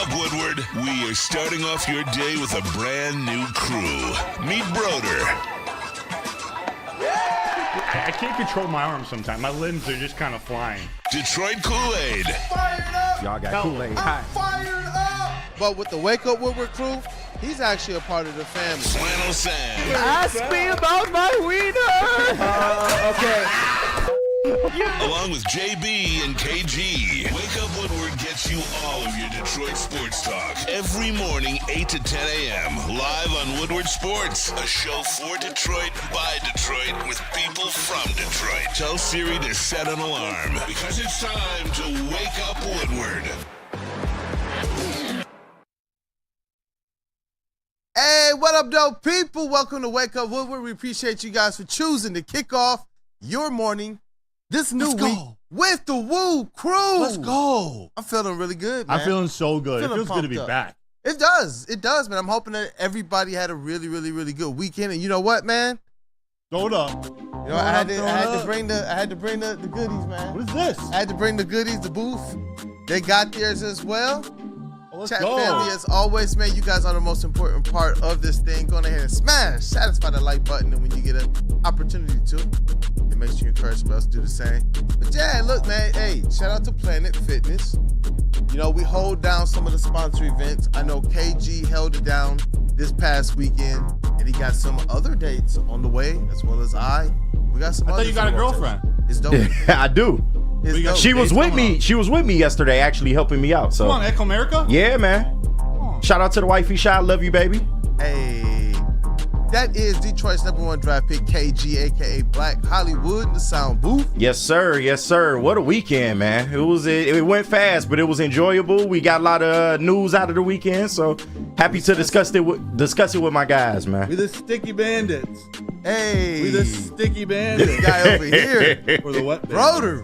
up, Woodward? We are starting off your day with a brand new crew. Meet Broder. I can't control my arms sometimes. My limbs are just kind of flying. Detroit Kool-Aid. Fired up! Y'all got Kool-Aid. I'm fired up! But with the Wake Up Woodward crew, he's actually a part of the family. Flannel Sam. Ask me about my wiener. Okay. Along with JB and KG. Wake Up Woodward gets you all of your Detroit sports talk. Every morning, 8 to 10 a.m. Live on Woodward Sports. A show for Detroit, by Detroit, with people from Detroit. Tell Siri to set an alarm, because it's time to Wake Up Woodward. Hey, what up, dope people? Welcome to Wake Up Woodward. We appreciate you guys for choosing to kick off your morning this new week with the Woo crew. Let's go. I'm feeling really good, man. I'm feeling so good. It Feeling feels good to be pumped up. back. It does, man. I'm hoping that everybody had a really, really, really good weekend. And you know what, man? Throw it up. You know, I had to bring the goodies, man. What is this? I had to bring the goodies, the booth. They got theirs as well. Oh, let's Chat go. family, as always, man, you guys are the most important part of this thing. Go ahead and satisfy the like button, and when you get an opportunity to, it makes you encourage somebody else to do the same. But yeah, look, man, hey, shout out to Planet Fitness. You know, we hold down some of the sponsor events. I know KG held it down this past weekend, and he got some other dates on the way, as well as I. We got some. I thought you got a girlfriend. It's dope. I do. It's dope. She was with me. She was with me yesterday, actually helping me out. So Come on, Echo America? yeah, man. Shout out to the wifey shot. Love you, baby. Hey, that is Detroit's #1 draft pick, KG, aka Black Hollywood, in the sound booth. Yes, sir. Yes, sir. What a weekend, man. It went fast, but it was enjoyable. We got a lot of news out of the weekend, so happy to discuss it with my guys, man. We the sticky bandits. Hey, We the sticky bandits. this guy over here, Or the what? Broder,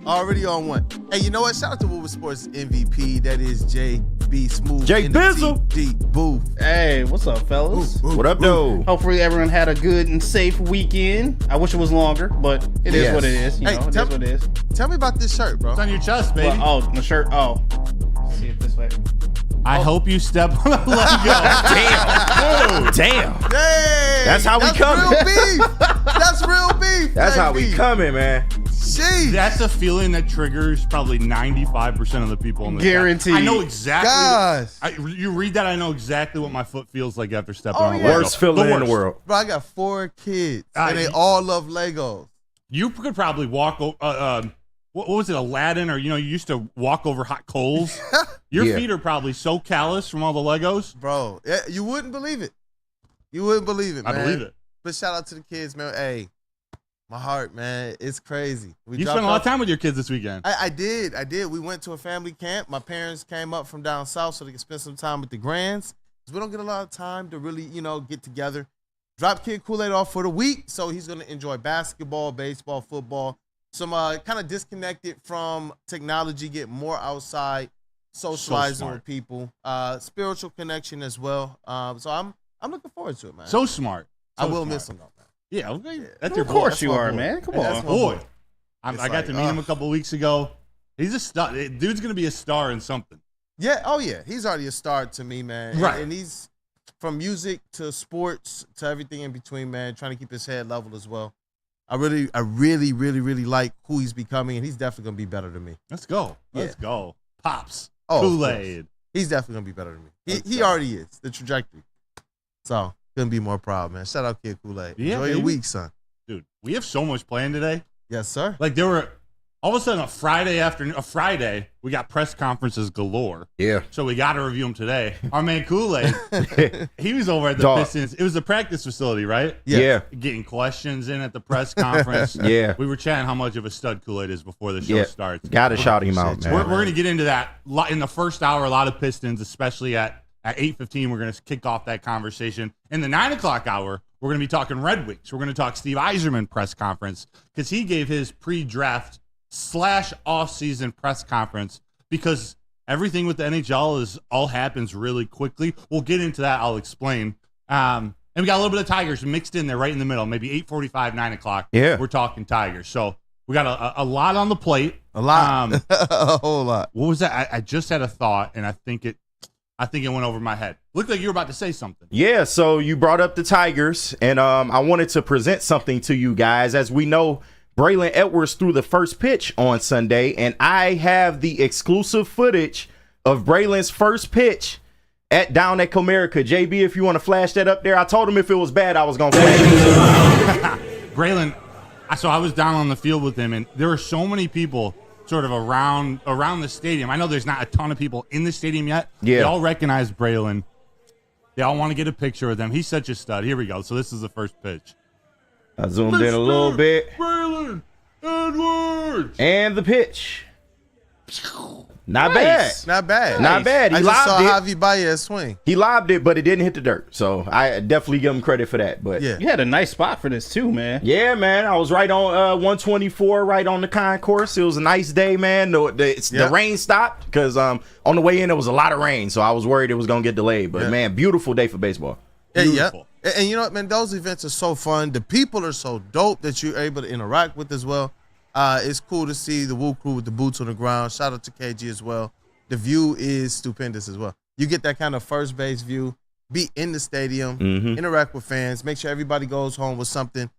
already on one. Hey, you know what? Shout out to Woodward Sports MVP. That is JBSMOOOOOV. J in the Bizzle. TD booth. Hey, what's up, fellas? What up, though? Hopefully everyone had a good and safe weekend. I wish it was longer, but it is Yes. what it is. You Hey, know, it tell- is what it is. Tell me about this shirt, bro. It's on your chest, baby. Well, oh, the shirt. Oh, let's see it this way. I hope you step on a Lego. Damn. Hey, That's how we coming. Real beef. That's real beef. That's how we baby. coming, man. Sheesh. That's a feeling that triggers probably 95% of the people in the Guaranteed. I know exactly. Gosh. You read that, I know exactly what my foot feels like after stepping Oh, on a yeah. Lego. Worst feeling in the world. Bro, I got 4 kids, Ah, and they you- all love Legos. You could probably walk over. What was it, Aladdin? Or you used to walk over hot coals. Your Yeah. feet are probably so callous from all the Legos. Bro, you wouldn't believe it. You wouldn't believe it, man. I believe it. But shout out to the kids, man. Hey, my heart, man, it's crazy. We You dropped spent a lot of off- time with your kids this weekend. I did. We went to a family camp. My parents came up from down south so they could spend some time with the grands. 'Cause we don't get a lot of time to really, get together. Drop Kid Kool-Aid off for the week, so he's going to enjoy basketball, baseball, football. Some kind of disconnected from technology, get more outside, socializing smart. with people, spiritual connection as well. So I'm looking forward to it, man. So smart. I So will smart. miss him though, man. Yeah, okay. That's your Of boy. course That's you my are, boy. man. Come Hey, that's on. my Boy. boy. I It's got like, to meet him a couple weeks ago. He's a star. Dude's gonna be a star in something. Yeah, oh yeah, he's already a star to me, man. Right. And he's from music to sports to everything in between, man. Trying to keep his head level as well. I really like who he's becoming, and he's definitely gonna be better than me. Let's go. Let's Yeah. go. Pops. Oh, of Kool-Aid. He's definitely gonna be better than me. Let's He go. already is the trajectory. So couldn't be more proud, man. Shout out Kid Kool-Aid. Yeah, Enjoy your baby. week, son. Dude, we have so much planned today. Yes, sir. Like there were all of a sudden a Friday, we got press conferences galore. Yeah. So we got to review them today. Our man Kool-Aid, he was over at the Dog. Pistons. It was the practice facility, right? Yeah. Getting questions in at the press conference. Yeah. We were chatting how much of a stud Kool-Aid is before the show Yeah. starts. Gotta shout him out, Appreciate man. We're going to get into that in the first hour. A lot of Pistons, especially at 8:15. We're going to kick off that conversation. In the 9 o'clock hour, we're going to be talking Red Wings. We're going to talk Steve YZERMAN press conference because he gave his pre-draft / off-season press conference because everything with the NHL is all happens really quickly. We'll get into that. I'll explain. And we got a little bit of Tigers mixed in there right in the middle, maybe 8:45, 9 o'clock. Yeah. We're talking Tigers. So we got a lot on the plate. A lot. A whole lot. What was that? I just had a thought, and I think it I think it went over my head. Looked like you were about to say something. Yeah, so you brought up the Tigers, and I wanted to present something to you guys. As we know, Braylon Edwards threw the first pitch on Sunday, and I have the exclusive footage of Braylon's first pitch down at Comerica. JB, if you want to flash that up there. I told him if it was bad, I was going to flash it. Braylon, so I was down on the field with him, and there were so many people sort of around the stadium. I know there's not a ton of people in the stadium yet. Yeah. They all recognize Braylon. They all want to get a picture with him. He's such a stud. Here we go. So this is the first pitch. I zoomed in a little bit. Braylon Edwards. And the pitch. Not bad. Not bad. Not bad. He I just saw lobbed it. Javi Baez swing. He lobbed it, but it didn't hit the dirt. So I definitely give him credit for that. But Yeah. You had a nice spot for this too, man. yeah, man, I was right on 124, right on the concourse. It was a nice day, man. The rain stopped because on the way in, there was a lot of rain. So I was worried it was going to get delayed. But, man, beautiful day for baseball. Yeah. Beautiful. And you know what, man? Those events are so fun. The people are so dope that you're able to interact with as well. It's cool to see the Woo crew with the boots on the ground. Shout out to KG as well. The view is stupendous as well. You get that kind of first base view, be in the stadium, interact with fans, make sure everybody goes home with something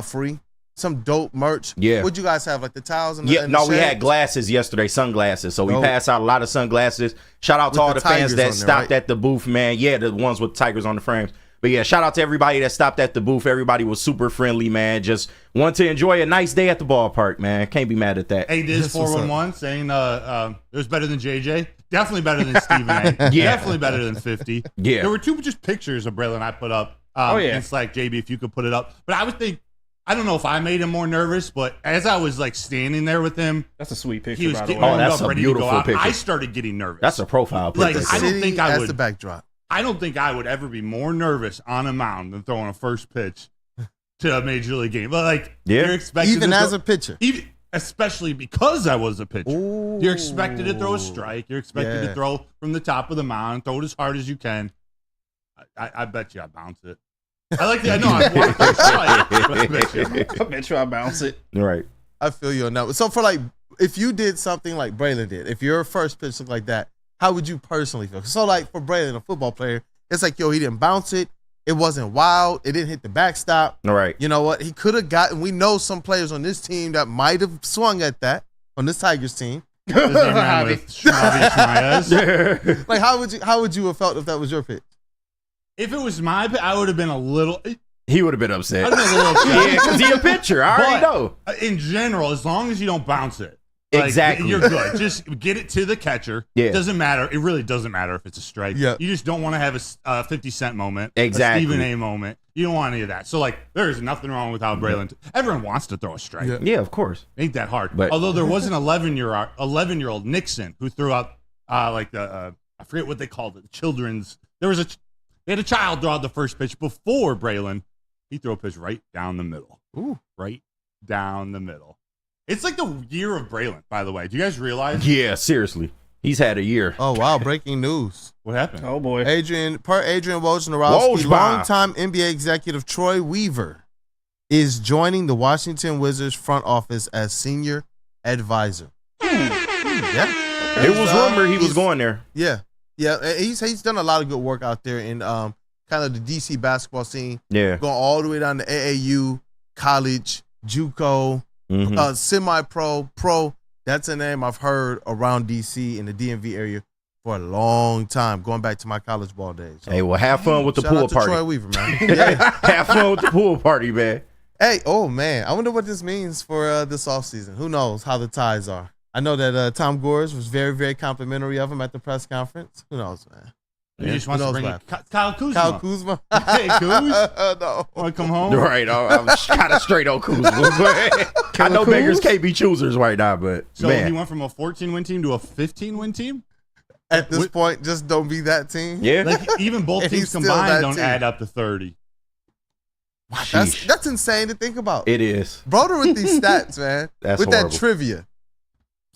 free, some dope merch. Yeah. What'd you guys have, like the towels and Yeah, the no, we shades? had glasses yesterday, sunglasses. So we Dope. passed out a lot of sunglasses. Shout out to With all the the fans tigers that on there, stopped right? at the booth, man. Yeah, the ones with tigers on the frames. But yeah, shout out to everybody that stopped at the booth. Everybody was super friendly, man. Just want to enjoy a nice day at the ballpark, man. Can't be mad at that. Hey, Diz That's what's 411 saying it was better than JJ. Definitely better than Stephen A. Yeah. Definitely better than 50. Yeah. There were two just pictures of Braylon I put up. In Slack, JB, if you could put it up. But I would think, I don't know if I made him more nervous, but as I was like standing there with him, That's a sweet picture, he was by the getting way. Oh, warmed that's up, a ready to go beautiful out. picture. I started getting nervous. That's a profile Like, picture. I don't City think I as would. the backdrop. I don't think I would ever be more nervous on a mound than throwing a first pitch to a major league game. But like, Yeah. you're expected Even to as throw- a pitcher. even especially because I was a pitcher. Ooh. You're expected to throw a strike. You're expected Yeah. to throw from the top of the mound, throw it as hard as you can. I bet you I bounce it. I like the. I know I want to strike, but I bet you. I bet you I bounce it. Right. I feel you on that. So for like, if you did something like Braylon did, if your first pitch looked like that, how would you personally feel? So like for Braylon, a football player, it's like, yo, he didn't bounce it. It wasn't wild. It didn't hit the backstop. All right. You know what? He could have gotten, we know some players on this team that might have swung at that, on this Tigers team. This young man with Javi Schmeias. Like, how would you have felt if that was your pitch? If it was my pick, I would have been a little. He would have been upset. I'd have been a little upset. Yeah, because he a pitcher. I already know. In general, as long as you don't bounce it, like, Exactly. you're good. Just get it to the catcher. Yeah. It doesn't matter. It really doesn't matter if it's a strike. Yeah. You just don't want to have a 50 Cent moment. Exactly. A Stephen A moment. You don't want any of that. So, like, there's nothing wrong with how Braylon. Everyone wants to throw a strike. Yeah. Yeah, of course. Ain't that hard. But- Although there was an 11-year-old Nixon who threw out like the I forget what they called it. Children's. They had a child throw out the first pitch before Braylon. He threw a pitch right down the middle. Ooh. Right down the middle. It's like the year of Braylon, by the way. Do you guys realize Yeah, seriously. He's had a year. Oh, wow. Breaking news. what happened? Oh boy. Adrian Wojnarowski, Wojba. longtime NBA executive Troy Weaver is joining the Washington Wizards front office as senior advisor. Yeah. It was rumored he was he's- going there. Yeah. Yeah. And he's done a lot of good work out there in kind of the DC basketball scene, Yeah. going all the way down to AAU, college, JUCO, Mhm. semi-pro, pro. That's a name I've heard around DC in the DMV area for a long time, going back to my college ball days. So, Hey, well, have fun with the shout pool out to party. Troy Weaver, man. Yeah. Have fun with the pool party, man. Hey, oh man, I wonder what this means for this offseason. Who knows how the ties are? I know that Tom Gores was very, very complimentary of him at the press conference. Who knows, man? He just wants to Who bring knows in Kyle Kuzma. Kyle Kuzma. Hey, Kuz. No. Want to come home? Right. I'm kind of straight on Kuzma. I know beggars can't be choosers right now, but So man. he went from a 14-win team to a 15-win team? At this point, just don't be that team. Yeah. Like, even both And he's teams still combined that don't team. add up to 30. Sheesh. That's insane to think about. It is. Broder with these stats, man. That's with horrible. that trivia.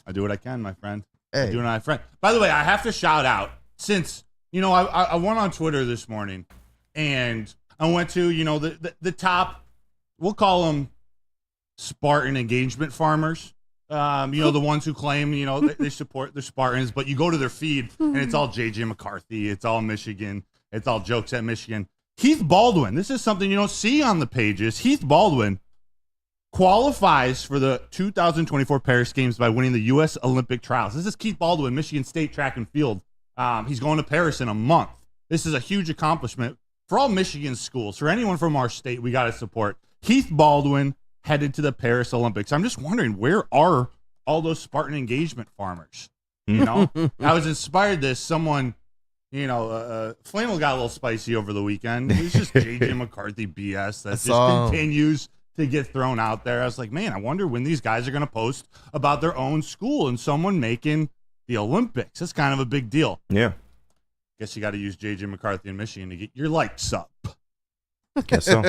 I do what I can, my friend. I Hey. do what I friend. By the way, I have to shout out, since, I went on Twitter this morning, and I went to, the top, we'll call them Spartan engagement farmers. The ones who claim, they support the Spartans, but you go to their feed and it's all JJ McCarthy. It's all Michigan. It's all jokes at Michigan. Heath Baldwin. This is something you don't see on the pages. Heath Baldwin qualifies for the 2024 Paris Games by winning the U.S. Olympic trials. This is Keith Baldwin, Michigan State track and field. He's going to Paris in a month. This is a huge accomplishment for all Michigan schools. For anyone from our state, we got to support. Heath Baldwin headed to the Paris Olympics. I'm just wondering, where are all those Spartan engagement farmers? I was inspired this. Someone, Flannel got a little spicy over the weekend. It was just JJ McCarthy BS that just continues to get thrown out there. I was like, man, I wonder when these guys are going to post about their own school and someone making the Olympics. That's kind of a big deal. Yeah. Guess you got to use JJ McCarthy in Michigan to get your likes up. Guess so.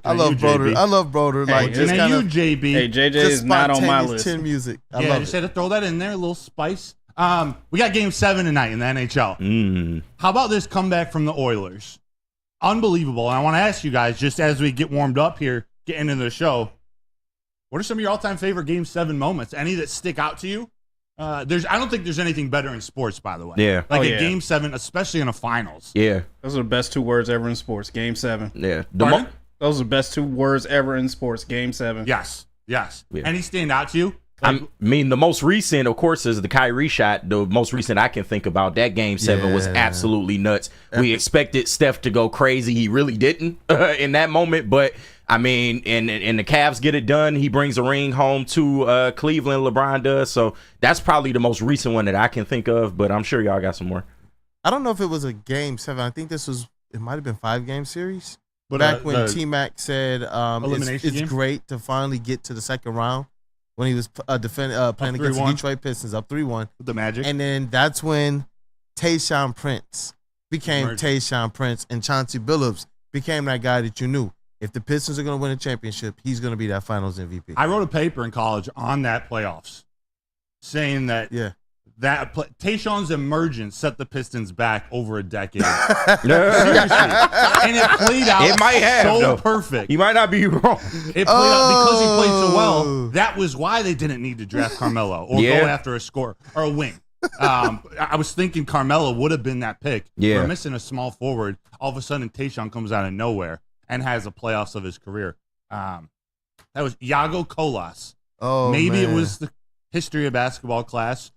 I love Broder. I love Broder. Hey, Like, just kind of Hey, JJ is not on my list. chin music. I Yeah, love just it. had to throw that in there, a little spice. We got Game 7 tonight in the NHL. How about this comeback from the Oilers? Unbelievable. And I want to ask you guys, just as we get warmed up here, getting into the show, what are some of your all-time favorite Game 7 moments? Any that stick out to you? I don't think there's anything better in sports, by the way. Yeah. Like Game 7, especially in a finals. Yeah. Those are the best 2 words ever in sports. Game 7. Yeah. Pardon? Those are the best 2 words ever in sports. Game 7. Yes. Yeah. Any stand out to you? I mean, the most recent, of course, is the Kyrie shot. The most recent I can think about. That Game 7 was absolutely nuts. We expected Steph to go crazy. He really didn't in that moment. But, I mean, and the Cavs get it done. He brings a ring home to Cleveland. LeBron does. So that's probably the most recent one that I can think of. But I'm sure y'all got some more. I don't know if it was a Game 7. I think it might have been 5-game series. But, Back when T-Mac said elimination it's game? great to finally get to the second round when he was playing against the 3-1. Detroit Pistons up 3-1. With the Magic. And then that's when Tayshaun Prince became Emerged. Tayshaun Prince, and Chauncey Billups became that guy that you knew. If the Pistons are going to win a championship, he's going to be that finals MVP. I wrote a paper in college on that playoffs saying that Tayshaun's emergence set the Pistons back over a decade. Seriously. And it played out It might have, so though. perfect. You might not be wrong. It played out because he played so well. That was why they didn't need to draft Carmelo or go after a scorer or a wing. I was thinking Carmelo would have been that pick. Yeah. We're missing a small forward. All of a sudden, Tayshaun comes out of nowhere and has the playoffs of his career. That was Iago Colas. Maybe it was the history of basketball class.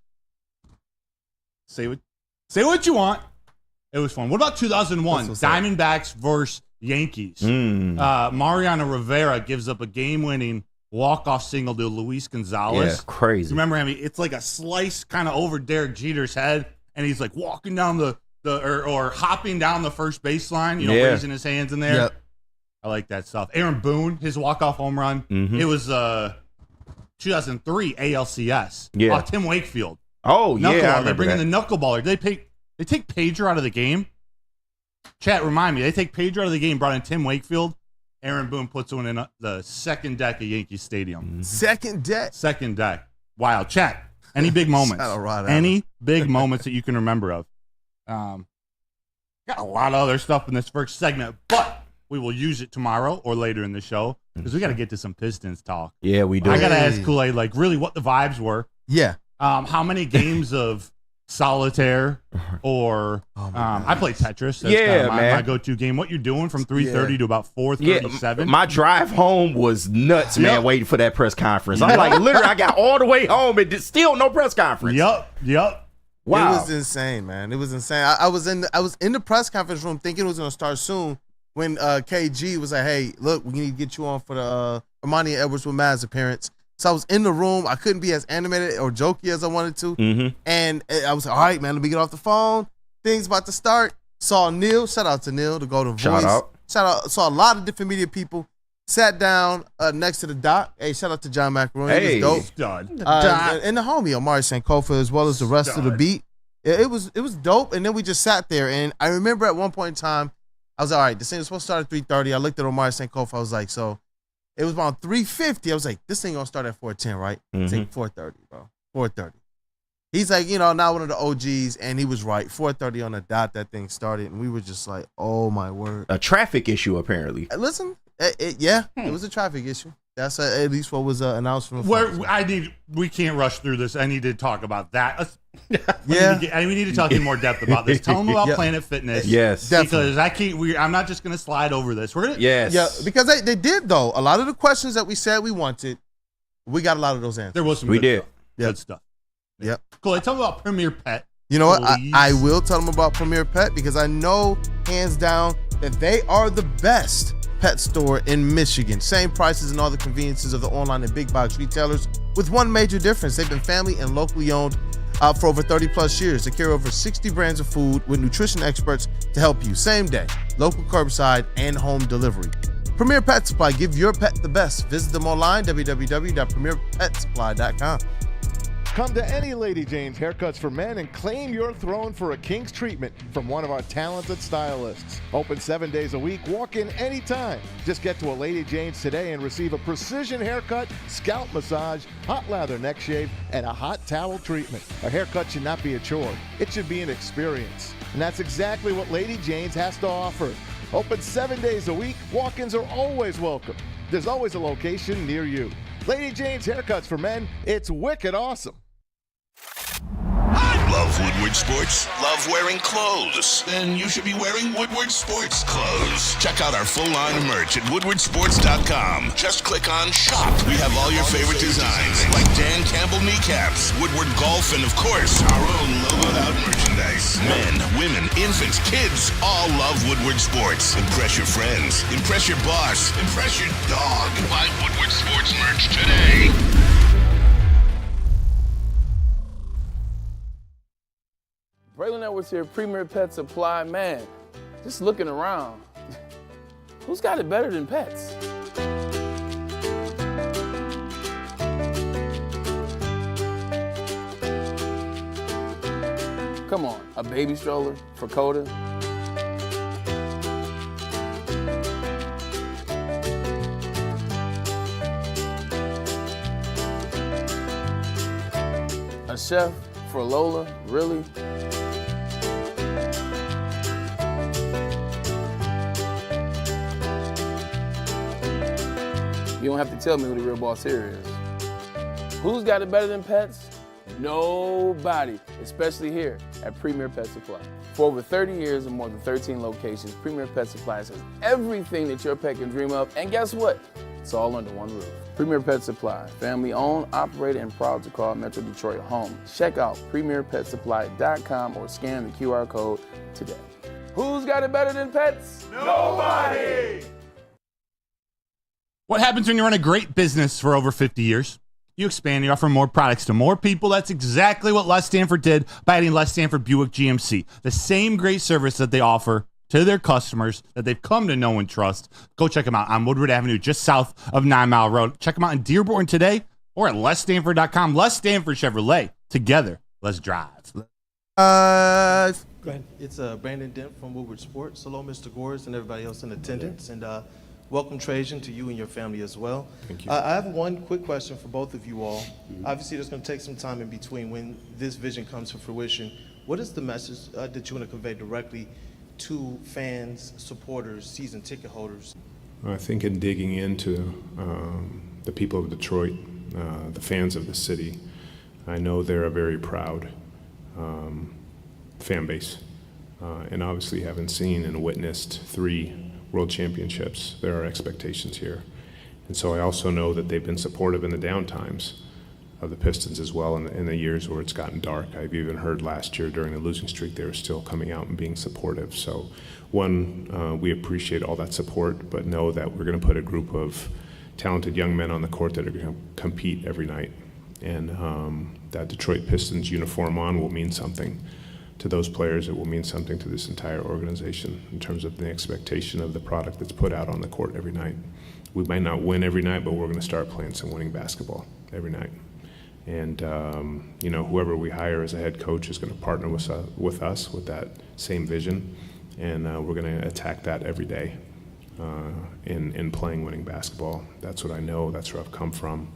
Say what you want. It was fun. What about 2001? Diamondbacks versus Yankees. Mariano Rivera gives up a game-winning walk-off single to Luis Gonzalez. Yeah, crazy. Remember, it's like a slice kind of over Derek Jeter's head, and he's like walking down or hopping down the first baseline, raising his hands in there. Yep. I like that stuff. Aaron Boone, his walk-off home run. It was 2003 ALCS. Yeah. Tim Wakefield. Oh, Knuckleballer. yeah. They bring in the knuckleballer. They take Pedro out of the game. Chat, remind me. They take Pedro out of the game, brought in Tim Wakefield. Aaron Boone puts one in the second deck of Yankee Stadium. Second deck. Second deck. Wow. Chat, any big moments? Any big moments that you can remember of? Got a lot of other stuff in this first segment, but we will use it tomorrow or later in the show because we got to get to some Pistons talk. Yeah, we do. I got to ask Kool-Aid, really what the vibes were. Yeah. How many games of solitaire or I play Tetris. That's Yeah, my go-to game. What you're doing from 3:30 to about 4:37? My drive home was nuts, man, waiting for that press conference. I'm like, literally, I got all the way home and still no press conference. Yep. Wow. It was insane, man. It was insane. I was in the press conference room thinking it was going to start soon when KG was like, hey, look, we need to get you on for the Armani Edwards with Mavs appearance. So I was in the room. I couldn't be as animated or jokey as I wanted to. Mm-hmm. And I was like, all right, man, let me get off the phone. Things about to start. Saw Neil. Shout out to Neil, the Golden Shout Voice. out. Shout out. Saw a lot of different media people. Sat down next to the doc. Hey, shout out to John McElroy. Hey. He was dope. Stud. And the homie, Omari Sankofa, as well as the rest of the beat. It was dope. And then we just sat there. And I remember at one point in time, I was like, all right, this thing was supposed to start at 3:30. I looked at Omari Sankofa. I was like, so it was about 3:50. I was like, this thing gonna start at 4:10, right? It's like 4:30, bro. 4:30. He's like, not one of the OGs, and he was right. 4:30 on the dot, that thing started, and we were just like, oh my word. A traffic issue, apparently. Listen, it was a traffic issue. That's at least what was announced from the front. We can't rush through this. I need to talk about that. Yeah. We need to talk in more depth about this. Tell them about Planet Fitness. Yes. Because I'm not just going to slide over this. Yes. Yeah, because they did, though. A lot of the questions that we said we wanted, we got a lot of those answers. There was some We good did. stuff. Yep. Good stuff. Yep. Cool. Tell them about Premier Pet. You know what? Please. I will tell them about Premier Pet because I know, hands down, that they are the best pet store in Michigan. Same prices and all the conveniences of the online and big box retailers, with one major difference. They've been family and locally owned for over 30 plus years. They carry over 60 brands of food with nutrition experts to help you same day, local curbside, and home delivery. Premier Pet Supply, give your pet the best. Visit them online, www.premierpetsupply.com. Come to any Lady Jane's Haircuts for Men and claim your throne for a king's treatment from one of our talented stylists. Open 7 days a week, walk in anytime. Just get to a Lady Jane's today and receive a precision haircut, scalp massage, hot lather neck shave, and a hot towel treatment. A haircut should not be a chore. It should be an experience. And that's exactly what Lady Jane's has to offer. Open 7 days a week, walk-ins are always welcome. There's always a location near you. Lady Jane's Haircuts for Men, it's wicked awesome. Love Woodward Sports? Love wearing clothes? Then you should be wearing Woodward Sports clothes. Check out our full line of merch at woodwardsports.com. Just click on Shop. We have all your favorite designs, like Dan Campbell kneecaps, Woodward Golf, and of course, our own logoed out merchandise. Men, women, infants, kids, all love Woodward Sports. Impress your friends. Impress your boss. Impress your dog. Buy Woodward Sports merch today. Braylon Edwards here, Premier Pet Supply. Man, just looking around, who's got it better than pets? Come on, a baby stroller for Coda? A chef for Lola, really? You don't have to tell me who the real boss here is. Who's got it better than pets? Nobody, especially here at Premier Pet Supply. For over 30 years and more than 13 locations, Premier Pet Supply has everything that your pet can dream of, and guess what? It's all under one roof. Premier Pet Supply, family owned, operated, and proud to call Metro Detroit home. Check out premierpetsupply.com or scan the QR code today. Who's got it better than pets? Nobody! What happens when you run a great business for over 50 years? You expand, you offer more products to more people. That's exactly what Les Stanford did by adding Les Stanford Buick GMC. The same great service that they offer to their customers that they've come to know and trust. Go check them out on Woodward Avenue, just south of 9 Mile Road. Check them out in Dearborn today or at lesstanford.com. Les Stanford Chevrolet. Together, let's drive. Go ahead. It's Brandon Dent from Woodward Sports. Hello, Mr. GORES and everybody else in attendance. And welcome, Trajan, to you and your family as well. Thank you. I have one quick question for both of you all. Obviously, there's going to take some time in between when this vision comes to fruition. What is the message that you want to convey directly to fans, supporters, season ticket holders? I think in digging into the people of Detroit, the fans of the city, I know they're a very proud fan base. And obviously having seen and witnessed 3 World Championships, there are expectations here. And so I also know that they've been supportive in the down times of the Pistons as well in the years where it's gotten dark. I've even heard last year during the losing streak, they were still coming out and being supportive. So we appreciate all that support, but know that we're gonna put a group of talented young men on the court that are gonna compete every night. And that Detroit Pistons uniform on will mean something to those players. It will mean something to this entire organization in terms of the expectation of the product that's put out on the court every night. We might not win every night, but we're going to start playing some winning basketball every night. And whoever we hire as a head coach is going to partner with us with that same vision, and we're going to attack that every day in playing winning basketball. That's what I know. That's where I've come from.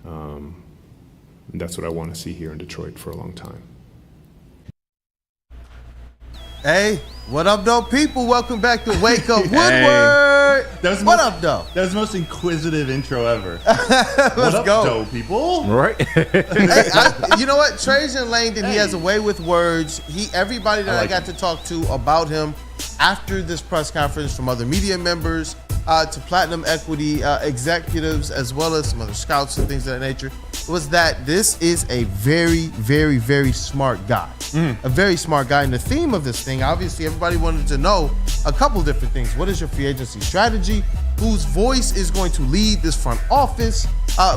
And that's what I want to see here in Detroit for a long time. Hey, what up, though, people? Welcome back to Wake Up Woodward. Woodward. What up, though? That was the most inquisitive intro ever. Let's what up, go. though, people? Right. Hey, you know what? Trajan Langdon, he has a way with words. Everybody that I got to talk to about him after this press conference, from other media members to Platinum Equity executives, as well as some other scouts and things of that nature, was that this is a very, very, very smart guy. A very smart guy. And the theme of this thing, obviously, everybody wanted to know a couple different things. What is your free agency strategy? Whose voice is going to lead this front office?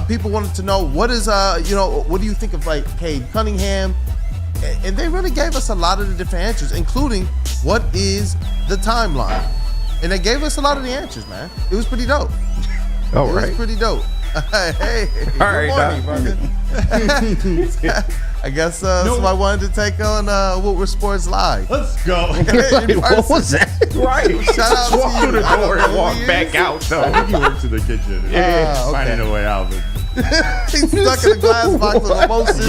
People wanted to know what is, what do you think of like Cade Cunningham? And they really gave us a lot of the different answers, including what is the timeline. And they gave us a lot of the answers, man. It was pretty dope. It was pretty dope. Hey, good morning, brother. I guess somebody wanted to take on Woodward Sports Live. Let's go. What was that? Right. Shout out Walk to through you. the door and walk back out, though. I think he works in the kitchen. Yeah, okay. Finding a way out. But He's stuck in a glass box with mimosas.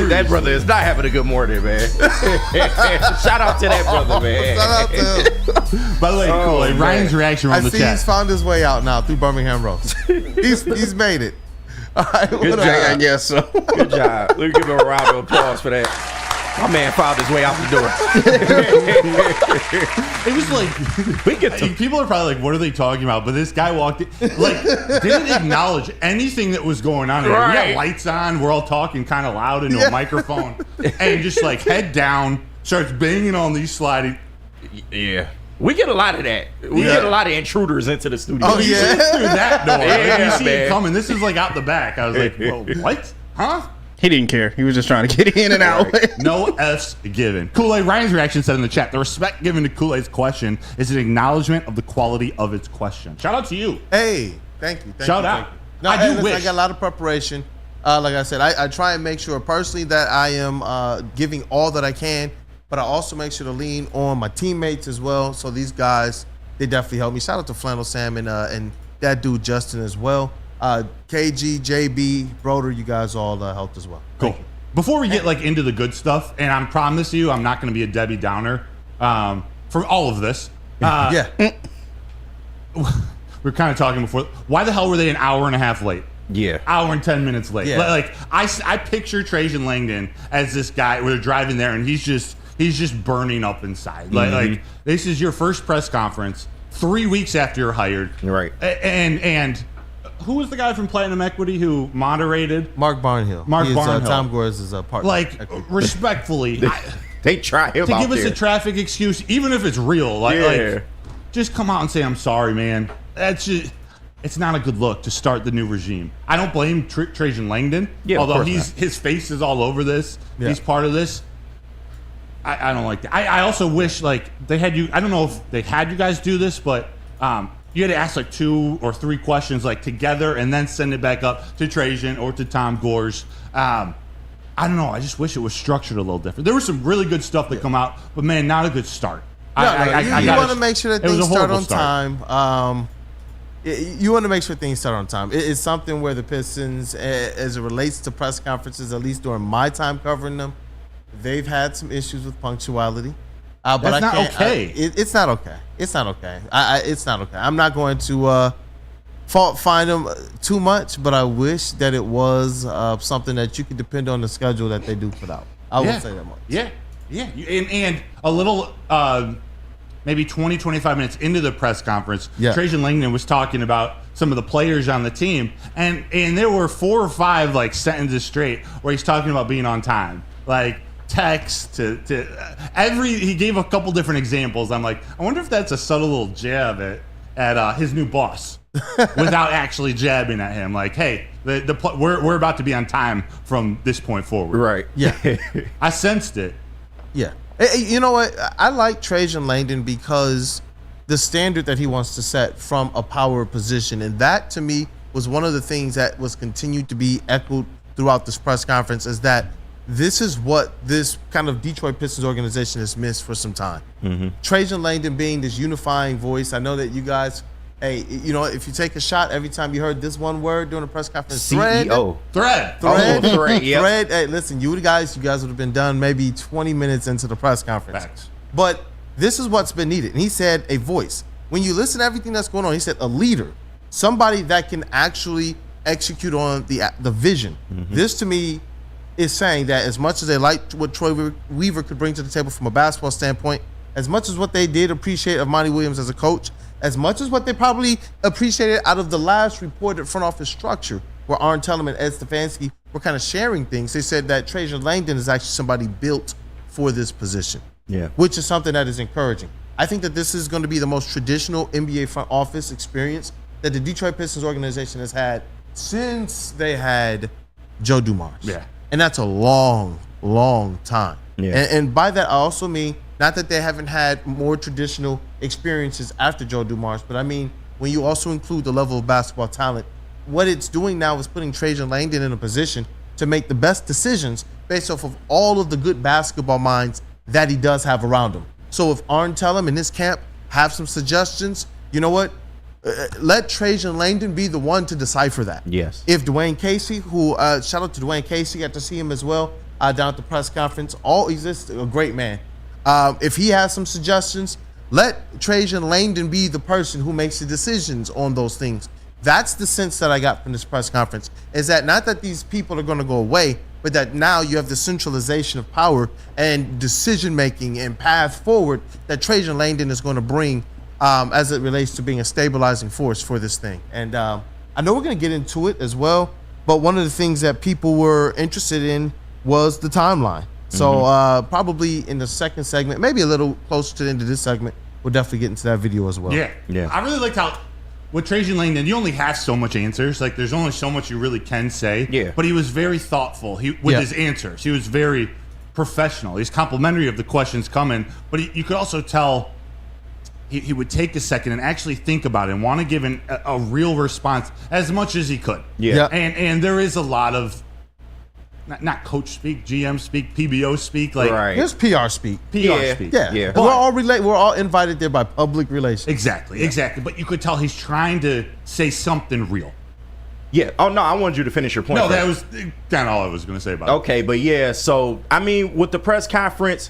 That brother is not having a good morning, man. Shout out to that brother, man. Shout out to him. by the way, cool. Ryan's reaction I on the see chat. he's found his way out now through Birmingham Roast. He's made it. All right, Good job. I guess so. Good job. Let me give him a round of applause for that. My man found his way out the door. It was like, We get to people are probably like, what are they talking about? But this guy walked in, like, didn't acknowledge anything that was going on. Right. We got lights on. We're all talking kind of loud into a microphone. And just like head down, starts banging on these sliding. Yeah. We get a lot of that. We get a lot of intruders into the studio. Oh, You see it through that door. Yeah, you see man. it coming. This is like out the back. I was like, whoa, what? Huh? He didn't care. He was just trying to get in and out. No F's given. Kool-Aid, Ryan's reaction said in the chat, the respect given to Kool-Aid's question is an acknowledgement of the quality of its question. Shout out to you. Hey, thank you. Shout out. No, I do listen, wish. I got a lot of preparation. Like I said, I try and make sure personally that I am giving all that I can, but I also make sure to lean on my teammates as well. So these guys, they definitely help me. Shout out to Flannel Sam and that dude Justin as well. KG, JB, Broder, you guys all helped as well. Cool. Before we get like into the good stuff, and I promise you, I'm not going to be a Debbie Downer for all of this. Yeah. We're kind of talking before. Why the hell were they an hour and a half late? Yeah. Hour and 10 minutes late. Yeah. Like I picture Trajan Langdon as this guy where they're driving there and he's just burning up inside. Like this is your first press conference 3 weeks after you're hired. Right. And who was the guy from Platinum Equity who moderated? Mark Barnhill. Mark He is, Barnhill. Tom Gores is a partner. Like, respectfully, They try him to out give us there. a traffic excuse, even if it's real, like just come out and say, I'm sorry, man. That's just, it's not a good look to start the new regime. I don't blame Trajan Langdon, although his face is all over this. Yeah. He's part of this. I don't like that. I also wish, like, they had you, I don't know if they had you guys do this, but you had to ask like 2 or 3 questions like together and then send it back up to Trajan or to Tom Gores. I don't know. I just wish it was structured a little different. There was some really good stuff that come out, but man, not a good start. You want to make sure that things start on time. You want to make sure things start on time. It's something where the Pistons, as it relates to press conferences, at least during my time covering them, they've had some issues with punctuality. But That's not okay. It's not okay. It's not okay. It's not okay. I'm not going to fault find them too much, but I wish that it was something that you could depend on the schedule that they do put out. I will say that much. Yeah. And a little, maybe 20, 25 minutes into the press conference, Trajan Langdon was talking about some of the players on the team, and there were 4 or 5 like sentences straight where he's talking about being on time, like text to he gave a couple different examples. I'm like, I wonder if that's a subtle little jab at his new boss without actually jabbing at him. Like, hey, we're about to be on time from this point forward. Right. Yeah. I sensed it. Yeah. You know what? I like Trajan Langdon because the standard that he wants to set from a power position, and that to me was one of the things that was continued to be echoed throughout this press conference, is that this is what this kind of Detroit Pistons organization has missed for some time. Trajan Langdon being this unifying voice. I know that you guys, hey, you know, if you take a shot every time you heard this one word during a press conference, CEO. Thread. Hey, listen, you guys would have been done maybe 20 minutes into the press conference. Facts. But this is what's been needed. And he said a voice. when you listen to everything that's going on, he said a leader, somebody that can actually execute on the vision. This to me is saying that as much as they like what Troy Weaver could bring to the table from a basketball standpoint, as much as what they did appreciate of Monty Williams as a coach, as much as what they probably appreciated out of the last reported front office structure, where Arn Tellem and Ed Stefanski were kind of sharing things, they said that Trajan Langdon is actually somebody built for this position, which is something that is encouraging. I think that this is going to be the most traditional NBA front office experience that the Detroit Pistons organization has had since they had Joe Dumars. Yeah. And that's a long, long time. Yeah. And by that, I also mean not that they haven't had more traditional experiences after Joe Dumars, but I mean when you also include the level of basketball talent, what it's doing now is putting Trajan Langdon in a position to make the best decisions based off of all of the good basketball minds that he does have around him. So if Arn Tellem in his camp have some suggestions, you know what? Let Trajan Langdon be the one to decipher that. Yes. If Dwayne Casey, who shout out to Dwayne Casey, got to see him as well down at the press conference. He's just a great man. If he has some suggestions, let Trajan Langdon be the person who makes the decisions on those things. That's the sense that I got from this press conference, is that not that these people are going to go away, but that now you have the centralization of power and decision-making and path forward that Trajan Langdon is going to bring as it relates to being a stabilizing force for this thing. And I know we're going to get into it as well, but one of the things that people were interested in was the timeline. So probably in the second segment, maybe a little closer to the end of this segment, we'll definitely get into that video as well. Yeah. I really liked how with Trajan Langdon, you only have so much answers. Like there's only so much you really can say. Yeah. But he was very thoughtful with his answers. He was very professional. He's complimentary of the questions coming, but you could also tell he would take a second and actually think about it and want to give a real response as much as he could. Yeah. And there is a lot of not coach speak, GM speak, PBO speak, like Here's PR speak. Speak. Yeah. But We're all invited there by public relations. Exactly. But you could tell he's trying to say something real. Yeah. Oh, no, I wanted you to finish your point. No, first. that was kind of all I was going to say about it. Okay, but yeah, so, I mean, with the press conference,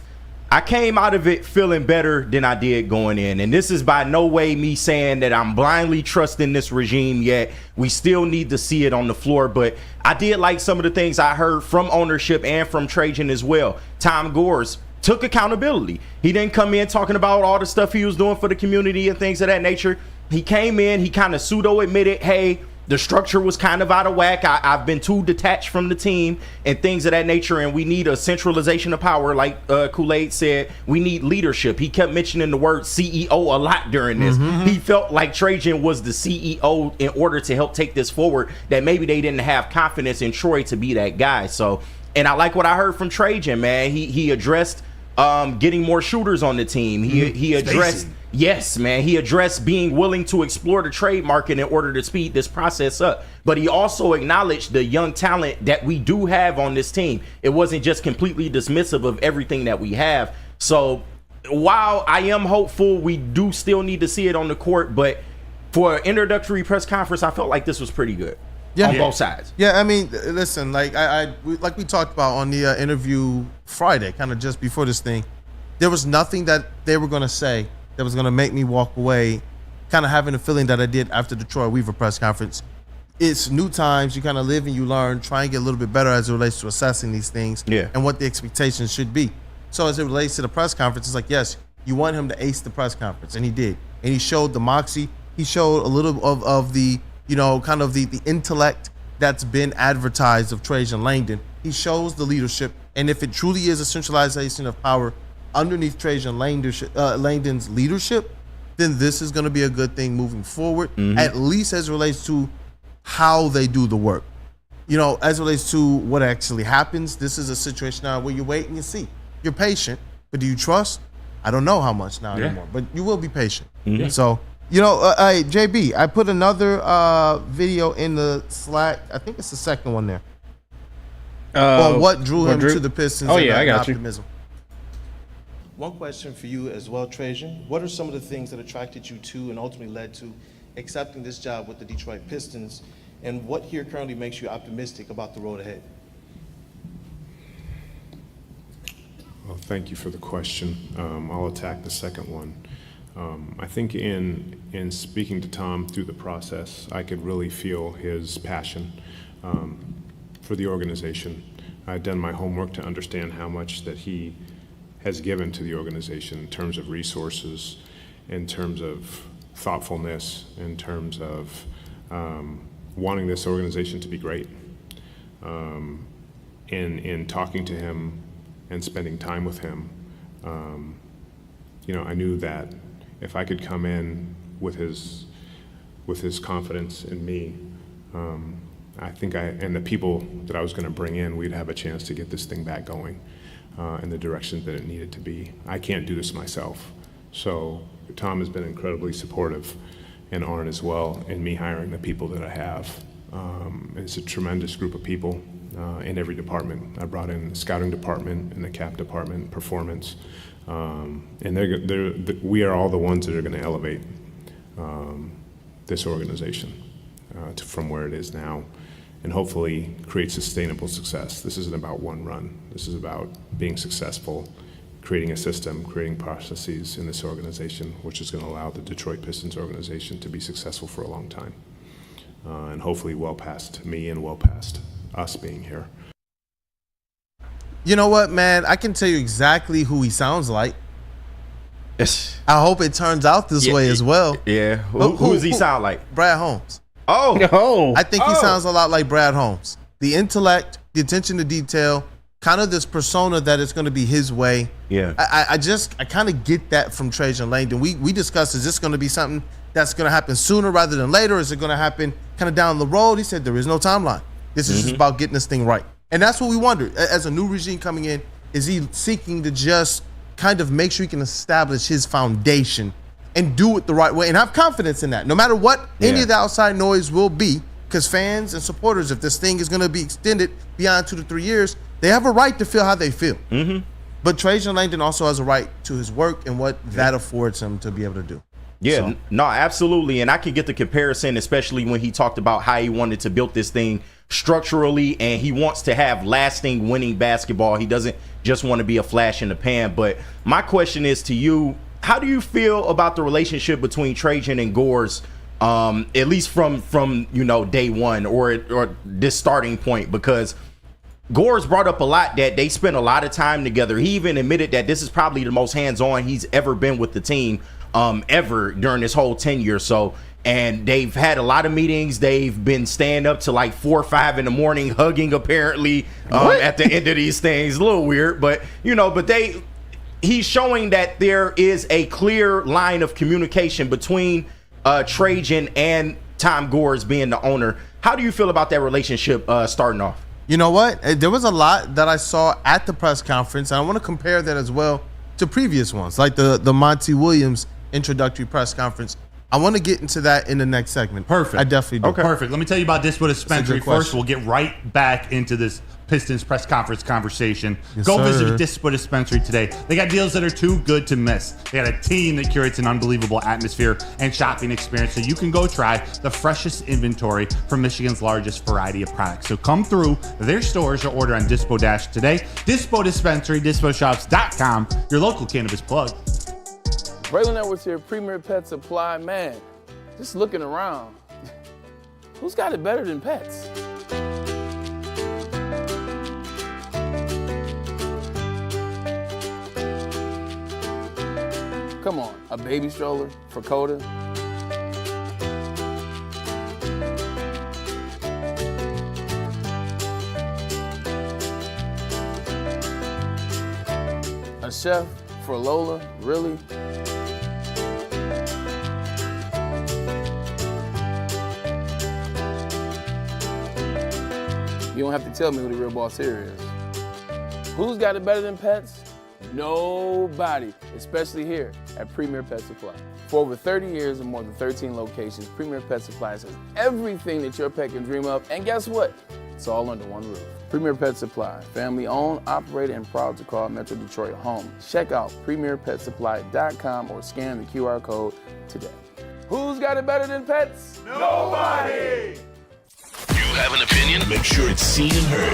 I came out of it feeling better than I did going in. And this is by no way me saying that I'm blindly trusting this regime yet. We still need to see it on the floor. But I did like some of the things I heard from ownership and from Trajan as well. Tom Gores took accountability. He didn't come in talking about all the stuff he was doing for the community and things of that nature. He came in, he kind of pseudo admitted, hey, the structure was kind of out of whack. I've been too detached from the team and things of that nature, and we need a centralization of power, like Kool-Aid said. We need leadership. He kept mentioning the word CEO a lot during this. He felt like Trajan was the CEO in order to help take this forward, that maybe they didn't have confidence in Troy to be that guy. So, and I like what I heard from Trajan, man. He addressed getting more shooters on the team. He addressed... Yes, man. He addressed being willing to explore the trade market in order to speed this process up. But he also acknowledged the young talent that we do have on this team. It wasn't just completely dismissive of everything that we have. So while I am hopeful, we do still need to see it on the court. But for an introductory press conference, I felt like this was pretty good on both sides. Yeah, I mean, listen, like like we talked about on the interview Friday, kind of just before this thing, there was nothing that they were going to say that was going to make me walk away kind of having a feeling that I did after the Troy Weaver press conference. It's new times. You kind of live and you learn, try and get a little bit better as it relates to assessing these things and what the expectations should be. So as it relates to the press conference, it's like, yes, you want him to ace the press conference, and he did. And he showed the moxie. He showed a little of the, you know, kind of the intellect that's been advertised of Trajan Langdon. He shows the leadership. And if it truly is a centralization of power underneath Trajan Langdon's leadership, then this is going to be a good thing moving forward, at least as it relates to how they do the work. You know, as it relates to what actually happens, this is a situation now where you wait and you see. You're patient, but do you trust? I don't know how much now anymore, but you will be patient. So, you know, hey, JB, I put another video in the Slack. I think it's the second one there. On what drew him to the Pistons and I got optimism. One question for you as well, Trajan. What are some of the things that attracted you to and ultimately led to accepting this job with the Detroit Pistons? And what here currently makes you optimistic about the road ahead? Well, thank you for the question. I'll attack the second one. I think in speaking to Tom through the process, I could really feel his passion for the organization. I've done my homework to understand how much that he has given to the organization in terms of resources, in terms of thoughtfulness, in terms of wanting this organization to be great. In talking to him and spending time with him, I knew that if I could come in with his confidence in me, I think and the people that I was going to bring in, we'd have a chance to get this thing back going in the direction that it needed to be. I can't do this myself. So Tom has been incredibly supportive, and Arn as well, in me hiring the people that I have. It's a tremendous group of people in every department. I brought in the scouting department and the cap department, performance, and we are all the ones that are going to elevate this organization from where it is now, and hopefully create sustainable success. This isn't about one run. This is about being successful, creating a system, creating processes in this organization, which is going to allow the Detroit Pistons organization to be successful for a long time, and hopefully well past me and well past us being here. You know what, man? I can tell you exactly who he sounds like. I hope it turns out this way as well. Yeah. Who does he sound like? Brad Holmes. Oh. I think he sounds a lot like Brad Holmes. The intellect, the attention to detail, kind of this persona that it's going to be his way. Yeah. I kind of get that from Trajan Langdon. We discussed, is this going to be something that's going to happen sooner rather than later? Is it going to happen kind of down the road? He said there is no timeline. This is just about getting this thing right. And that's what we wondered. As a new regime coming in, is he seeking to just kind of make sure he can establish his foundation and do it the right way and have confidence in that, no matter what any of the outside noise will be, because fans and supporters, if this thing is going to be extended beyond 2 to 3 years, they have a right to feel how they feel. But Trajan Langdon also has a right to his work and what that affords him to be able to do. Yeah, no, absolutely. And I could get the comparison, especially when he talked about how he wanted to build this thing structurally, and he wants to have lasting winning basketball. He doesn't just want to be a flash in the pan. But my question is to you, how do you feel about the relationship between Trajan and GORES, at least from day one or this starting point? Because GORES brought up a lot that they spent a lot of time together. He even admitted that this is probably the most hands-on he's ever been with the team ever during this whole tenure. So, and they've had a lot of meetings. They've been staying up to like 4 or 5 in the morning, hugging apparently at the end of these things. A little weird, but he's showing that there is a clear line of communication between Trajan and Tom GORES being the owner. How do you feel about that relationship starting off? You know what? There was a lot that I saw at the press conference, and I want to compare that as well to previous ones, like the Monty Williams introductory press conference. I want to get into that in the next segment. Perfect. I definitely do. Okay. Perfect. Let me tell you about Dispo Dispensary first. We'll get right back into this Pistons press conference conversation. Go visit Dispo Dispensary today. They got deals that are too good to miss. They got a team that curates an unbelievable atmosphere and shopping experience, so you can go try the freshest inventory from Michigan's largest variety of products. So come through their stores or order on Dispo Dash today. Dispo Dispensary, DispoShops.com, your local cannabis plug. Braylon Edwards here, Premier Pet Supply. Man, just looking around, who's got it better than pets? Come on, a baby stroller for Coda? A chef for Lola, really? You don't have to tell me who the real boss here is. Who's got it better than pets? Nobody, especially here at Premier Pet Supply. For over 30 years and more than 13 locations, Premier Pet Supply has everything that your pet can dream of, and guess what? It's all under one roof. Premier Pet Supply, family owned, operated, and proud to call Metro Detroit home. Check out premierpetsupply.com or scan the QR code today. Who's got it better than pets? Nobody! You have an opinion? Make sure it's seen and heard.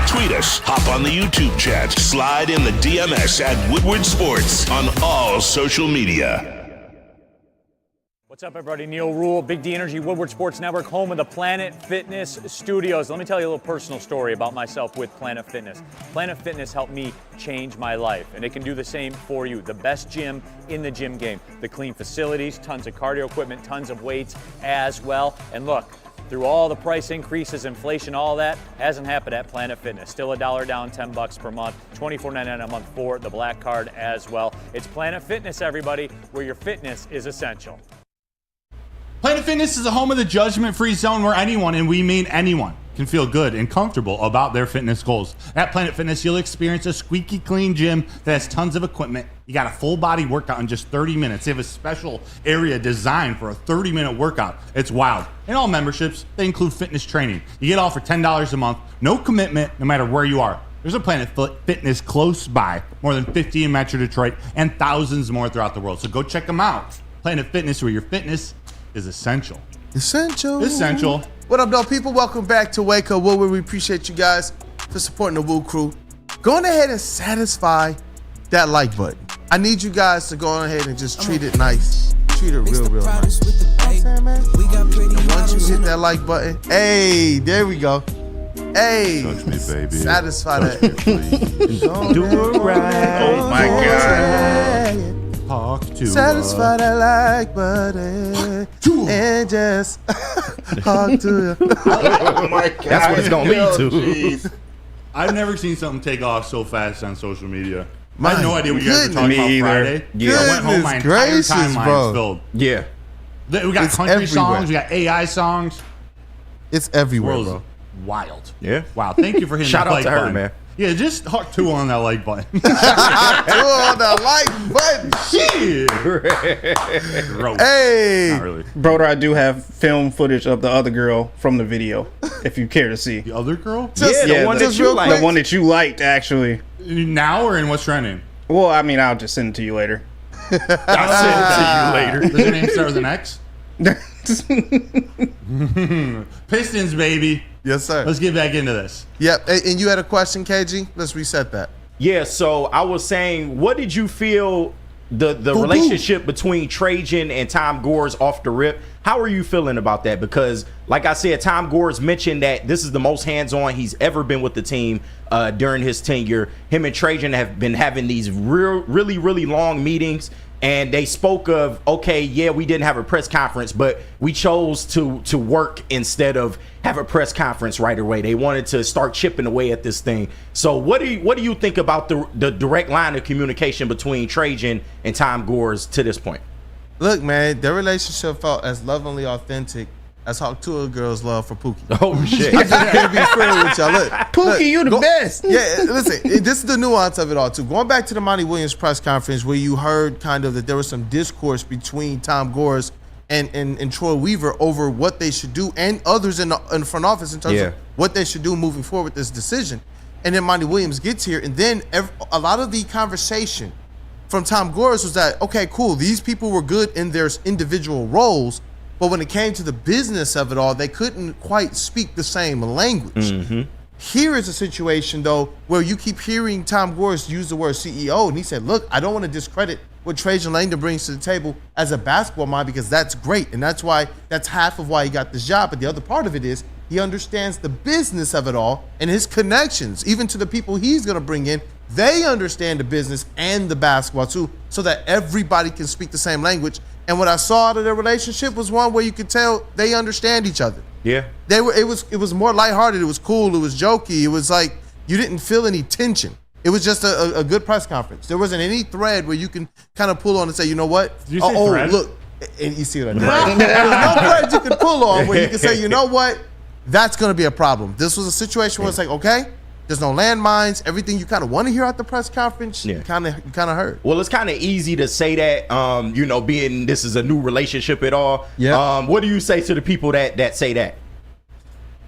Tweet us, hop on the YouTube chat, slide in the DMS at Woodward Sports on all social media. What's up, everybody? Neil Rule, Big D Energy, Woodward Sports Network, home of the Planet Fitness Studios. Let me tell you a little personal story about myself with Planet Fitness. Planet Fitness helped me change my life, and it can do the same for you. The best gym in the gym game. The clean facilities, tons of cardio equipment, tons of weights as well. And look, through all the price increases, inflation, all that, hasn't happened at Planet Fitness. Still $1 down, $10 per month, $24.99 a month for the Black Card as well. It's Planet Fitness, everybody, where your fitness is essential. Planet Fitness is a home of the judgment-free zone where anyone, and we mean anyone, can feel good and comfortable about their fitness goals. At Planet Fitness, you'll experience a squeaky clean gym that has tons of equipment. You got a full body workout in just 30 minutes. They have a special area designed for a 30-minute workout. It's wild. And all memberships, they include fitness training. You get all for $10 a month, no commitment, no matter where you are. There's a Planet Fitness close by, more than 50 in Metro Detroit, and thousands more throughout the world. So go check them out. Planet Fitness, where your fitness is essential. Essential. What up, though, people? Welcome back to Wake Up Woodward. We appreciate you guys for supporting the Woo Crew. Go on ahead and satisfy that like button. I need you guys to go on ahead and just treat it nice. Treat it real nice. And once you hit that like button, hey, there we go. Hey, touch me, baby. Satisfy that. Do it right. Oh my God. Talk to Satisfy that like button and just talk to you. Oh my God. That's what it's going to lead to. Jeez. I've never seen something take off so fast on social media. I had no idea what you guys were talking about Friday. Yeah. I went home, my entire timeline's filled. Yeah. We got country songs, we got AI songs. It's everywhere, World's bro. Wild. Yeah. Wow. Thank you for hitting Shout that out like to her, button. man. Yeah, just hawk two on that like button. On the like button. Shit. Gross. Hey. Not really. Broder, I do have film footage of the other girl from the video, if you care to see. The other girl? The one that you liked. The one that you liked, actually. Now or in what's trending? Well, I mean, I'll just send it to you later. I'll send it to you later. Does your name start with an X? Pistons, baby. Yes, sir. Let's get back into this. Yep. And you had a question, KG? Let's reset that. Yeah, so I was saying, what did you feel the relationship between Trajan and Tom Gores off the rip? How are you feeling about that? Because, like I said, Tom Gores mentioned that this is the most hands-on he's ever been with the team during his tenure. Him and Trajan have been having these really long meetings. And they spoke of, okay, yeah, we didn't have a press conference, but we chose to work instead of have a press conference right away. They wanted to start chipping away at this thing. So what do you think about the direct line of communication between Trajan and Tom Gores to this point? Look, man, their relationship felt as lovingly authentic as Hawk Tour girls love for Pookie. Oh, shit. I just can't be fair with y'all. Look, Pookie, you the best. Yeah, listen, this is the nuance of it all, too. Going back to the Monty Williams press conference where you heard kind of that there was some discourse between Tom Gores and Troy Weaver over what they should do and others in the front office in terms of what they should do moving forward with this decision. And then Monty Williams gets here, and then a lot of the conversation from Tom Gores was that, okay, cool, these people were good in their individual roles, but when it came to the business of it all, they couldn't quite speak the same language. Mm-hmm. Here is a situation, though, where you keep hearing Tom Gores use the word CEO, and he said, look, I don't want to discredit what Trajan Langdon brings to the table as a basketball mind, because that's great, and that's half of why he got this job. But the other part of it is he understands the business of it all and his connections, even to the people he's going to bring in. They understand the business and the basketball, too, so that everybody can speak the same language. And what I saw out of their relationship was one where you could tell they understand each other. Yeah. It was more lighthearted. It was cool. It was jokey. It was like you didn't feel any tension. It was just a good press conference. There wasn't any thread where you can kind of pull on and say, you know what? Did you say thread? Look. And you see what I did. Right? There was no thread you could pull on where you can say, you know what? That's going to be a problem. This was a situation where it's like, okay, there's no landmines. Everything you kind of want to hear at the press conference, you kind of heard. Well, it's kind of easy to say that, being this is a new relationship at all. Yeah. What do you say to the people that say that?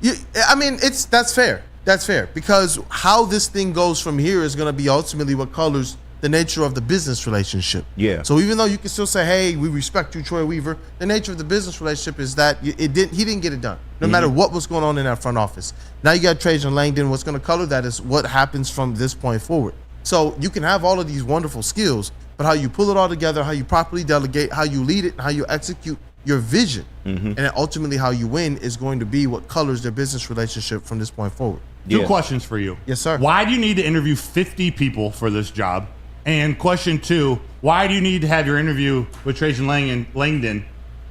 That's fair. That's fair, because how this thing goes from here is going to be ultimately what colors the nature of the business relationship. Yeah. So even though you can still say, hey, we respect you, Troy Weaver, the nature of the business relationship is that he didn't get it done, no matter what was going on in that front office. Now you got Trajan Langdon. What's going to color that is what happens from this point forward. So you can have all of these wonderful skills, but how you pull it all together, how you properly delegate, how you lead it, and how you execute your vision, and then ultimately how you win is going to be what colors their business relationship from this point forward. Two questions for you. Yes, sir. Why do you need to interview 50 people for this job? And question 2, why do you need to have your interview with Trajan Langdon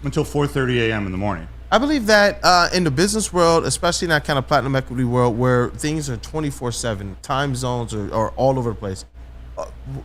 until 4:30 a.m. in the morning? I believe that in the business world, especially in that kind of platinum equity world where things are 24/7, time zones are all over the place.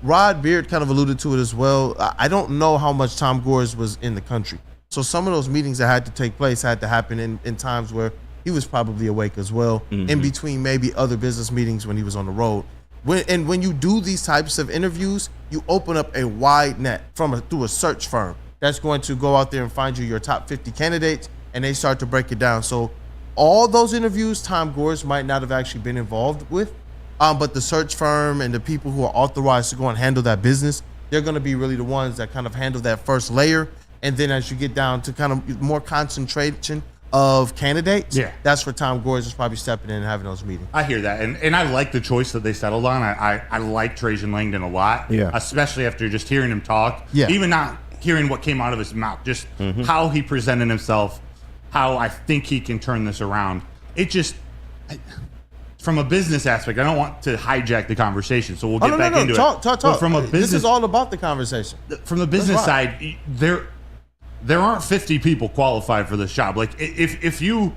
Rod Beard kind of alluded to it as well. I don't know how much Tom Gores was in the country. So some of those meetings that had to take place had to happen in times where he was probably awake as well, in between maybe other business meetings when he was on the road. When you do these types of interviews, you open up a wide net through a search firm that's going to go out there and find you your top 50 candidates, and they start to break it down. So all those interviews, Tom Gores might not have actually been involved with, but the search firm and the people who are authorized to go and handle that business, they're going to be really the ones that kind of handle that first layer. And then as you get down to kind of more concentration of candidates, that's where Tom Gores is probably stepping in and having those meetings. I hear that, and I like the choice that they settled on. I like Trajan Langdon a lot, especially after just hearing him talk, even not hearing what came out of his mouth, just how he presented himself, how I think he can turn this around. It just, from a business aspect, I don't want to hijack the conversation, so we'll get back into it. Talk. But from a business, this is all about the conversation. From the business side, there aren't 50 people qualified for this job. Like, if you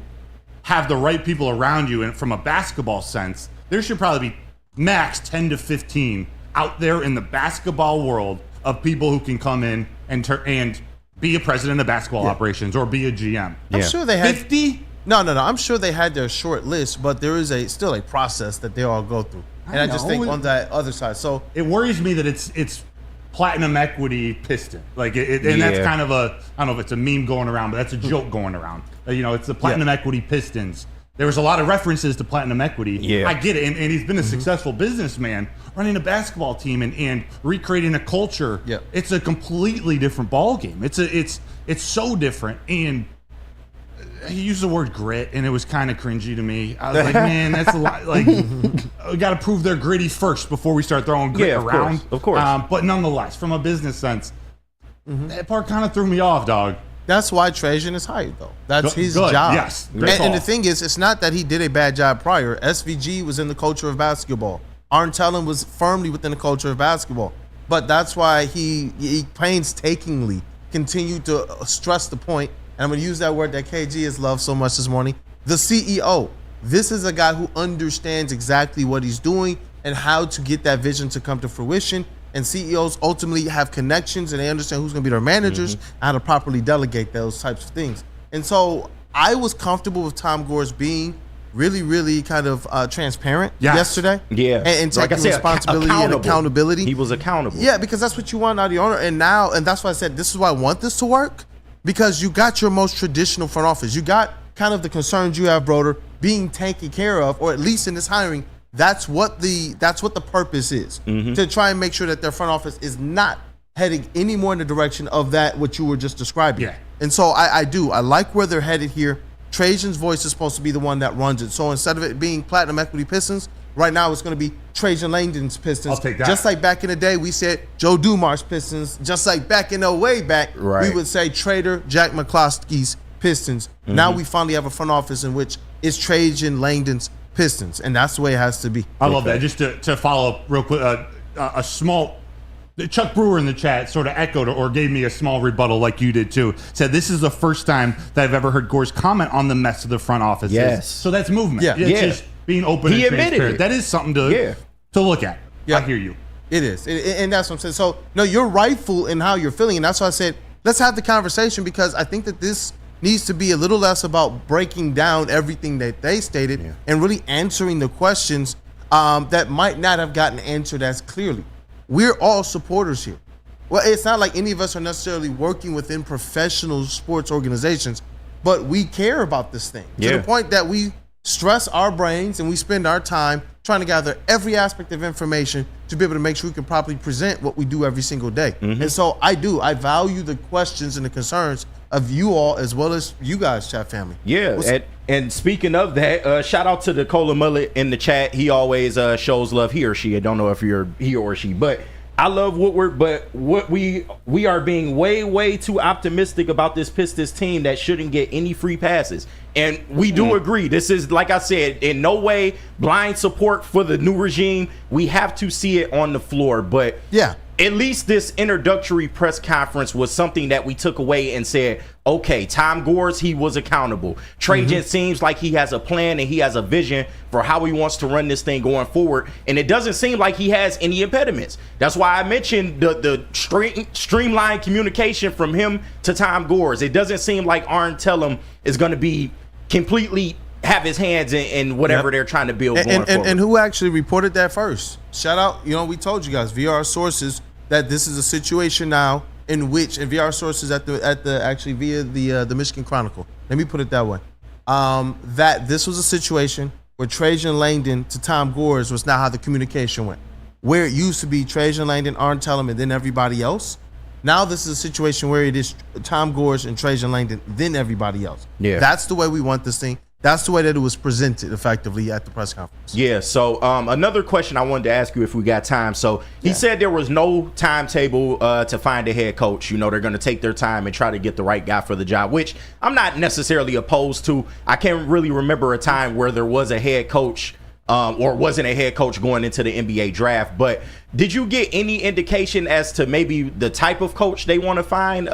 have the right people around you, and from a basketball sense, there should probably be max 10 to 15 out there in the basketball world of people who can come in and be a president of basketball operations or be a GM. I'm sure they had 50. No. I'm sure they had their short list, but there is still a process that they all go through. And I just think on that other side, so it worries me that it's platinum equity piston, like and that's kind of I don't know if it's a meme going around, but that's a joke going around. It's the platinum equity Pistons. There was a lot of references to platinum equity. I get it, and he's been a successful businessman running a basketball team and recreating a culture. It's a completely different ball game. It's so different, and he used the word grit, and it was kind of cringy to me. I was like, man, that's a lot. Like, we got to prove they're gritty first before we start throwing grit around. Of course. But nonetheless, from a business sense, that part kind of threw me off, dog. That's why Trajan is hired, though. That's his job. Yes. And the thing is, it's not that he did a bad job prior. SVG was in the culture of basketball. Arntellen was firmly within the culture of basketball. But that's why he painstakingly continued to stress the point, and I'm going to use that word that KG has loved so much this morning, the CEO. This is a guy who understands exactly what he's doing and how to get that vision to come to fruition. And CEOs ultimately have connections, and they understand who's going to be their managers, how to properly delegate those types of things. And so I was comfortable with Tom Gores being really, really kind of transparent yesterday. And taking responsibility and accountability. He was accountable. Yeah, because that's what you want out of the owner. And that's why I said this is why I want this to work, because you got your most traditional front office. You got kind of the concerns you have, Broder, being taken care of, or at least in this hiring. That's what the purpose is, to try and make sure that their front office is not heading any more in the direction of that what you were just describing. And so I like where they're headed here. Trajan's voice is supposed to be the one that runs it. So instead of it being Platinum Equity Pistons, right now it's going to be Trajan Langdon's Pistons. I'll take that. Just like back in the day, we said Joe Dumar's Pistons. Just like back in the way back, we would say Trader Jack McCloskey's Pistons. Now we finally have a front office in which it's Trajan Langdon's Pistons, and that's the way it has to be. I love that. Just to follow up real quick, a small Chuck Brewer in the chat sort of echoed or gave me a small rebuttal like you did too. Said this is the first time that I've ever heard Gores comment on the mess of the front office. So that's movement. It's just being open and transparent. That is something to look at. I hear you. It is. And that's what I'm saying. So, no, you're rightful in how you're feeling, and that's why I said let's have the conversation, because I think that this needs to be a little less about breaking down everything that they stated and really answering the questions that might not have gotten answered as clearly. We're all supporters here. Well, it's not like any of us are necessarily working within professional sports organizations, but we care about this thing to the point that we stress our brains and we spend our time trying to gather every aspect of information to be able to make sure we can properly present what we do every single day. And so I value the questions and the concerns of you all as well as you guys, chat family. Yeah, and speaking of that, shout out to the Cola Mullet in the chat. He always shows love, he or she. I don't know if you're he or she, but I love Woodward, but what we are being way too optimistic about this Pistons team that shouldn't get any free passes. And we do agree. This is, like I said, in no way blind support for the new regime. We have to see it on the floor. But yeah, at least this introductory press conference was something that we took away and said, okay, Tom Gores, he was accountable. Trajan seems like he has a plan and he has a vision for how he wants to run this thing going forward. And it doesn't seem like he has any impediments. That's why I mentioned the streamlined communication from him to Tom Gores. It doesn't seem like Arn Tellem is going to be completely have his hands in whatever they're trying to build going forward. And who actually reported that first? Shout out, we told you guys, VR sources, that this is a situation now in which, and VR sources actually via the Michigan Chronicle. Let me put it that way. That this was a situation where Trajan Langdon to Tom Gores was not how the communication went. Where it used to be Trajan Langdon, Arn Tellem, and then everybody else. Now this is a situation where it is Tom Gores and Trajan Langdon, then everybody else. Yeah. That's the way we want this thing. That's the way that it was presented effectively at the press conference. Yeah, so another question I wanted to ask you if we got time. So he said there was no timetable to find a head coach. They're going to take their time and try to get the right guy for the job, which I'm not necessarily opposed to. I can't really remember a time where there was a head coach or wasn't a head coach going into the NBA draft. But did you get any indication as to maybe the type of coach they want to find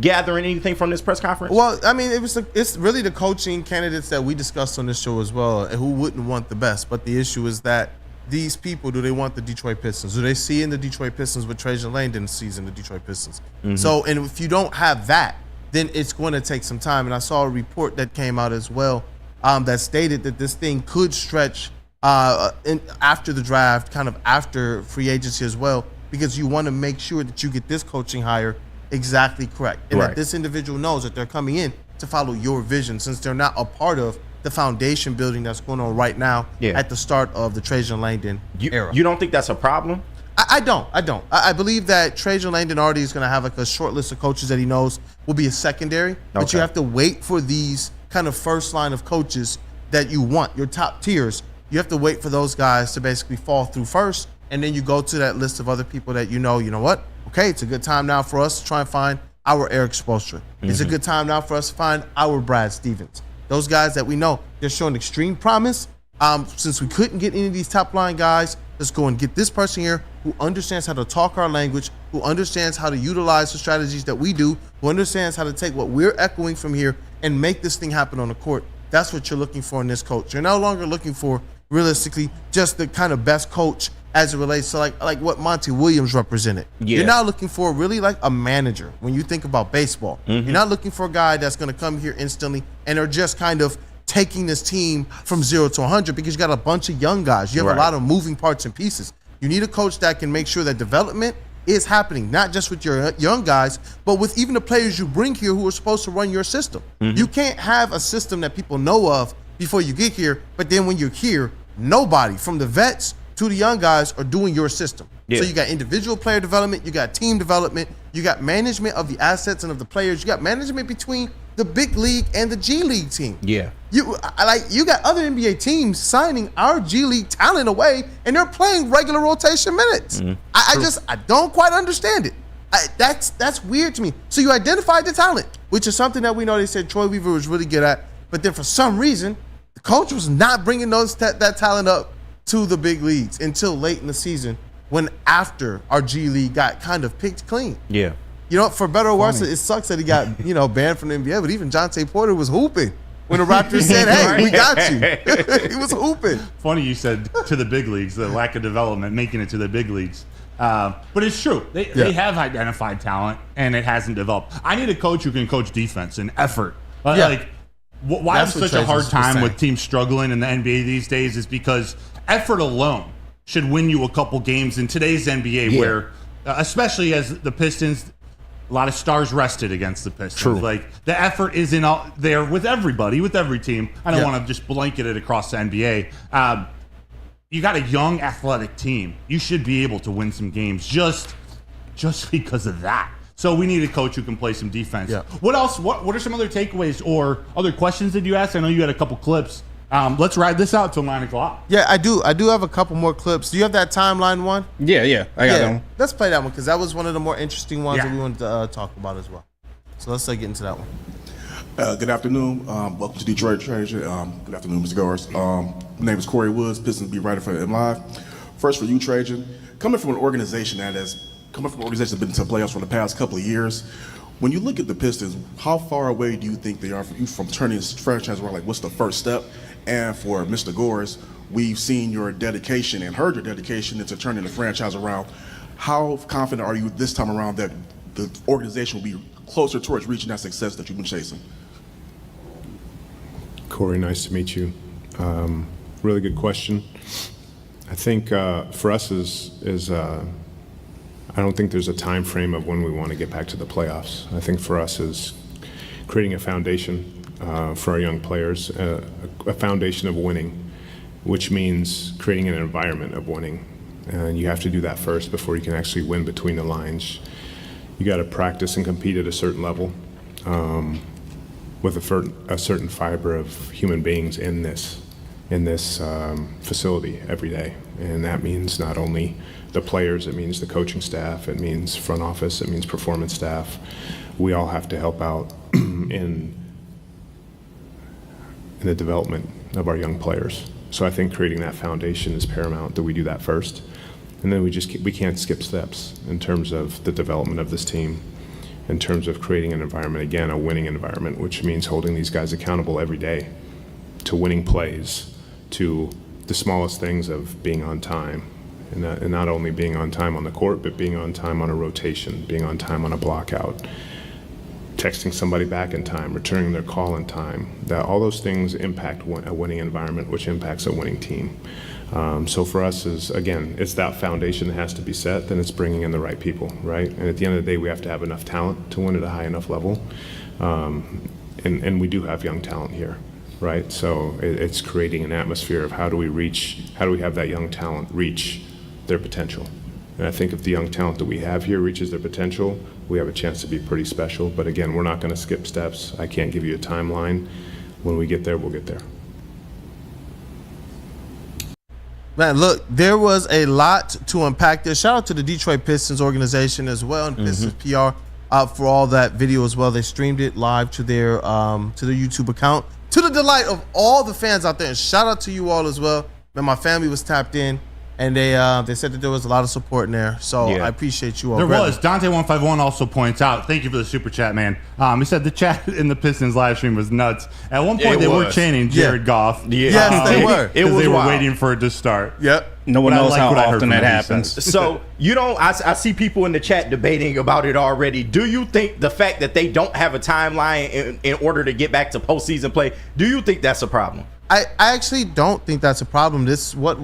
gathering anything from this press conference? Well, I mean, it's really the coaching candidates that we discussed on this show as well, and who wouldn't want the best. But the issue is that these people, do they want the Detroit Pistons? Do they see in the Detroit Pistons what Trajan Langdon sees in the Detroit Pistons? So, and if you don't have that, then it's going to take some time. And I saw a report that came out as well that stated that this thing could stretch after the draft, kind of after free agency as well, because you want to make sure that you get this coaching hire exactly correct, and that this individual knows that they're coming in to follow your vision, since they're not a part of the foundation building that's going on right now at the start of the Trajan Langdon era. You don't think that's a problem? I don't. I believe that Trajan Langdon already is going to have like a short list of coaches that he knows will be a secondary, but you have to wait for these kind of first line of coaches that you want, your top tiers. You have to wait for those guys to basically fall through first, and then you go to that list of other people that you know what? Okay, it's a good time now for us to try and find our Eric Spoelstra. It's a good time now for us to find our Brad Stevens. Those guys that we know, they're showing extreme promise. Since we couldn't get any of these top-line guys, let's go and get this person here who understands how to talk our language, who understands how to utilize the strategies that we do, who understands how to take what we're echoing from here and make this thing happen on the court. That's what you're looking for in this coach. You're no longer looking for, realistically, just the kind of best coach as it relates to like what Monty Williams represented. You're now looking for really like a manager when you think about baseball. You're not looking for a guy that's going to come here instantly and are just kind of taking this team from 0 to 100, because you got a bunch of young guys. You have a lot of moving parts and pieces. You need a coach that can make sure that development is happening, not just with your young guys, but with even the players you bring here who are supposed to run your system. You can't have a system that people know of before you get here, but then when you're here, nobody from the vets to the young guys are doing your system. So you got individual player development, you got team development, you got management of the assets and of the players, you got management between the big league and the G League team. You got other NBA teams signing our G League talent away, and they're playing regular rotation minutes. I don't quite understand it. That's weird to me. So you identified the talent, which is something that we know they said Troy Weaver was really good at, but then for some reason, the coach was not bringing that talent up to the big leagues until late in the season, when after our G League got kind of picked clean. For better or worse, it sucks that he got banned from the NBA, but even Jonte Porter was hooping when the Raptors said, hey, we got you. He was hooping. Funny you said to the big leagues, the lack of development, making it to the big leagues. But it's true. They have identified talent, and it hasn't developed. I need a coach who can coach defense and effort. Why That's have such a hard time with teams struggling in the NBA these days is because effort alone should win you a couple games in today's NBA, where, especially as the Pistons, a lot of stars rested against the Pistons. Like, the effort isn't out there with everybody, with every team. I don't want to just blanket it across the NBA. you got a young athletic team. You should be able to win some games just because of that. So we need a coach who can play some defense. Yeah. What else? What are some other takeaways or other questions that you asked? I know you had a couple clips. Let's ride this out till 9 o'clock. Yeah, I do have a couple more clips. Do you have that timeline one? Yeah, I got that one. Let's play that one because that was one of the more interesting ones Yeah. that we wanted to talk about as well. So let's get into that one. Good afternoon. Welcome to Detroit Treasure. Good afternoon, Mr. Gores. My name is Corey Woods, Pistons beat writer for M Live. First for you, Trajan. Coming from an organization that's been to the playoffs for the past couple of years, when you look at the Pistons, how far away do you think they are from turning this franchise around? Like, what's the first step? And for Mr. Gores, we've seen your dedication and heard your dedication into turning the franchise around. How confident are you this time around that the organization will be closer towards reaching that success that you've been chasing? Corey, nice to meet you. Really good question. I think for us is I don't think there's a time frame of when we want to get back to the playoffs. I think for us is creating a foundation for our young players, a foundation of winning, which means creating an environment of winning. And you have to do that first before you can actually win between the lines. You got to practice and compete at a certain level with a certain fiber of human beings in this facility every day. And that means not only the players, it means the coaching staff, it means front office, it means performance staff. We all have to help out in the development of our young players. So I think creating that foundation is paramount, that we do that first. And then we can't skip steps in terms of the development of this team, in terms of creating an environment, again, a winning environment, which means holding these guys accountable every day to winning plays, to the smallest things of being on time, and not only being on time on the court, but being on time on a rotation, being on time on a block out, texting somebody back in time, returning their call in time. That all those things impact a winning environment, which impacts a winning team. So for us is, again, it's that foundation that has to be set, then it's bringing in the right people, right? And at the end of the day, we have to have enough talent to win at a high enough level. And we do have young talent here, right? So it's creating an atmosphere of how do we have that young talent reach their potential? And I think if the young talent that we have here reaches their potential, we have a chance to be pretty special. But again, we're not going to skip steps. I can't give you a timeline. When we get there, we'll get there. Man, look, there was a lot to unpack there. Shout out to the Detroit Pistons organization as well, and Pistons PR for all that video as well. They streamed it live to their YouTube account, to the delight of all the fans out there. And shout out to you all as well. Man, my family was tapped in, and they said that there was a lot of support in there. So I appreciate you all. There was. Dante151 also points out, thank you for the super chat, man. He said the chat in the Pistons live stream was nuts. At one point, they were chanting Jared Goff. Yes, they were. It was they were wild. waiting for it to start. Yep. No one knows how often that happens. So I see people in the chat debating about it already. Do you think the fact that they don't have a timeline in order to get back to postseason play, do you think that's a problem? I actually don't think that's a problem. This is what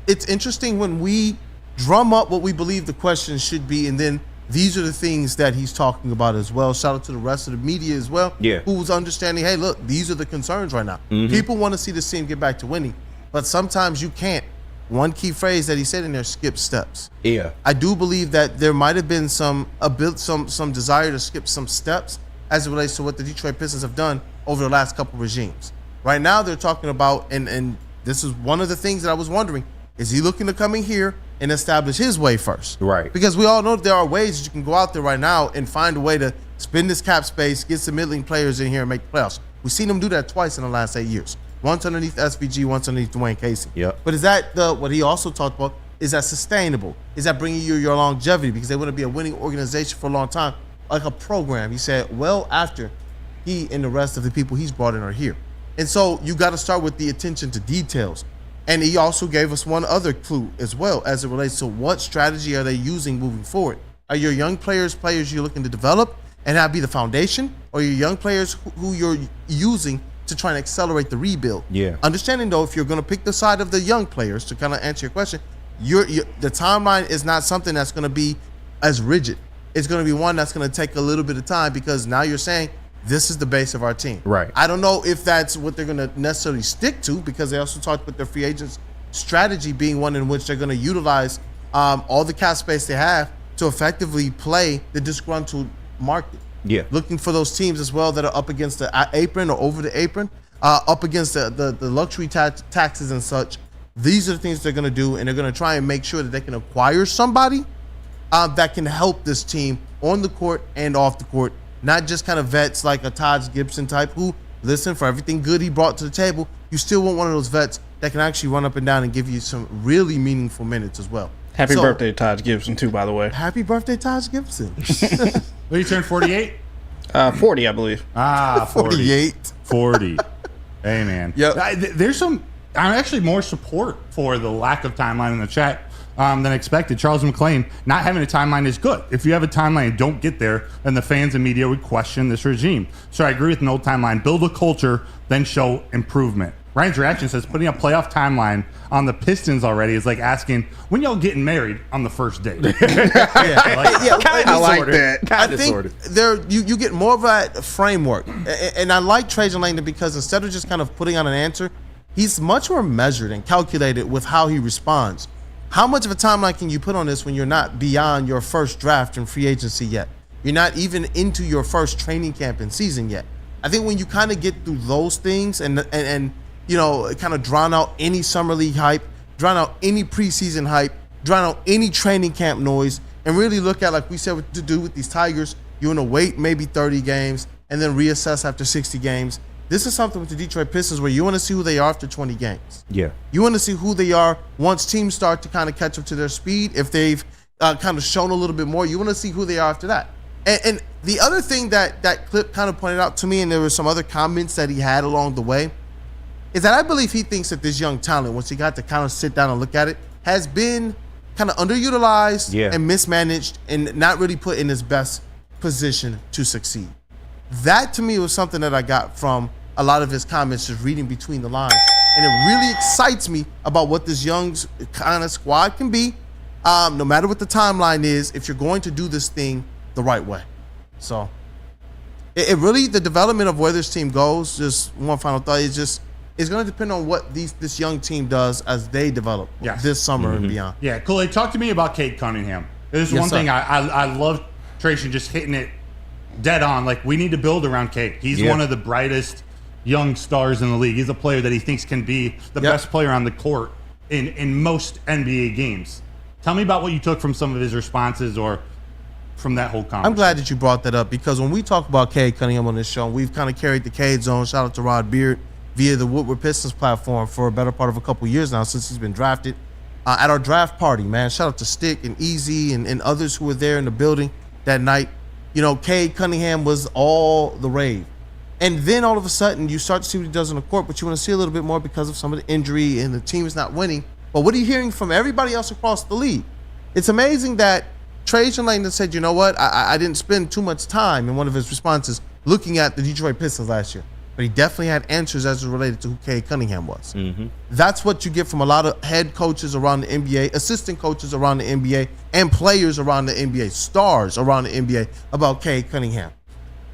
it's interesting when we drum up what we believe the question should be, and then these are the things that he's talking about as well. Shout out to the rest of the media as well, who's understanding, hey, look, these are the concerns right now. People want to see this team get back to winning, but sometimes you can't. One key phrase that he said in there, skip steps. Yeah. I do believe that there might have been some desire to skip some steps as it relates to what the Detroit Pistons have done over the last couple regimes. Right now, they're talking about, and this is one of the things that I was wondering, is he looking to come in here and establish his way first? Right. Because we all know that there are ways that you can go out there right now and find a way to spend this cap space, get some middling players in here and make the playoffs. We've seen him do that twice in the last 8 years. Once underneath SVG, once underneath Dwayne Casey. Yep. But is that what he also talked about? Is that sustainable? Is that bringing you your longevity? Because they want to be a winning organization for a long time, like a program. He said, well, after he and the rest of the people he's brought in are here. And so you got to start with the attention to details. And he also gave us one other clue as well as it relates to what strategy are they using moving forward. Are your young players you're looking to develop and have be the foundation, or your young players who you're using to try and accelerate the rebuild? Yeah. Understanding, though, if you're going to pick the side of the young players, to kind of answer your question, the timeline is not something that's going to be as rigid. It's going to be one that's going to take a little bit of time, because now you're saying this is the base of our team. Right. I don't know if that's what they're going to necessarily stick to, because they also talked with their free agents strategy being one in which they're going to utilize all the cap space they have to effectively play the disgruntled market. Yeah. Looking for those teams as well that are up against the apron or over the apron, up against the luxury taxes and such. These are the things they're going to do, and they're going to try and make sure that they can acquire somebody that can help this team on the court and off the court, not just kind of vets like a Todd Gibson type who, listen, for everything good he brought to the table, you still want one of those vets that can actually run up and down and give you some really meaningful minutes as well. Happy birthday to Todd Gibson, too, by the way. Happy birthday, Todd Gibson. Well, you turned 48? 40, I believe. 48. 40. Hey, man. Yep. There's some, I'm actually more support for the lack of timeline in the chat than expected. Charles McClain, not having a timeline is good. If you have a timeline and don't get there, then the fans and media would question this regime. So I agree with an old timeline. Build a culture, then show improvement. Ryan's reaction says putting a playoff timeline on the Pistons already is like asking, when y'all getting married on the first date? I like that. I think there you get more of a framework. And I like Trajan Langdon because instead of just kind of putting on an answer, he's much more measured and calculated with how he responds. How much of a timeline can you put on this when you're not beyond your first draft and free agency yet? You're not even into your first training camp and season yet. I think when you kind of get through those things and you know, kind of drown out any summer league hype, drown out any preseason hype, drown out any training camp noise, and really look at, like we said, what to do with these Tigers. You want to wait maybe 30 games and then reassess after 60 games. This is something with the Detroit Pistons where you want to see who they are after 20 games. Yeah. You want to see who they are once teams start to kind of catch up to their speed. If they've kind of shown a little bit more, you want to see who they are after that. And the other thing that clip kind of pointed out to me, and there were some other comments that he had along the way, is that I believe he thinks that this young talent, once he got to kind of sit down and look at it, has been kind of underutilized and mismanaged and not really put in his best position to succeed. That, to me, was something that I got from a lot of his comments, just reading between the lines. And it really excites me about what this young kind of squad can be, no matter what the timeline is, if you're going to do this thing the right way. So it really, the development of where this team goes, just one final thought, is just, it's going to depend on what this young team does as they develop this summer and beyond. Yeah, Kool-Aid, talk to me about Cade Cunningham. There's one thing I love Trajan just hitting it dead on. Like, we need to build around Cade. He's one of the brightest young stars in the league. He's a player that he thinks can be the best player on the court in most NBA games. Tell me about what you took from some of his responses or from that whole conversation. I'm glad that you brought that up because when we talk about Cade Cunningham on this show, we've kind of carried the Cade zone. Shout out to Rod Beard via the Woodward Pistons platform for a better part of a couple years now since he's been drafted. At our draft party, man, shout out to Stick and Easy and others who were there in the building that night. You know, Cade Cunningham was all the rave. And then all of a sudden, you start to see what he does on the court, but you want to see a little bit more because of some of the injury and the team is not winning. But what are you hearing from everybody else across the league? It's amazing that Trajan Langdon said, you know what, I didn't spend too much time in one of his responses looking at the Detroit Pistons last year. But he definitely had answers as it related to who Cade Cunningham was. That's what you get from a lot of head coaches around the NBA, assistant coaches around the NBA, and players around the NBA, stars around the NBA about Cade Cunningham.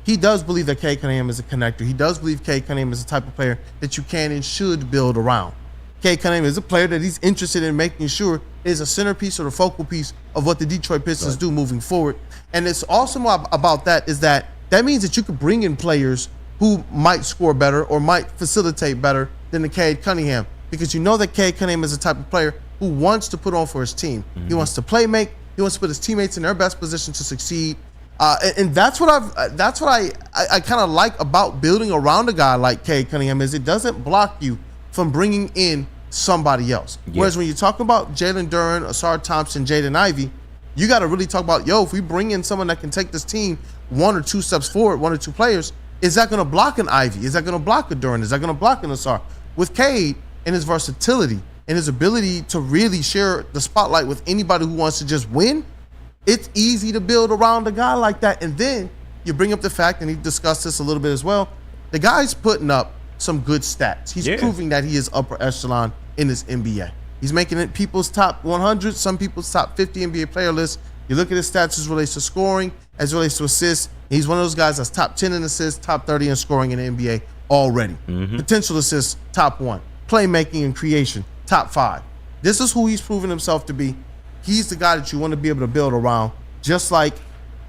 He does believe that Cade Cunningham is a connector. He does believe Cade Cunningham is the type of player that you can and should build around. Cade Cunningham is a player that he's interested in making sure is a centerpiece or the focal piece of what the Detroit Pistons do moving forward. And it's awesome about that is that means that you could bring in players who might score better or might facilitate better than the Cade Cunningham, because you know that Cade Cunningham is the type of player who wants to put on for his team. He wants to play make. He wants to put his teammates in their best position to succeed. And that's what I kind of like about building around a guy like Cade Cunningham is it doesn't block you from bringing in somebody else. Whereas when you talk about Jalen Duren, Asar Thompson, Jaden Ivey, you got to really talk about, if we bring in someone that can take this team one or two steps forward, one or two players, is that going to block an Ivy? Is that going to block a Duren? Is that going to block an Asar? With Cade and his versatility and his ability to really share the spotlight with anybody who wants to just win, it's easy to build around a guy like that. And then you bring up the fact, and he discussed this a little bit as well, the guy's putting up some good stats. He's proving that he is upper echelon in this NBA. He's making it people's top 100, some people's top 50 NBA player lists. You look at his stats as it relates to scoring, as it relates to assists. He's one of those guys that's top 10 in assists, top 30 in scoring in the NBA already. Potential assists, top 1. Playmaking and creation, top 5. This is who he's proven himself to be. He's the guy that you want to be able to build around, just like,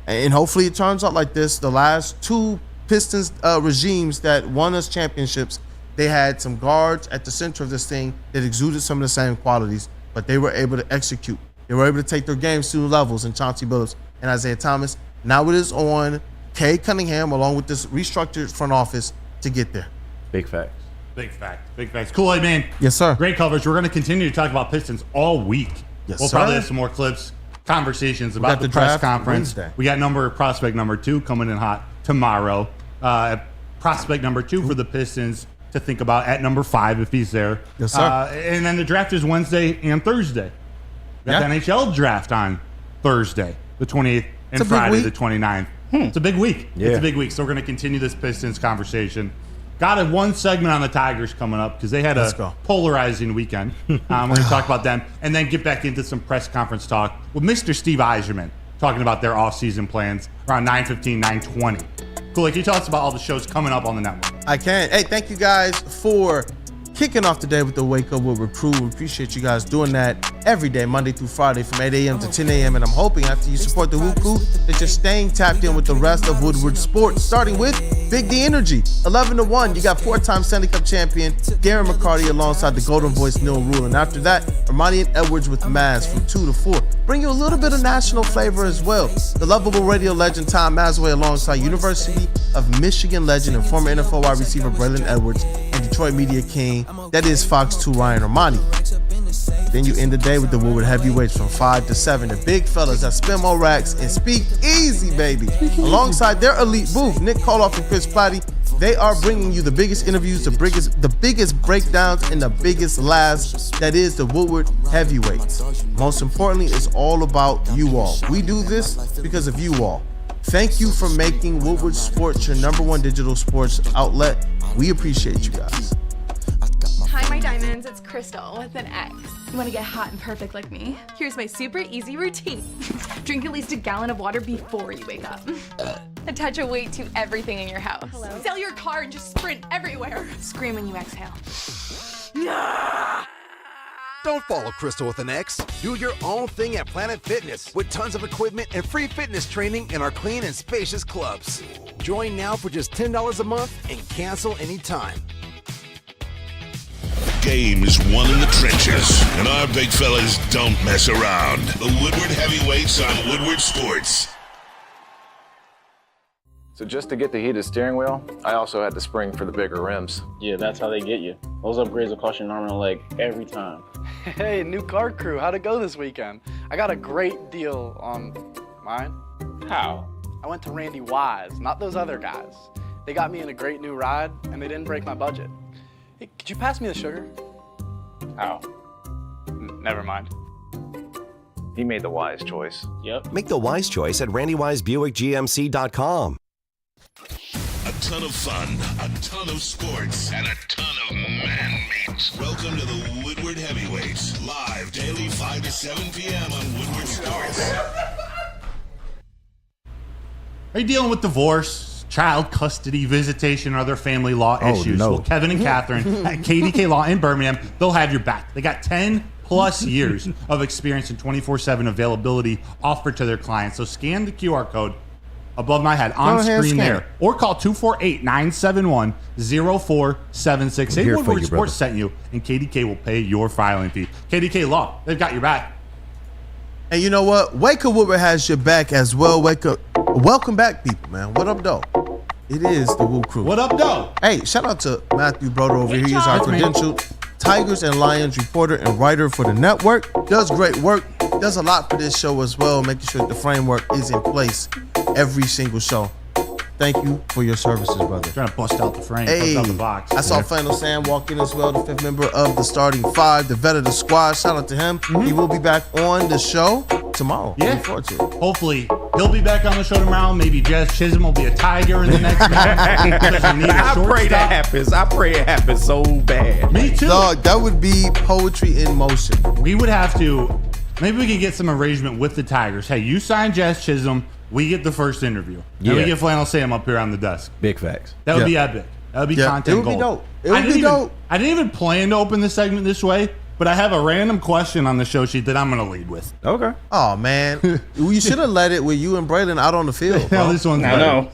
and hopefully it turns out like this, the last 2 Pistons regimes that won us championships, they had some guards at the center of this thing that exuded some of the same qualities, but they were able to execute. They were able to take their games to new levels in Chauncey Billups and Isaiah Thomas. Now it is on Cade Cunningham, along with this restructured front office, to get there. Big facts. Big fact. Big facts. Kool-Aid man. Yes, sir. Great coverage. We're going to continue to talk about Pistons all week. Yes, we'll sir. probably have some more clips, conversations about got the the press draft conference. Wednesday. We got prospect number 2 coming in hot tomorrow. Prospect number 2 for the Pistons to think about at number 5 if he's there. Yes, sir. And then the draft is Wednesday and Thursday. We got the NHL draft on Thursday, the 28th, and Friday, the 29th. It's a big week. Yeah. It's a big week. So we're going to continue this Pistons conversation. Got one segment on the Tigers coming up because they had a polarizing weekend. We're going to talk about them and then get back into some press conference talk with Mr. Steve Yzerman talking about their offseason plans around 9:15, 9:20. Cool. Can you tell us about all the shows coming up on the network? I can. Hey, thank you guys for kicking off the day with the Wake Up Woodward crew. We appreciate you guys doing that every day, Monday through Friday from 8 a.m. to 10 a.m. And I'm hoping after you support the Woo crew that you're staying tapped in with the rest of Woodward Sports, starting with Big D Energy. 11-1, you got 4-time Stanley Cup champion Darren McCarty alongside the Golden Voice Neil Rule. And after that, Armani and Edwards with Maz from 2 to 4. Bring you a little bit of national flavor as well. The lovable radio legend Tom Masway alongside University of Michigan legend and former NFL wide receiver Braylon Edwards and Detroit media king, that is Fox 2 Ryan Armani. Then you end the day with the Woodward heavyweights from 5 to 7. The big fellas that spin more racks and speak easy, baby. Alongside their elite booth, Nick Koloff and Chris Platty, they are bringing you the biggest interviews, the biggest breakdowns, and the biggest laughs. That is the Woodward heavyweights. Most importantly, it's all about you all. We do this because of you all. Thank you for making Woodward Sports your #1 digital sports outlet. We appreciate you guys. Hi, my diamonds. It's Crystal with an X. You want to get hot and perfect like me? Here's my super easy routine. Drink at least a gallon of water before you wake up. Attach a weight to everything in your house. Sell your car and just sprint everywhere. Scream when you exhale. Don't follow Crystal with an X. Do your own thing at Planet Fitness with tons of equipment and free fitness training in our clean and spacious clubs. Join now for just $10 a month and cancel anytime. Game is won in the trenches, and our big fellas don't mess around. The Woodward heavyweights on Woodward Sports. So just to get the heated steering wheel, I also had the spring for the bigger rims. Yeah, that's how they get you. Those upgrades will cost you an arm and a leg every time. Hey, new car crew, how'd it go this weekend? I got a great deal on mine. How? I went to Randy Wise, not those other guys. They got me in a great new ride, and they didn't break my budget. Hey, could you pass me the sugar? How? Never mind. He made the wise choice. Yep. Make the wise choice at RandyWiseBuickGMC.com. A ton of fun, a ton of sports, and a ton of man meat. Welcome to the Woodward Heavyweights, live daily 5 to 7 p.m. on Woodward Sports. Are you dealing with divorce, child custody, visitation, or other family law issues? no. Well, Kevin and Catherine at KDK Law in Birmingham, they'll have your back. They got 10 plus years of experience and 24/7 availability offered to their clients. So scan the QR code above my head on screen there, or call 248-971-0476. Say Woodward Sports sent you, and KDK will pay your filing fee. KDK Law, they've got your back. And you know what? Wake Up Woodward has your back as well. Wake up. Welcome back, people, man. What up, though? It is the Woo Crew. What up, though? Hey, shout out to Matthew Broder over here. He is our credentialed Tigers and Lions reporter and writer for the network. Does great work. Does a lot for this show as well, making sure that the framework is in place every single show. Thank you for your services, brother. Trying to bust out the frame, hey, bust out the box. I saw Flannel Sam walk in as well, the 5th member of the starting 5, the vet of the squad. Shout out to him. He will be back on the show tomorrow. Yeah. Looking forward to it. Hopefully, he'll be back on the show tomorrow. Maybe Jazz Chisholm will be a Tiger in the next match. I pray that happens. I pray it happens so bad. Me too. Dog, that would be poetry in motion. We would have to, maybe we could get some arrangement with the Tigers. Hey, you sign Jazz Chisholm, we get the first interview. Yeah. And we get Flannel Sam up here on the desk. Big facts. That would be epic. That would be content It would gold. be dope. It would be dope. I didn't even plan to open the segment this way, but I have a random question on the show sheet that I'm going to lead with. Okay. Oh man, you should have let it with you and Braylon out on the field. No, this one's better. know.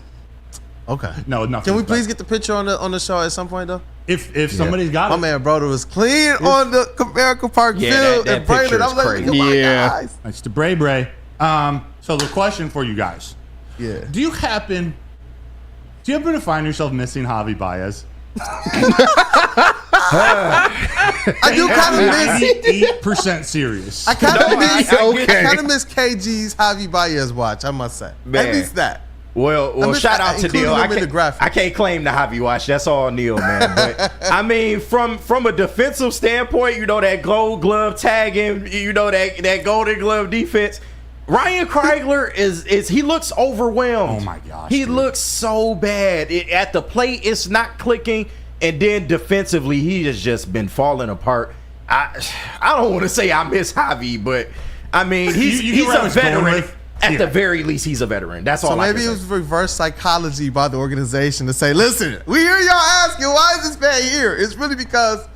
Okay. No, nothing. Can we please get the picture on the show at some point though? If somebody's got My it. man Broder was clean on the Comerica Park field, that and Braylon, picture I is was like, crazy. look at my Yeah. guys. It's to Bray Bray. So the question for you guys: Yeah. Do you happen to find yourself missing Javi Baez? I do kind of miss. 98% serious. I kind of miss. okay. I kind of miss KG's Javi Baez watch. I must say, Man. at least that. Well, shout out to Neil. I can't claim the Javi watch. That's all Neil, man. But I mean, from a defensive standpoint, you know, that gold glove tagging, you know, that golden glove defense. Ryan Kreigler is he looks overwhelmed. Oh my gosh, he dude. looks so bad at the plate. It's not clicking, and then defensively, he has just been falling apart. I don't want to say I miss Javi, but I mean, he's a veteran. At the very least, he's a veteran. That's all. So I maybe can it say. was reverse psychology by the organization to say, listen, we hear y'all asking, why is this man here? It's really because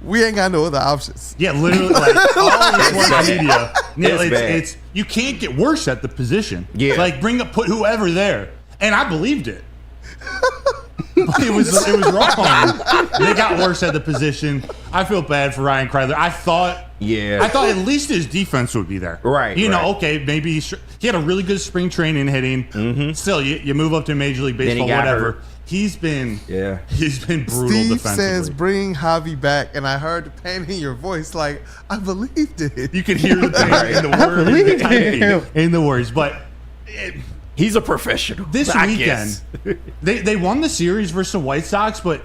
we ain't got no other options. Yeah, literally, like all of the sports media. It's bad. It's you can't get worse at the position. Yeah. Like put whoever there, and I believed it. But it was wrong. They got worse at the position. I feel bad for Ryan Kreigler. I thought at least his defense would be there. Right. You know, okay, maybe he had a really good spring training hitting. Mm-hmm. Still, you move up to Major League Baseball, whatever. Hurt. He's been brutal Steve defensively. says, bring Javi back, and I heard the pain in your voice, like, I believed it. You can hear the pain in the words, but he's a professional. This weekend, they won the series versus the White Sox, but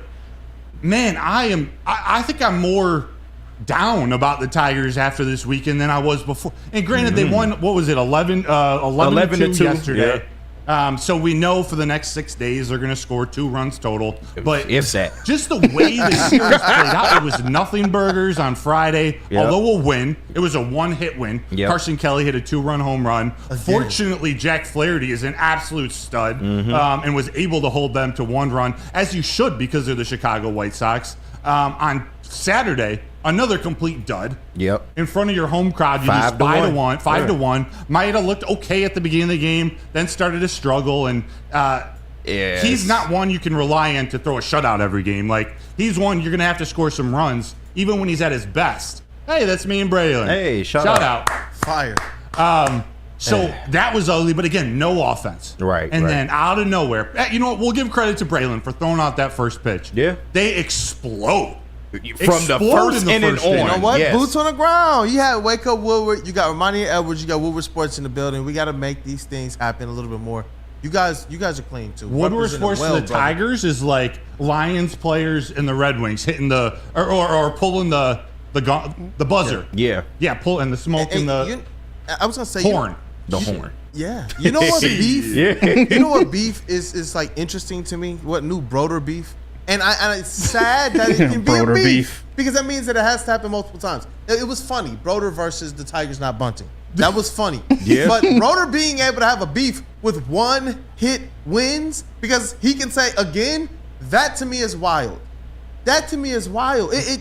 man, I think I'm more down about the Tigers after this weekend than I was before. And granted, they won, what was it, 11-2 yesterday. Yeah. So we know for the next 6 days they're going to score 2 runs total. But if that. Just the way the series played out, it was nothing burgers on Friday. Yep. Although a win, it was a 1-hit win. Yep. Carson Kelly hit a 2-run home run. Fortunately, Jack Flaherty is an absolute stud and was able to hold them to 1 run, as you should because they're the Chicago White Sox. On Saturday, another complete dud. Yep. In front of your home crowd, you lose 5-1. Might have looked okay at the beginning of the game, then started to struggle, and he's not one you can rely on to throw a shutout every game. Like, he's one you're going to have to score some runs, even when he's at his best. Hey, that's me and Braylon. Hey, shout out. Fire. So that was ugly, but again, no offense. Right. And then out of nowhere, you know what? We'll give credit to Braylon for throwing out that first pitch. Yeah. They explode. From the first inning on. You know what? Yes. Boots on the ground. You had Wake Up Woodward. You got Romani Edwards. You got Woodward Sports in the building. We got to make these things happen a little bit more. You guys are clean too. Woodward Sports to the Tigers is like Lions players and the Red Wings hitting the or pulling the buzzer. Yeah. Yeah, pulling the smoke and the I was gonna say horn. Horn. Yeah. You know what beef? Yeah. You know what beef is like interesting to me? What new Broder beef? And it's sad that it can be a beef because that means that it has to happen multiple times. It was funny. Broder versus the Tigers not bunting. That was funny. Yeah. But Broder being able to have a beef with 1-hit wins because he can say again, that to me is wild. That to me is wild. It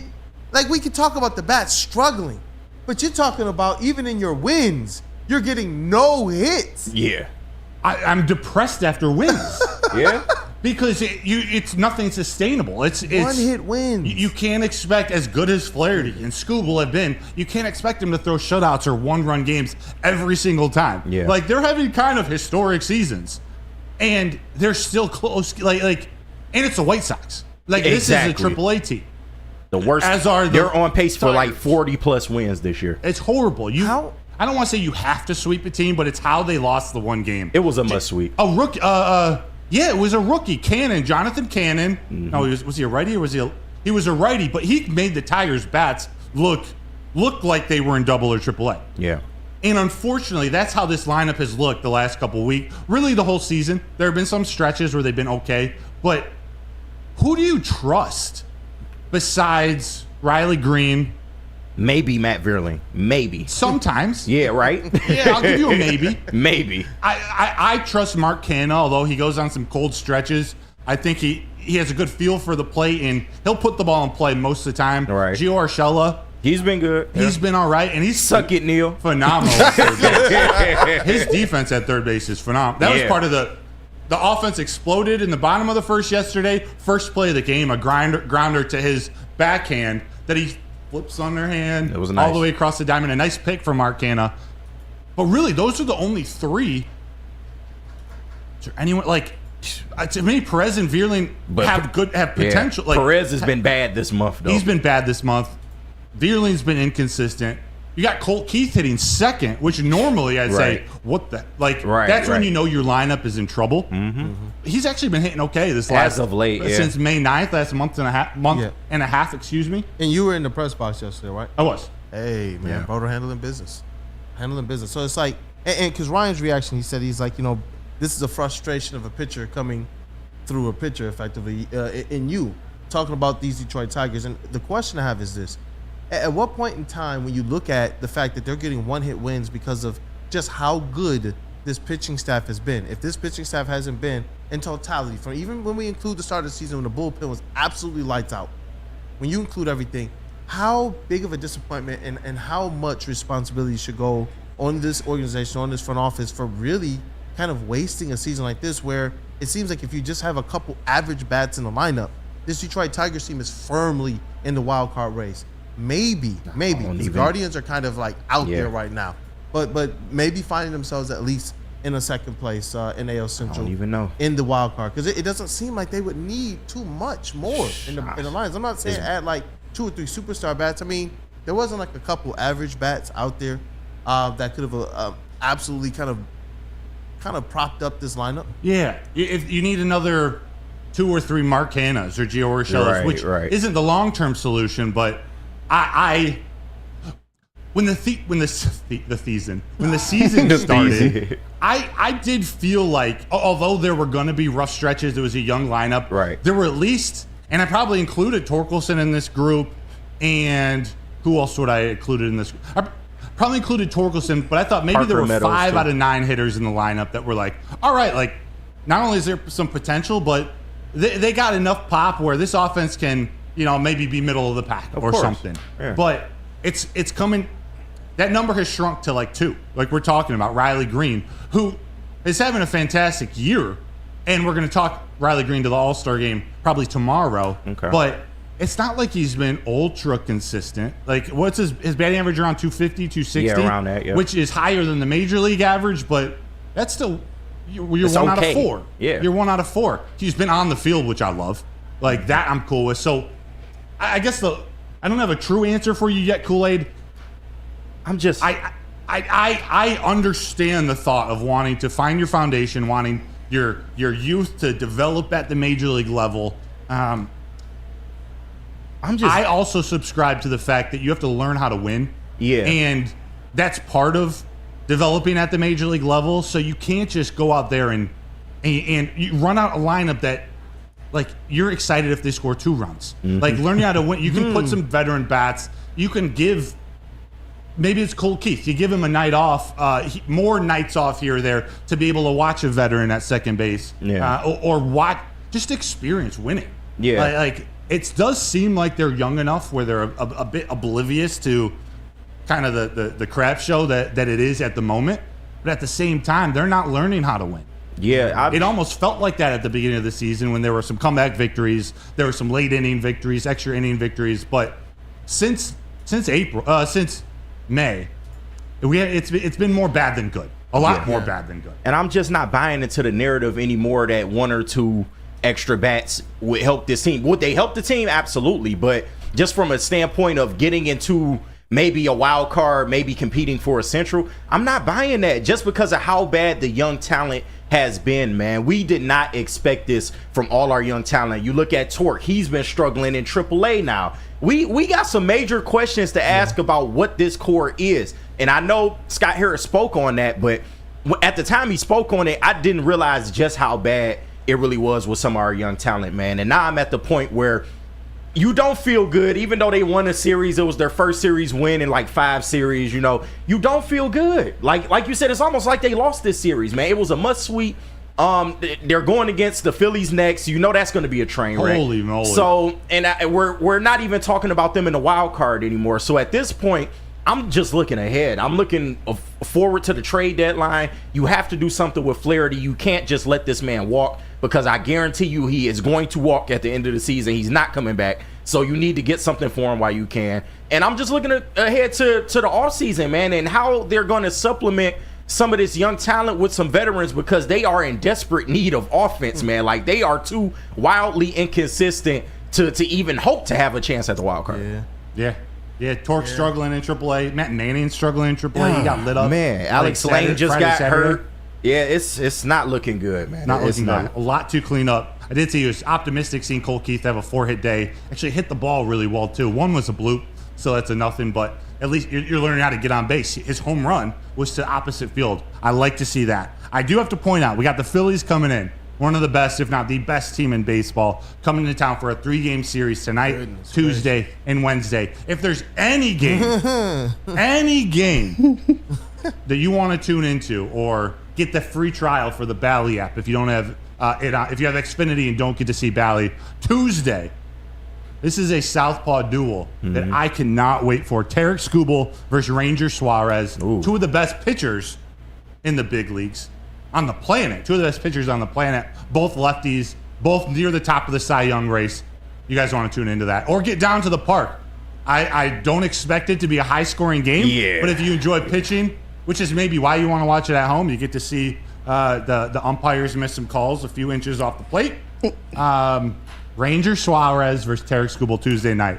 like we could talk about the bats struggling, but you're talking about even in your wins, you're getting no hits. Yeah. I'm depressed after wins. Yeah. Because it's nothing sustainable. It's 1-hit wins. You can't expect, as good as Flaherty and Scooble have been, you can't expect them to throw shutouts or 1-run games every single time. Yeah. Like, they're having kind of historic seasons, and they're still close. Like, and it's the White Sox. Like, Exactly. This is a AAA team. The worst. As are they're on pace for like Tigers. 40+ wins this year. It's horrible. I don't want to say you have to sweep a team, but it's how they lost the one game. It was a must sweep. A rookie. Yeah, it was a rookie. Jonathan Cannon. Mm-hmm. No, was he a righty or was he was a righty, but he made the Tigers' bats look like they were in Double or AAA. Yeah. And unfortunately, that's how this lineup has looked the last couple of weeks. Really, the whole season. There have been some stretches where they've been okay, but who do you trust besides Riley Green? Maybe Matt Vierling. Maybe. Sometimes. Yeah, right? Yeah, I'll give you a maybe. Maybe. I trust Mark Canha, although he goes on some cold stretches. I think he has a good feel for the plate, and he'll put the ball in play most of the time. Right. Gio Urshela, He's been good. He's been all right, and he's suck it, Neil. Phenomenal. At third base. His defense at third base is phenomenal. That was part of the offense exploded in the bottom of the first yesterday. First play of the game, a grounder to his backhand that he flips underhand. It was nice. All the way across the diamond. A nice pick from Mark Canha. But really, those are the only three. Is there anyone like? To me, Perez and Vierling have potential. Like Perez has been bad this month, though. He's been bad this month. Vierling's been inconsistent. You got Colt Keith hitting second, which normally I'd say, what the that's when you know your lineup is in trouble. He's actually been hitting okay this last of late since May 9th, last month and a half, excuse me. And you were in the press box yesterday, right? I was. Hey man, Broder handling business. So it's like, and because Ryan's reaction, he said he's like, this is a frustration of a pitcher coming through a pitcher, effectively, in you, talking about these Detroit Tigers. And the question I have is this. At what point in time, when you look at the fact that they're getting one-hit wins because of just how good this pitching staff has been, if this pitching staff hasn't been in totality, from even when we include the start of the season when the bullpen was absolutely lights out, when you include everything, how big of a disappointment and how much responsibility should go on this organization, on this front office for really kind of wasting a season like this where it seems like if you just have a couple average bats in the lineup, this Detroit Tigers team is firmly in the wild card race. Maybe. The Guardians are kind of like out there right now. But maybe finding themselves at least in a second place in AL Central. I don't even know. In the wild card. Because it doesn't seem like they would need too much more in the lines. I'm not saying add like 2 or 3 superstar bats. I mean, there wasn't like a couple average bats out there that could have absolutely kind of propped up this lineup. Yeah. If you need another 2 or 3 Mark Canhas or Gio Urshela, which isn't the long-term solution, but when the season started, I did feel like, although there were going to be rough stretches, it was a young lineup. There were at least, and I probably included Torkelson in this group, and who else would I included in this? I probably included Torkelson, but I thought maybe there were 5 out of 9 hitters in the lineup that were like, all right, like not only is there some potential, but they got enough pop where this offense can, maybe be middle of the pack or something. Yeah. But it's coming. That number has shrunk to like 2. Like we're talking about Riley Green, who is having a fantastic year, and we're going to talk Riley Green to the All-Star game probably tomorrow. Okay. But it's not like he's been ultra consistent. Like what's his batting average around 250, 260? Yeah, around that, which is higher than the major league average, but that's still you're 1 out of 4. Yeah. You're 1 out of 4. He's been on the field, which I love. Like that I'm cool with. So I guess I don't have a true answer for you yet, Kool-Aid. I understand the thought of wanting to find your foundation, wanting your youth to develop at the major league level. I also subscribe to the fact that you have to learn how to win. Yeah. And that's part of developing at the major league level. So you can't just go out there and you run out a lineup that, like, you're excited if they score 2 runs. Like, learning how to win. You can put some veteran bats. You can give, maybe it's Colt Keith. You give him a night off, more nights off here or there to be able to watch a veteran at second base. Yeah. Or watch, just experience winning. Yeah. Like it does seem like they're young enough where they're a bit oblivious to kind of the crap show that it is at the moment. But at the same time, they're not learning how to win. Yeah, it almost felt like that at the beginning of the season when there were some comeback victories, there were some late inning victories, extra inning victories. But since May, it's been more bad than good. A lot more bad than good. And I'm just not buying into the narrative anymore that 1 or 2 extra bats would help this team. Would they help the team? Absolutely. But just from a standpoint of getting into maybe a wild card, maybe competing for a Central, I'm not buying that just because of how bad the young talent has been, man. We did not expect this from all our young talent. You look at Torque, he's been struggling in AAA now. We got some major questions to ask about what this core is. And I know Scott Harris spoke on that, but at the time he spoke on it, I didn't realize just how bad it really was with some of our young talent, man. And now I'm at the point where you don't feel good, even though they won a series. It was their first series win in like 5 series. You don't feel good. Like you said, it's almost like they lost this series, man. It was a must sweep They're going against the Phillies next. You know that's going to be a train wreck. Holy moly. So, and we're not even talking about them in the wild card anymore. So at this point, I'm just looking ahead. I'm looking forward to the trade deadline. You have to do something with Flaherty. You can't just let this man walk, because I guarantee you he is going to walk at the end of the season. He's not coming back. So you need to get something for him while you can. And I'm just looking ahead to the offseason, man, and how they're going to supplement some of this young talent with some veterans, because they are in desperate need of offense, man. Like, they are too wildly inconsistent to even hope to have a chance at the wild card. Yeah, Torque's struggling in AAA. Matt Manning's struggling in AAA. He got lit up. Man, Alex Lane just got hurt. Yeah, it's not looking good, man. Not looking good. A lot to clean up. I did say he was optimistic seeing Cole Keith have a 4-hit day. Actually hit the ball really well, too. One was a bloop, so that's a nothing, but at least you're learning how to get on base. His home run was to opposite field. I like to see that. I do have to point out, we got the Phillies coming in. One of the best, if not the best team in baseball, coming to town for a 3-game series tonight, Tuesday, and Wednesday. If there's any game, that you want to tune into or get the free trial for the Bally app, if you don't have if you have Xfinity and don't get to see Bally, Tuesday, this is a southpaw duel that I cannot wait for. Tarek Skubal versus Ranger Suarez, two of the best pitchers in the big leagues. On the planet, two of the best pitchers on the planet, both lefties, both near the top of the Cy Young race. You guys want to tune into that or get down to the park. I don't expect it to be a high-scoring game, but if you enjoy pitching, which is maybe why you want to watch it at home, you get to see the umpires miss some calls a few inches off the plate. Ranger Suarez versus Tarek Skubal Tuesday night.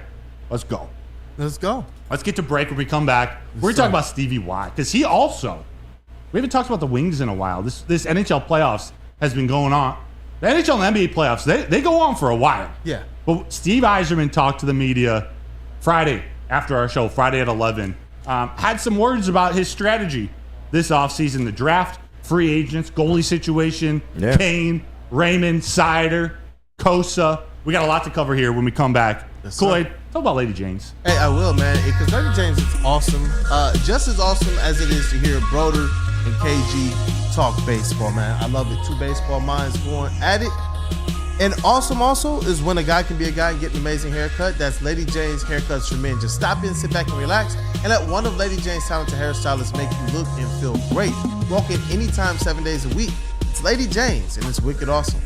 Let's go. Let's go. Let's get to break. When we come back, we're going to talk about Stevie Y, because he also... We haven't talked about the Wings in a while. This NHL playoffs has been going on. The NHL and NBA playoffs, they go on for a while. Yeah. But Steve Yzerman talked to the media Friday after our show, Friday at 11. Had some words about his strategy this offseason, the draft, free agents, goalie situation, Kane, Raymond, Sider, Kosa. We got a lot to cover here when we come back. Yes, Kool-Aid, talk about Lady Jane's. Hey, I will, man, because Lady Jane's is awesome. Just as awesome as it is to hear Broder and KG talk baseball, man. I love it. Two baseball minds going at it. And awesome also is when a guy can be a guy and get an amazing haircut. That's Lady Jane's Haircuts for Men. Just stop in, sit back, and relax, and let one of Lady Jane's talented hairstylists make you look and feel great. Walk in anytime, 7 days a week. It's Lady Jane's, and it's wicked awesome.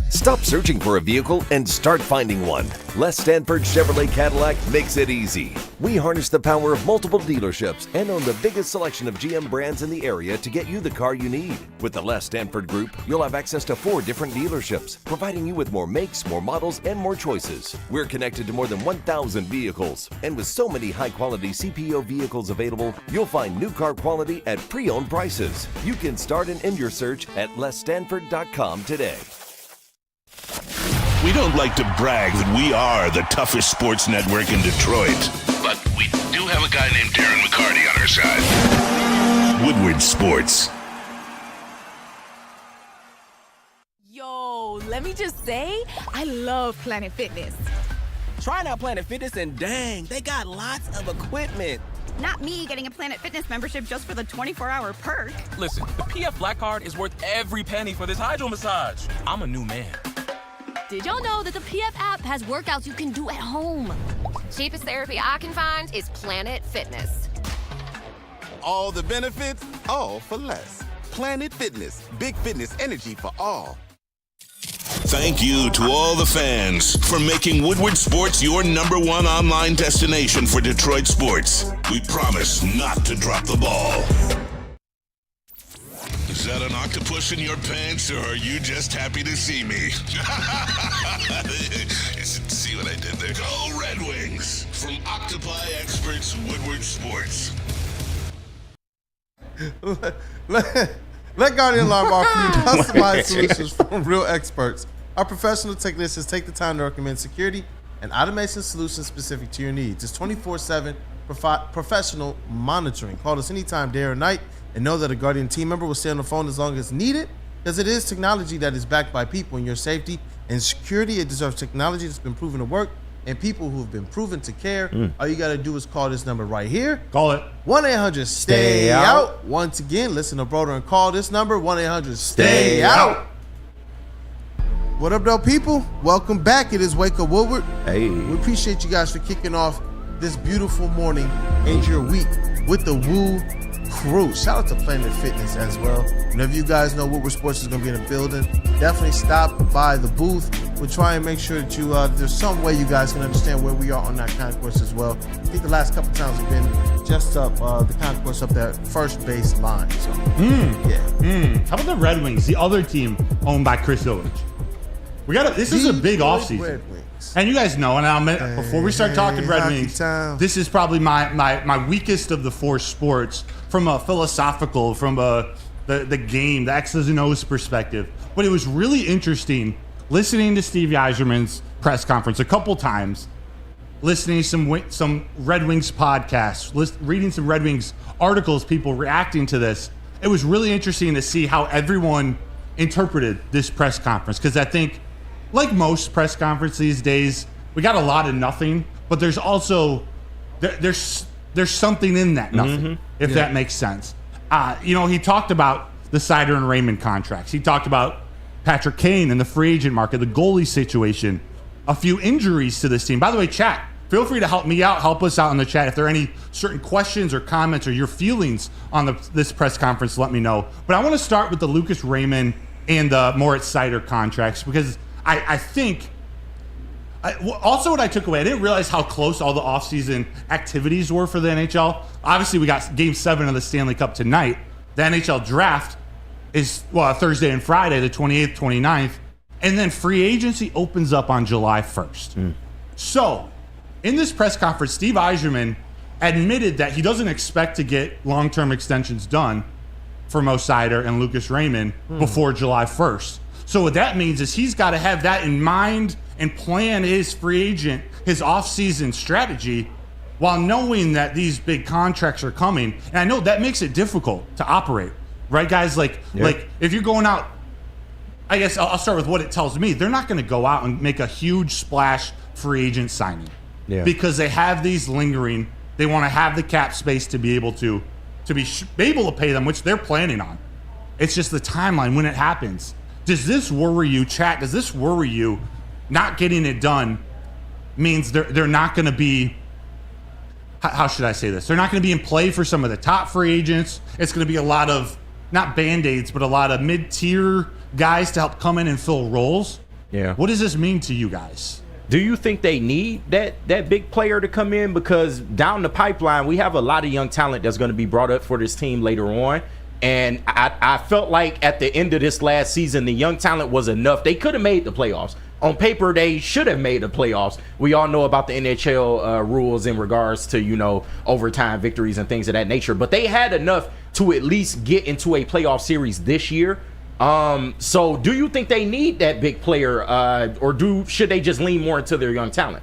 Stop searching for a vehicle and start finding one. Les Stanford Chevrolet Cadillac makes it easy. We harness the power of multiple dealerships and own the biggest selection of GM brands in the area to get you the car you need. With the Les Stanford Group, you'll have access to 4 different dealerships, providing you with more makes, more models, and more choices. We're connected to more than 1,000 vehicles, and with so many high-quality CPO vehicles available, you'll find new car quality at pre-owned prices. You can start and end your search at lesstanford.com today. We don't like to brag that we are the toughest sports network in Detroit, but we do have a guy named Darren McCarty on our side. Woodward Sports. Yo, let me just say, I love Planet Fitness. Trying out Planet Fitness and dang, they got lots of equipment. Not me getting a Planet Fitness membership just for the 24-hour perk. Listen, the PF Black Card is worth every penny for this hydro massage. I'm a new man. Did y'all know that the PF app has workouts you can do at home? Cheapest therapy I can find is Planet Fitness. All the benefits, all for less. Planet Fitness, big fitness energy for all. Thank you to all the fans for making Woodward Sports your #1 online destination for Detroit sports. We promise not to drop the ball. Is that an octopus in your pants, or are you just happy to see me? See what I did there? Go Red Wings! From Octopi Experts, Woodward Sports. Let Guardian Alarm offer you customized solutions from real experts. Our professional technicians take the time to recommend security and automation solutions specific to your needs. It's 24/7 professional monitoring. Call us anytime, day or night, and know that a Guardian team member will stay on the phone as long as needed, because it is technology that is backed by people, and your safety and security, it deserves technology that's been proven to work. and people who've been proven to care, all you got to do is call this number right here. Call it. 1-800-STAY-OUT. Once again, listen to Broder and call this number, 1-800-STAY-OUT. What up, though, people? Welcome back. It is Wake Up Woodward. Hey. We appreciate you guys for kicking off this beautiful morning and your week with the Woo Crew. Shout out to Planet Fitness as well. Whenever you guys know Woodward Sports is going to be in the building, definitely stop by the booth. We'll try and make sure that you there's some way you guys can understand where we are on that concourse as well. I think the last couple times we've been just up the concourse up there, first base line. So, How about the Red Wings, the other team owned by Chris Illich? This is a big offseason. And you guys know, and before we start talking Red Wings, this is probably my weakest of the four sports from a philosophical, from the game, the X's and O's perspective. But it was really interesting listening to Steve Yzerman's press conference a couple times, listening to some Red Wings podcasts, reading some Red Wings articles, people reacting to this. It was really interesting to see how everyone interpreted this press conference, because I think, like most press conferences these days, we got a lot of nothing, but there's also there's something in that nothing, if that makes sense. He talked about the Seider and Raymond contracts. He talked about Patrick Kane and the free agent market, the goalie situation, a few injuries to this team. By the way, chat, feel free to help me out, help us out in the chat. If there are any certain questions or comments or your feelings on this press conference, let me know. But I want to start with the Lucas Raymond and the Moritz Seider contracts, because I think also what I took away, I didn't realize how close all the offseason activities were for the NHL. Obviously, we got Game 7 of the Stanley Cup tonight. The NHL draft is Thursday and Friday, the 28th, 29th. And then free agency opens up on July 1st. So, in this press conference, Steve Yzerman admitted that he doesn't expect to get long-term extensions done for Mo Seider and Lucas Raymond before July 1st. So what that means is he's got to have that in mind and plan his free agent, his offseason strategy, while knowing that these big contracts are coming. And I know that makes it difficult to operate, right, guys? Like if you're going out, I guess I'll start with what it tells me. They're not going to go out and make a huge splash free agent signing because they have these lingering. They want to have the cap space to be able to be able to pay them, which they're planning on. It's just the timeline when it happens. Does this worry you, chat? Does this worry you? Not getting it done means they're not going to be, how should I say this? They're not going to be in play for some of the top free agents. It's going to be a lot of, not Band-Aids, but a lot of mid-tier guys to help come in and fill roles. Yeah. What does this mean to you guys? Do you think they need that big player to come in? Because down the pipeline, we have a lot of young talent that's going to be brought up for this team later on. And I felt like at the end of this last season, the young talent was enough. They could have made the playoffs. On paper, they should have made the playoffs. We all know about the NHL rules in regards to, overtime victories and things of that nature. But they had enough to at least get into a playoff series this year. So do you think they need that big player, or should they just lean more into their young talent?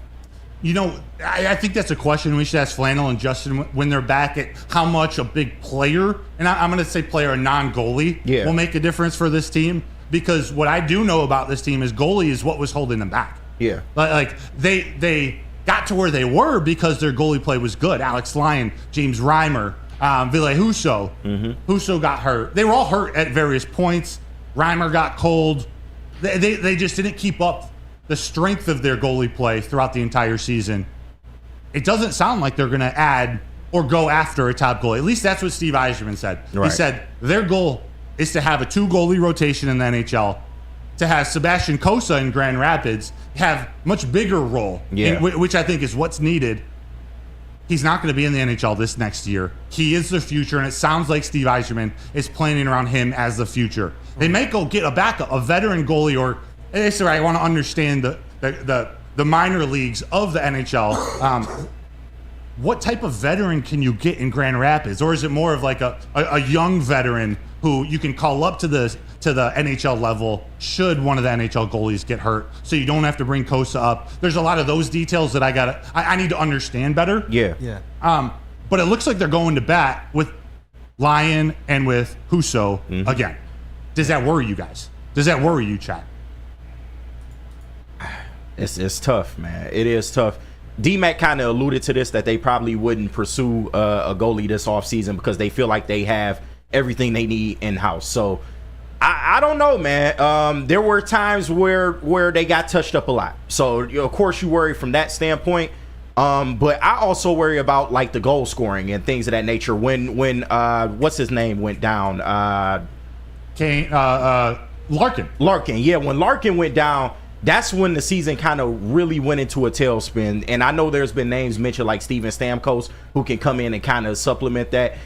I think that's a question we should ask Flannel and Justin when they're back, at how much a big player, and I'm going to say player, a non-goalie, will make a difference for this team. Because what I do know about this team is goalie is what was holding them back. Yeah. Like they got to where they were because their goalie play was good. Alex Lyon, James Reimer, Ville Husso. Husso got hurt. They were all hurt at various points. Reimer got cold. They just didn't keep up the strength of their goalie play throughout the entire season. It doesn't sound like they're going to add or go after a top goalie. At least that's what Steve Yzerman said. Right. He said their goal is to have a 2-goalie rotation in the NHL, to have Sebastian Cossa in Grand Rapids have much bigger role, which I think is what's needed. He's not going to be in the NHL this next year. He is the future, and it sounds like Steve Yzerman is planning around him as the future. They may go get a backup, a veteran goalie, or I want to understand the minor leagues of the NHL. What type of veteran can you get in Grand Rapids? Or is it more of like a young veteran who you can call up to the NHL level should one of the NHL goalies get hurt, so you don't have to bring Cossa up? There's a lot of those details that I need to understand better. Yeah. But it looks like they're going to bat with Lyon and with Husso again. Does that worry you guys? Does that worry you, chat? It's tough, man. It is tough. D-Mac kind of alluded to this, that they probably wouldn't pursue a goalie this offseason because they feel like they have everything they need in-house. So I don't know, man. There were times where they got touched up a lot. So, of course, you worry from that standpoint. But I also worry about, like, the goal scoring and things of that nature. When what's his name went down? Larkin. Yeah, when Larkin went down, that's when the season kind of really went into a tailspin. And I know there's been names mentioned like Steven Stamkos who can come in and kind of supplement that.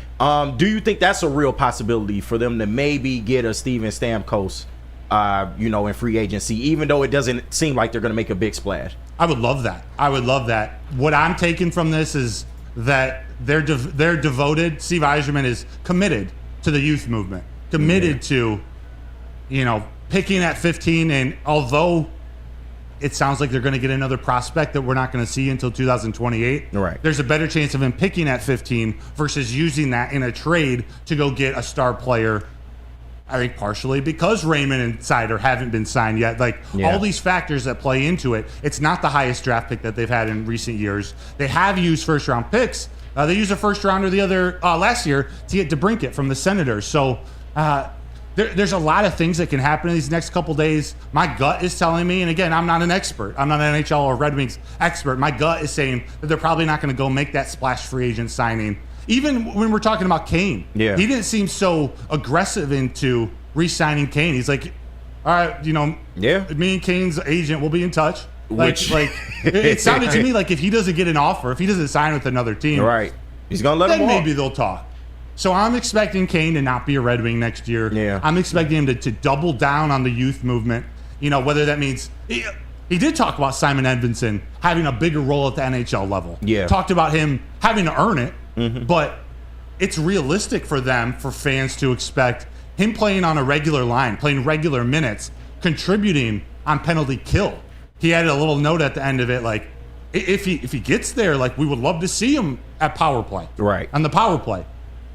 Do you think that's a real possibility for them to maybe get a Steven Stamkos, in free agency, even though it doesn't seem like they're going to make a big splash? I would love that. What I'm taking from this is that they're devoted. Steve Yzerman is committed to the youth movement, committed to, picking at 15. And although it sounds like they're going to get another prospect that we're not going to see until 2028. Right. There's a better chance of him picking at 15 versus using that in a trade to go get a star player. I think partially because Raymond and Sider haven't been signed yet. All these factors that play into it. It's not the highest draft pick that they've had in recent years. They have used first-round picks. They used a first-rounder last year to get DeBrincat from the Senators. So there's a lot of things that can happen in these next couple days. My gut is telling me, and again, I'm not an expert. I'm not an NHL or Red Wings expert. My gut is saying that they're probably not going to go make that splash free agent signing. Even when we're talking about Kane, he didn't seem so aggressive into re-signing Kane. He's like, all right, me and Kane's agent will be in touch. It sounded to me like if he doesn't get an offer, if he doesn't sign with another team, right, he's going to let him walk. Maybe they'll talk. So I'm expecting Kane to not be a Red Wing next year. Yeah. I'm expecting him to double down on the youth movement. Whether that means he did talk about Simon Edvinsson having a bigger role at the NHL level. Yeah. Talked about him having to earn it, Mm-hmm. but it's realistic for fans to expect him playing on a regular line, playing regular minutes, contributing on penalty kill. He had a little note at the end of it, like, if he gets there, like, we would love to see him at power play. Right. On the power play.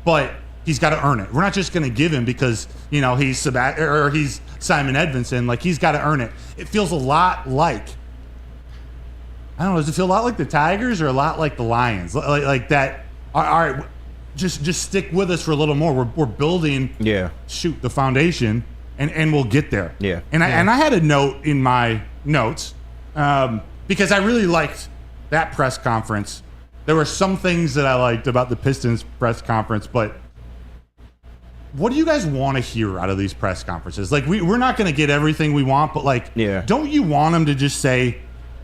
But he's got to earn it. We're not just going to give him because, he's Simon Edvinsson. Like, he's got to earn it. It feels a lot like, I don't know, does it feel a lot like the Tigers or a lot like the Lions? Like that, all right, just stick with us for a little more. We're building, the foundation, and we'll get there. Yeah. And I had a note in my notes because I really liked that press conference. There were some things that I liked about the Pistons press conference, but what do you guys want to hear out of these press conferences? Like, we're not going to get everything we want, but don't you want them to just say,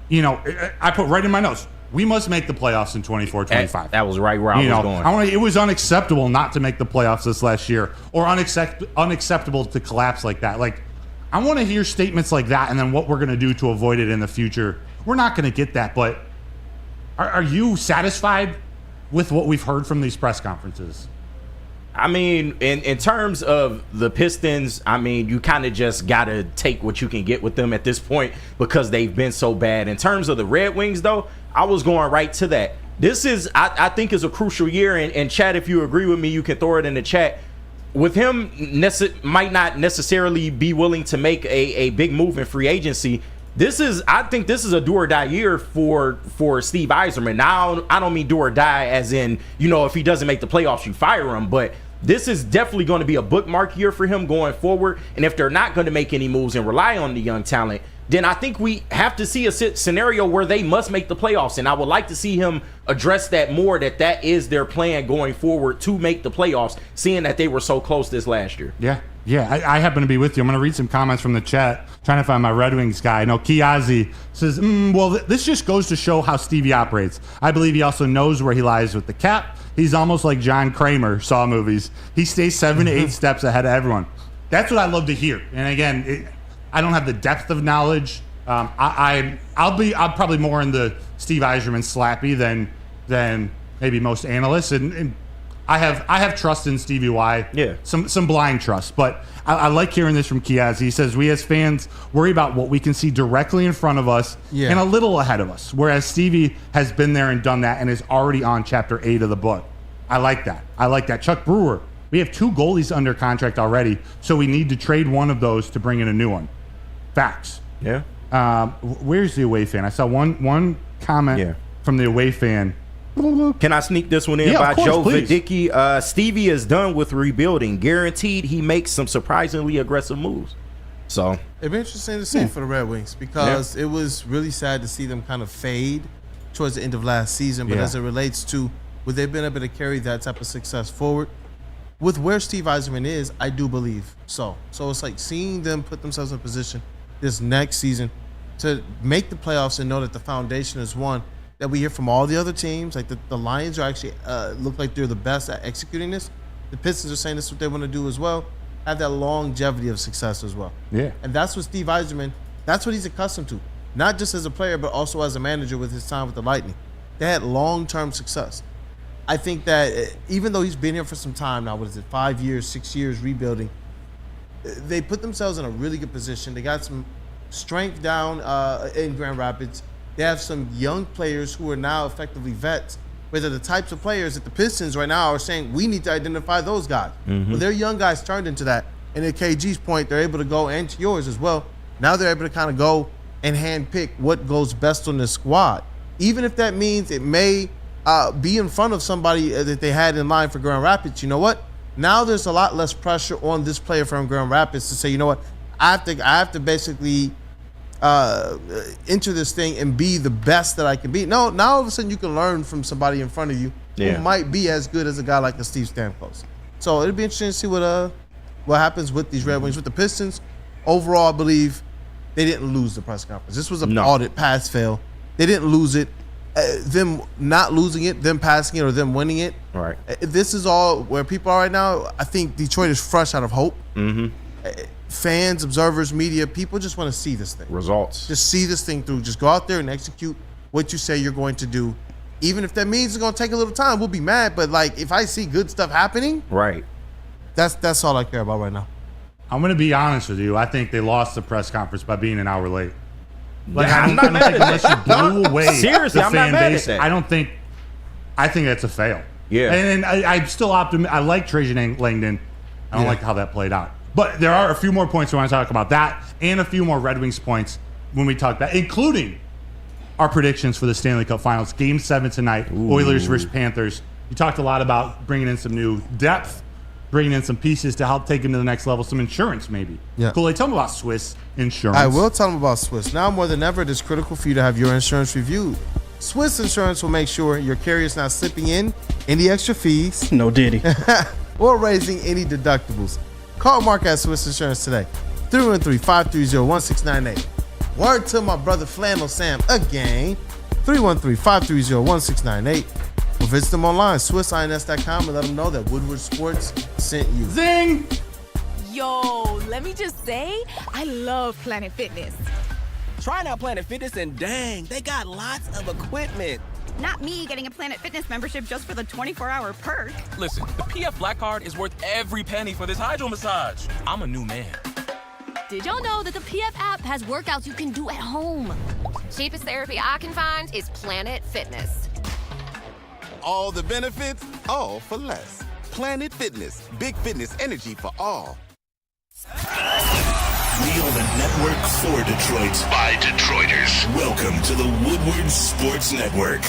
I put right in my notes, we must make the playoffs in 24-25. That was right where I was going. It was unacceptable not to make the playoffs this last year, or unacceptable to collapse like that. Like, I want to hear statements like that, and then what we're going to do to avoid it in the future. We're not going to get that, but are you satisfied with what we've heard from these press conferences? I mean, in terms of the Pistons, I mean, you kind of just got to take what you can get with them at this point because they've been so bad. In terms of the Red Wings, though, I was going right to that. This is, I think, is a crucial year. And Chad, if you agree with me, you can throw it in the chat. With him, might not necessarily be willing to make a big move in free agency. I think this is a do or die year for Steve Yzerman. Now, I don't mean do or die as in, if he doesn't make the playoffs, you fire him. But this is definitely going to be a bookmark year for him going forward. And if they're not going to make any moves and rely on the young talent, then I think we have to see a scenario where they must make the playoffs. And I would like to see him address that more, that is their plan going forward to make the playoffs, seeing that they were so close this last year. Yeah. I happen to be with you. I'm going to read some comments from the chat, trying to find my Red Wings guy. I know Kiazi says, this just goes to show how Stevie operates. I believe he also knows where he lies with the cap. He's almost like John Kramer, Saw movies. He stays 7 to 8 steps ahead of everyone. That's what I love to hear. And again, I don't have the depth of knowledge. I'm probably more in the Steve Yzerman slappy than maybe most analysts. And I have trust in Stevie Y. Yeah. Some blind trust. But I like hearing this from Kiaz. He says, we as fans worry about what we can see directly in front of us and a little ahead of us. Whereas Stevie has been there and done that and is already on chapter 8 of the book. I like that. Chuck Brewer, we have 2 goalies under contract already, so we need to trade one of those to bring in a new one. Facts. Yeah. Where's the away fan? I saw one comment from the away fan. Can I sneak this one in by Joe Vidicki? Stevie is done with rebuilding. Guaranteed he makes some surprisingly aggressive moves. So it'd be interesting to see for the Red Wings because it was really sad to see them kind of fade towards the end of last season. But as it relates to would they been able to carry that type of success forward with where Steve Yzerman is, I do believe so. So it's like seeing them put themselves in a position this next season to make the playoffs and know that the foundation is one that we hear from all the other teams. Like the Lions are actually look like they're the best at executing this. The Pistons are saying this is what they want to do as well. Have that longevity of success as well. Yeah. And that's what Steve Yzerman, that's what he's accustomed to. Not just as a player, but also as a manager with his time with the Lightning. They had long-term success. I think that even though he's been here for some time now, 5 years, 6 years rebuilding, they put themselves in a really good position. They got some strength down in Grand Rapids. They have some young players who are now effectively vets, but they're the types of players that the Pistons right now are saying, we need to identify those guys. Well, their young guys turned into that. And at KG's point, they're able to go, and to yours as well, now they're able to kind of go and handpick what goes best on the squad. Even if that means it may be in front of somebody that they had in line for Grand Rapids, you know what? Now there's a lot less pressure on this player from Grand Rapids to say, you know what, I have to basically enter this thing and be the best that I can be. No, now all of a sudden you can learn from somebody in front of you who might be as good as a guy like a Steve Stamkos. So it'll be interesting to see what happens with these Red Wings. With the Pistons, overall, I believe they didn't lose the press conference. This was an audit pass-fail. They didn't lose it. Them not losing it, them passing it, or them winning it. Right. This is all where people are right now. I think Detroit is fresh out of hope. Fans, observers, media, people just want to see this thing. Results. Just see this thing through. Just go out there and execute what you say you're going to do. Even if that means it's going to take a little time, we'll be mad. But like, if I see good stuff happening, right, that's all I care about right now. I'm going to be honest with you. I think they lost the press conference by being an hour late. Like, Yeah, I don't think unless you blew away Seriously, the I'm not fan mad at base, that. I think that's a fail. Yeah. And I'm still optimistic. I like Trajan Langdon. I don't like how that played out. But there are a few more points we want to talk about that and a few more Red Wings points when we talk that, including our predictions for the Stanley Cup Finals. Game 7 tonight, Oilers versus Panthers. You talked a lot about bringing in some new depth, bringing in some pieces to help take them to the next level, some insurance maybe. Yeah. Cool. Tell them about Swiss Insurance. I will tell them about Swiss. Now more than ever, it is critical for you to have your insurance reviewed. Swiss Insurance will make sure your carrier is not slipping in any extra fees. No diddy. Or raising any deductibles. Call Mark at Swiss Insurance today. 313-530-1698. Word to my brother Flannel Sam again. 313-530-1698. Or visit them online, SwissINS.com, and let them know that Woodward Sports sent you. Zing! Yo, let me just say, I love Planet Fitness. Trying out Planet Fitness and dang, they got lots of equipment. Not me getting a Planet Fitness membership just for the 24-hour perk. Listen, the PF Black Card is worth every penny for this hydro massage. I'm a new man. Did y'all know that the PF app has workouts you can do at home? Cheapest therapy I can find is Planet Fitness. All the benefits, all for less. Planet Fitness, big fitness energy for all. We are the network for Detroit by Detroiters. Welcome to the Woodward Sports Network.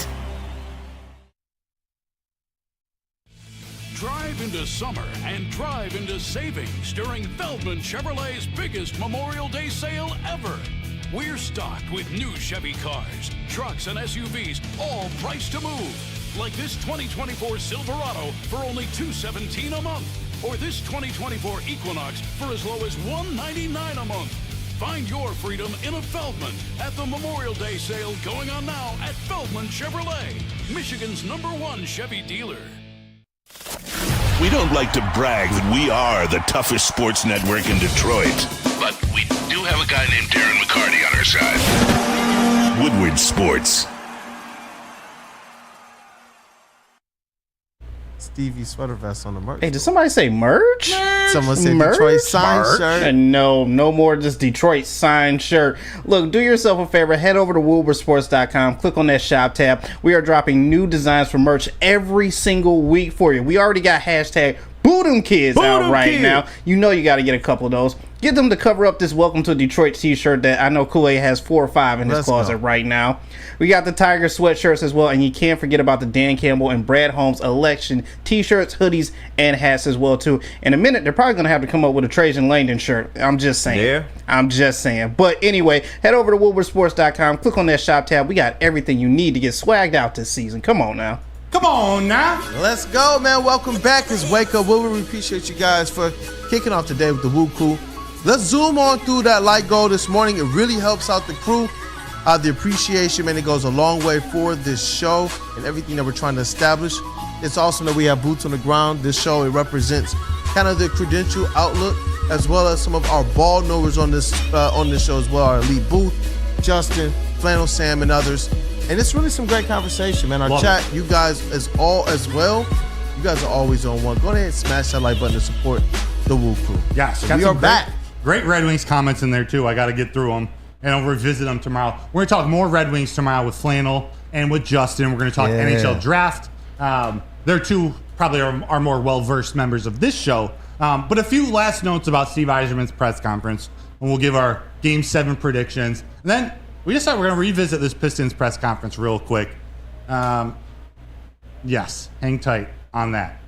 Drive into summer and drive into savings during Feldman Chevrolet's biggest Memorial Day sale ever. We're stocked with new Chevy cars, trucks, and SUVs, all priced to move. Like this 2024 Silverado for only $217 a month. Or this 2024 Equinox for as low as $199 a month. Find your freedom in a Feldman at the Memorial Day sale going on now at Feldman Chevrolet, Michigan's #1 Chevy dealer. We don't like to brag that we are the toughest sports network in Detroit, but we do have a guy named Darren McCarty on our side. Woodward Sports. Stevie sweater vest on the merch. Hey, did somebody say merch? Someone said Detroit signed shirt. And no more just Detroit signed shirt. Look, do yourself a favor. Head over to WoodwardSports.com. Click on that shop tab. We are dropping new designs for merch every single week for you. We already got hashtag Boo Them Kids out right now. You know you got to get a couple of those. Get them to cover up this Welcome to Detroit t-shirt that I know Kool-Aid has 4 or 5 in his closet right now. We got the Tiger sweatshirts as well, and you can't forget about the Dan Campbell and Brad Holmes election t-shirts, hoodies, and hats as well too. In a minute, they're probably going to have to come up with a Trajan Langdon shirt. I'm just saying. Yeah. I'm just saying. But anyway, head over to woodwardsports.com, click on that shop tab. We got everything you need to get swagged out this season. Come on now. Come on now. Let's go, man. Welcome back. It's Wake Up Woodward. We appreciate you guys for kicking off today with the Woo Crew. Let's zoom on through that light goal this morning. It really helps out the crew. The appreciation, man, it goes a long way for this show and everything that we're trying to establish. It's awesome that we have boots on the ground. This show, it represents kind of the credential outlook as well as some of our ball knowers on this show as well. Our elite Booth, Justin, Flannel Sam, and others. And it's really some great conversation, man. Our Love chat, it. you guys as well. You guys are always on one. Go ahead and smash that like button to support the Woo Crew. Yes, So we are back. Great Red Wings comments in there too. I got to get through them, and I'll revisit them tomorrow. We're going to talk more Red Wings tomorrow with Flannel and with Justin. We're going to talk NHL draft. They're two probably are more well-versed members of this show. But a few last notes about Steve Yzerman's press conference, and we'll give our Game 7 predictions. And then we decided we're going to revisit this Pistons press conference real quick. Yes, hang tight on that.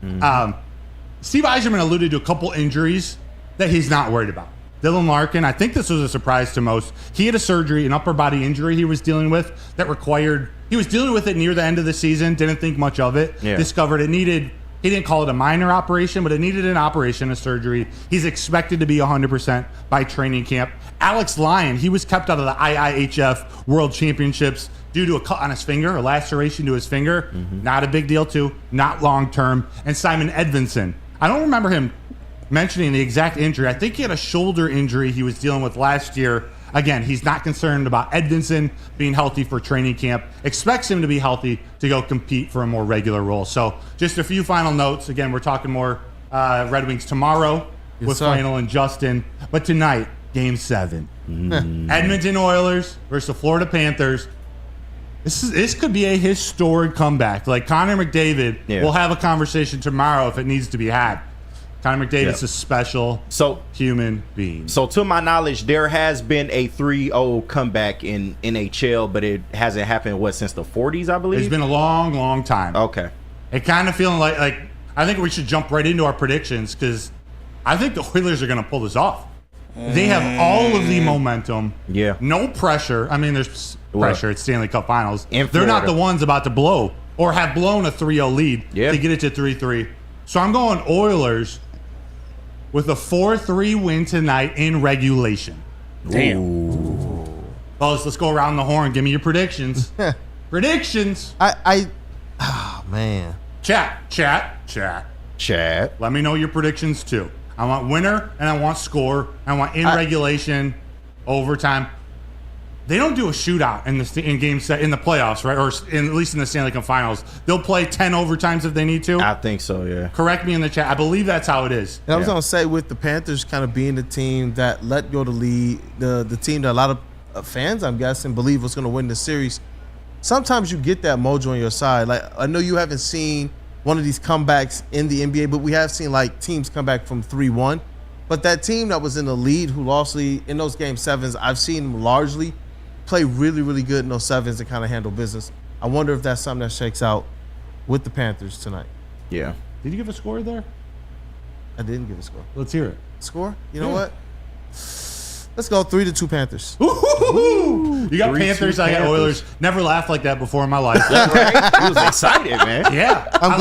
Steve Yzerman alluded to a couple injuries that he's not worried about. Dylan Larkin, I think this was a surprise to most. He had a surgery, an upper body injury he was dealing with that required, he was dealing with it near the end of the season, didn't think much of it, discovered it needed, he didn't call it a minor operation, but it needed an operation, a surgery. He's expected to be 100% by training camp. Alex Lyon, he was kept out of the IIHF World Championships due to a cut on his finger, a laceration to his finger. Not a big deal too, not long term. And Simon Edvinsson, I don't remember him mentioning the exact injury. I think he had a shoulder injury he was dealing with last year. Again, he's not concerned about Edvinsson being healthy for training camp. Expects him to be healthy to go compete for a more regular role. So just a few final notes. Again, we're talking more Red Wings tomorrow with Flannel and Justin. But tonight, Game 7. Edmonton Oilers versus the Florida Panthers. This could be a historic comeback. Like Connor McDavid, we'll have a conversation tomorrow if it needs to be had. Connor McDavid's a special human being. So to my knowledge, there has been a 3-0 comeback in NHL, but it hasn't happened, since the 40s, I believe? It's been a long, long time. Okay. It kind of feeling like I think we should jump right into our predictions because I think the Oilers are going to pull this off. They have all of the momentum. Yeah. No pressure. I mean, there's pressure. It's Stanley Cup Finals. In They're not Florida. the ones about to blow or have blown a 3-0 lead to get it to 3-3. So I'm going Oilers with a 4-3 win tonight in regulation. Damn. Fellas, let's go around the horn. Give me your predictions. Predictions. Oh, man. Chat. Let me know your predictions, too. I want winner, and I want score. I want in regulation, overtime. They don't do a shootout in game set in the playoffs, right? Or at least in the Stanley Cup Finals. They'll play 10 overtimes if they need to. I think so, yeah. Correct me in the chat. I believe that's how it is. And I was going to say, with the Panthers kind of being the team that let go the lead, the team that a lot of fans, I'm guessing, believe was going to win the series, sometimes you get that mojo on your side. Like, I know you haven't seen one of these comebacks in the NBA, but we have seen, like, teams come back from 3-1. But that team that was in the lead who lost in those Game 7s, I've seen them largely play really, really good in those 7s and kind of handle business. I wonder if that's something that shakes out with the Panthers tonight. Yeah. Did you give a score there? I didn't give a score. Let's hear it. Score? You know what? Let's go 3-2 Panthers. Ooh, you got Panthers, I got Oilers. Never laughed like that before in my life. Right? He was excited, man. Yeah. I'm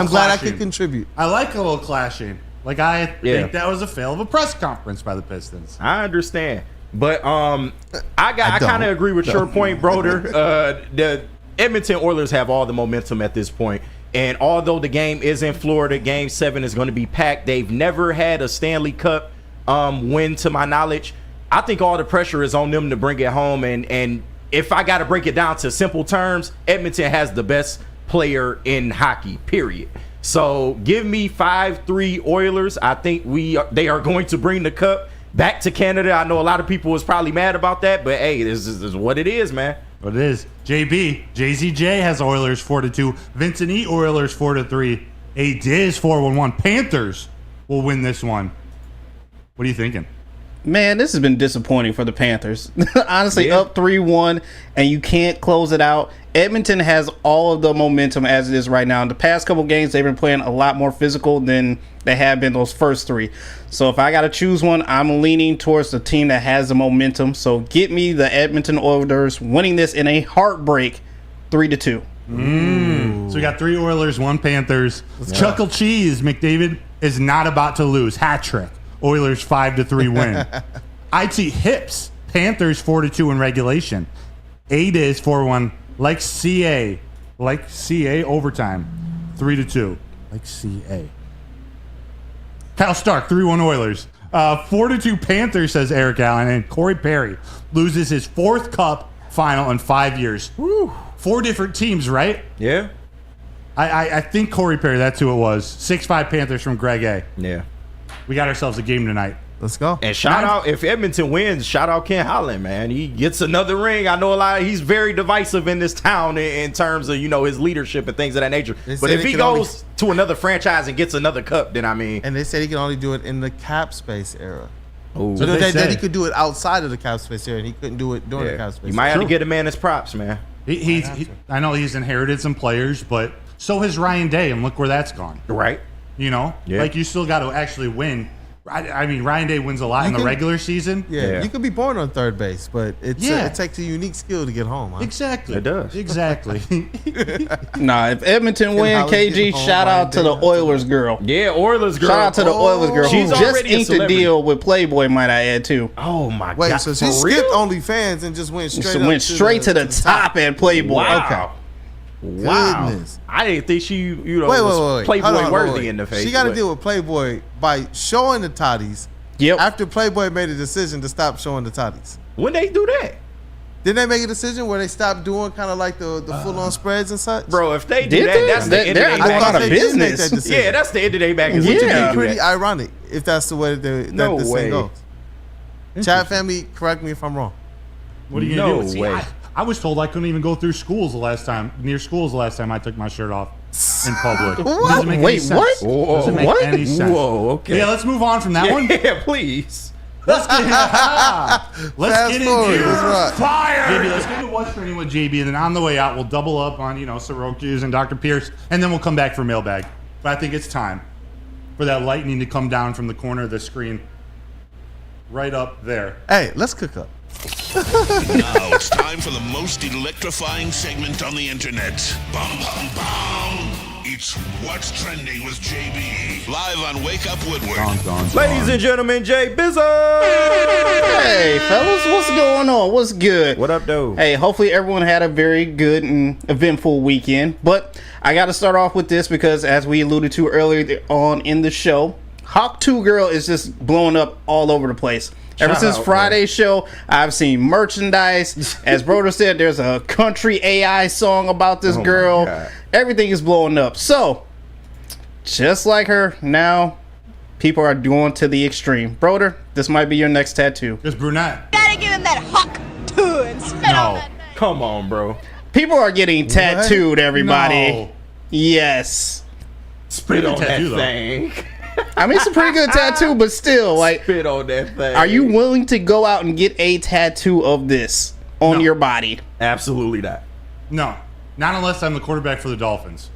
glad I could contribute. I like a little clashing. Like, I think that was a fail of a press conference by the Pistons. I understand. But I kind of agree with your point, Broder. The Edmonton Oilers have all the momentum at this point. And although the game is in Florida, Game 7 is going to be packed. They've never had a Stanley Cup win, to my knowledge. I think all the pressure is on them to bring it home. And if I got to break it down to simple terms, Edmonton has the best player in hockey, period. So give me 5-3 Oilers. I think they are going to bring the cup back to Canada. I know a lot of people was probably mad about that, but hey, this is what it is, man. What it is. JZJ has Oilers 4-2. Vincent E. Oilers 4-3. A Diz 4-1. Panthers will win this one. What are you thinking? Man, this has been disappointing for the Panthers. Honestly, Yeah. up 3-1, and you can't close it out. Edmonton has all of the momentum as it is right now. In the past couple games, they've been playing a lot more physical than they have been those first three. So if I got to choose one, I'm leaning towards the team that has the momentum. So get me the Edmonton Oilers winning this in a heartbreak 3-2. So we got 3 Oilers, 1 Panthers. Chuckle Cheese, McDavid is not about to lose. Hat trick. Oilers 5-3 win. IT Hips, Panthers 4-2 in regulation. A-Diz 4-1. Like CA overtime 3-2. Like CA. Kyle Stark 3-1 Oilers. 4-2 Panthers, says Eric Allen, and Corey Perry loses his 4th cup final in 5 years. Woo. 4 different teams, right? Yeah. I think Corey Perry, that's who it was. 6-5 Panthers from Greg A. Yeah. We got ourselves a game tonight. Let's go. And shout out, if Edmonton wins, shout out Ken Holland, man. He gets another ring. I know he's very divisive in this town in terms of, his leadership and things of that nature. But if he goes to another franchise and gets another cup, then And they said he can only do it in the cap space era. Ooh. So then he could do it outside of the cap space era, and he couldn't do it during the cap space. You might have to get a man his props, man. I know he's inherited some players, but so has Ryan Day, and look where that's gone. Right. Yeah. Like you still got to actually win. I mean, Ryan Day wins a lot in the regular season. Yeah, you could be born on third base, but it takes a unique skill to get home. Huh? Exactly. It does. Exactly. Nah, if Edmonton win, KG, shout out to the Oilers girl. Yeah, Oilers girl. Shout out to the Oilers girl. She's who just already a inked a celebrity. deal with Playboy, might I add, too. Oh, my Wait, God. so she skipped OnlyFans and just went straight to the top at Playboy. Wow. Okay. Wow. Goodness. I didn't think she, wait. Playboy Hold on, worthy in the face. She got to but- deal with Playboy by showing the toddies. Yep. After Playboy made a decision to stop showing the toddies. When they do that? Didn't they make a decision where they stopped doing kind of like the full-on spreads and such? Bro, if they do Did that, they? that's the end of They're their going out of magazine. business. Yeah, that's the end of their magazine. Which would Yeah. be pretty ironic if that's the way that No this way. thing goes. Chat family, correct me if I'm wrong. What are you gonna No do? See, way. I was told I couldn't even go through near schools the last time I took my shirt off in public. Doesn't make any Wait, sense. what? Doesn't make What? any sense. Whoa, okay. Yeah, let's move on from that one. Yeah, please. Let's get Fast forward, into let's rock. fire. JB, let's get into what's trending with JB, and then on the way out, we'll double up on Syracuse and Dr. Pierce, and then we'll come back for mailbag. But I think it's time for that lightning to come down from the corner of the screen, right up there. Hey, let's cook up. Now it's time for the most electrifying segment on the internet. Bum, bum, bum. It's What's Trending with JB. Live on Wake Up Woodward. Ladies and gentlemen, Jay Bizzo. Hey, fellas, what's going on? What's good? What up, though? Hey, hopefully everyone had a very good and eventful weekend. But I got to start off with this because, as we alluded to earlier on in the show, Hawk 2 Girl is just blowing up all over the place. Ever since Friday's show, I've seen merchandise. As Broder said, there's a country AI song about this girl. Everything is blowing up. So, just like her, now people are going to the extreme. Broder, this might be your next tattoo. Just brunette. Gotta give him that Hawk 2 and spit on that. Come on, bro. People are getting tattooed, everybody. No. Yes. Spit on that tattoo, though. thing. I mean, it's a pretty good tattoo, but still, like, Spit on that thing. are you willing to go out and get a tattoo of this on your body? Absolutely not. No, not unless I'm the quarterback for the Dolphins.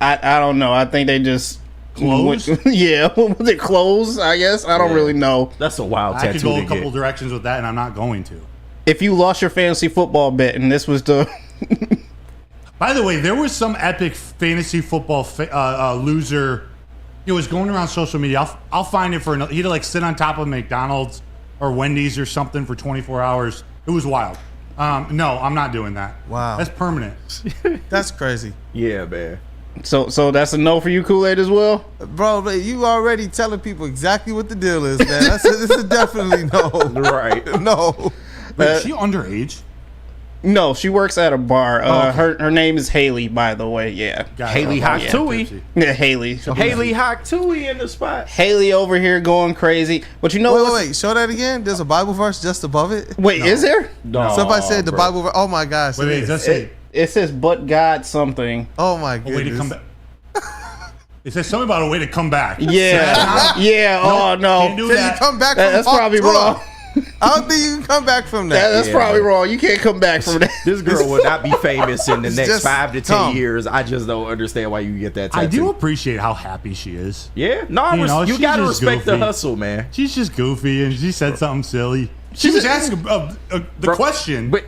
I don't know. I think they just Close? Yeah, was it close? I guess I don't really know. That's a wild I tattoo could go to a couple get. directions with that, and I'm not going to. If you lost your fantasy football bet and this was the By the way, there was some epic fantasy football loser. It was going around social media. I'll find it for another. He'd like sit on top of McDonald's or Wendy's or something for 24 hours. It was wild. No, I'm not doing that. Wow. That's permanent. That's crazy. Yeah, man. so that's a no for you, Kool-Aid, as well? Bro, you already telling people exactly what the deal is, man. This is definitely no. Right. No. Wait, is she underage? No, she works at a bar. Okay. Her name is Haley, by the way. Yeah. Got it. Haley Okay. Haktui. Yeah, Haley. Haley Haktui in the spot. Haley over here going crazy. But you know what? Wait. Show that again. There's a Bible verse just above it. Wait, is there? No, Somebody said the bro. Bible verse. Oh my gosh. Wait, does that say? It says, but God something. Oh my Oh, wait, to goodness. come back. It says something about a way to come back. Yeah. Yeah. Oh, no. Can't do Can that. you come back from That's Hawk probably Tour? wrong. I don't think you can come back from that. That's probably wrong. You can't come back from that. This girl will not be famous in the next just 5 to 10 dumb. years. I just don't understand why you get that tattoo. I do appreciate how happy she is. Yeah, no, you she's gotta just respect the goofy. hustle, man. She's just goofy, and she said something silly. She was asking the question. But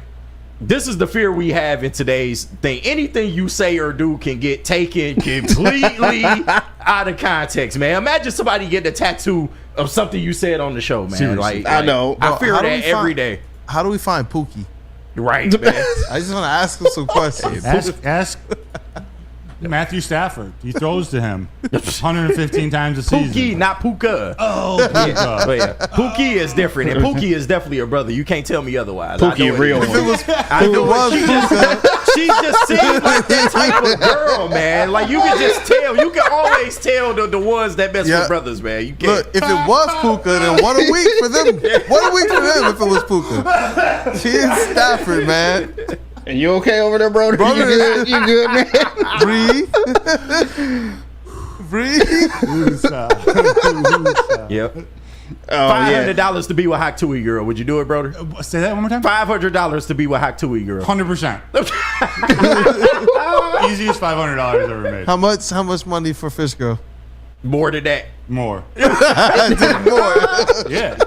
this is the fear we have in today's thing. Anything you say or do can get taken completely out of context, man. Imagine somebody getting a tattoo of something you said on the show, man. Seriously. I know. I fear How do that we every find- day. How do we find Pookie? Right, man. I just want to ask him some questions. Ask Matthew Stafford. He throws to him 115 times a season. Pookie, not Puka. Oh, Yeah, but yeah, Pookie is different, and Pookie is definitely a brother. You can't tell me otherwise. Pookie, I know real it. one. If I it know was it. She just seems like that type of girl, man. Like you can just tell. You can always tell the ones that mess with brothers, man. You can't. Look, if it was Puka, then what a week for them. What a week for them if it was Puka. She is Stafford, man. And you okay over there, bro? Brother, You good, man? Breathe. Breathe. Yep. Oh, yeah. $500 to be with Hawk Tui girl. Would you do it, brother? Say that one more time. $500 to be with Hawk Tui girl. 100%. Easiest $500 ever made. How much money for Fish Girl? More than that. More. More. Yeah.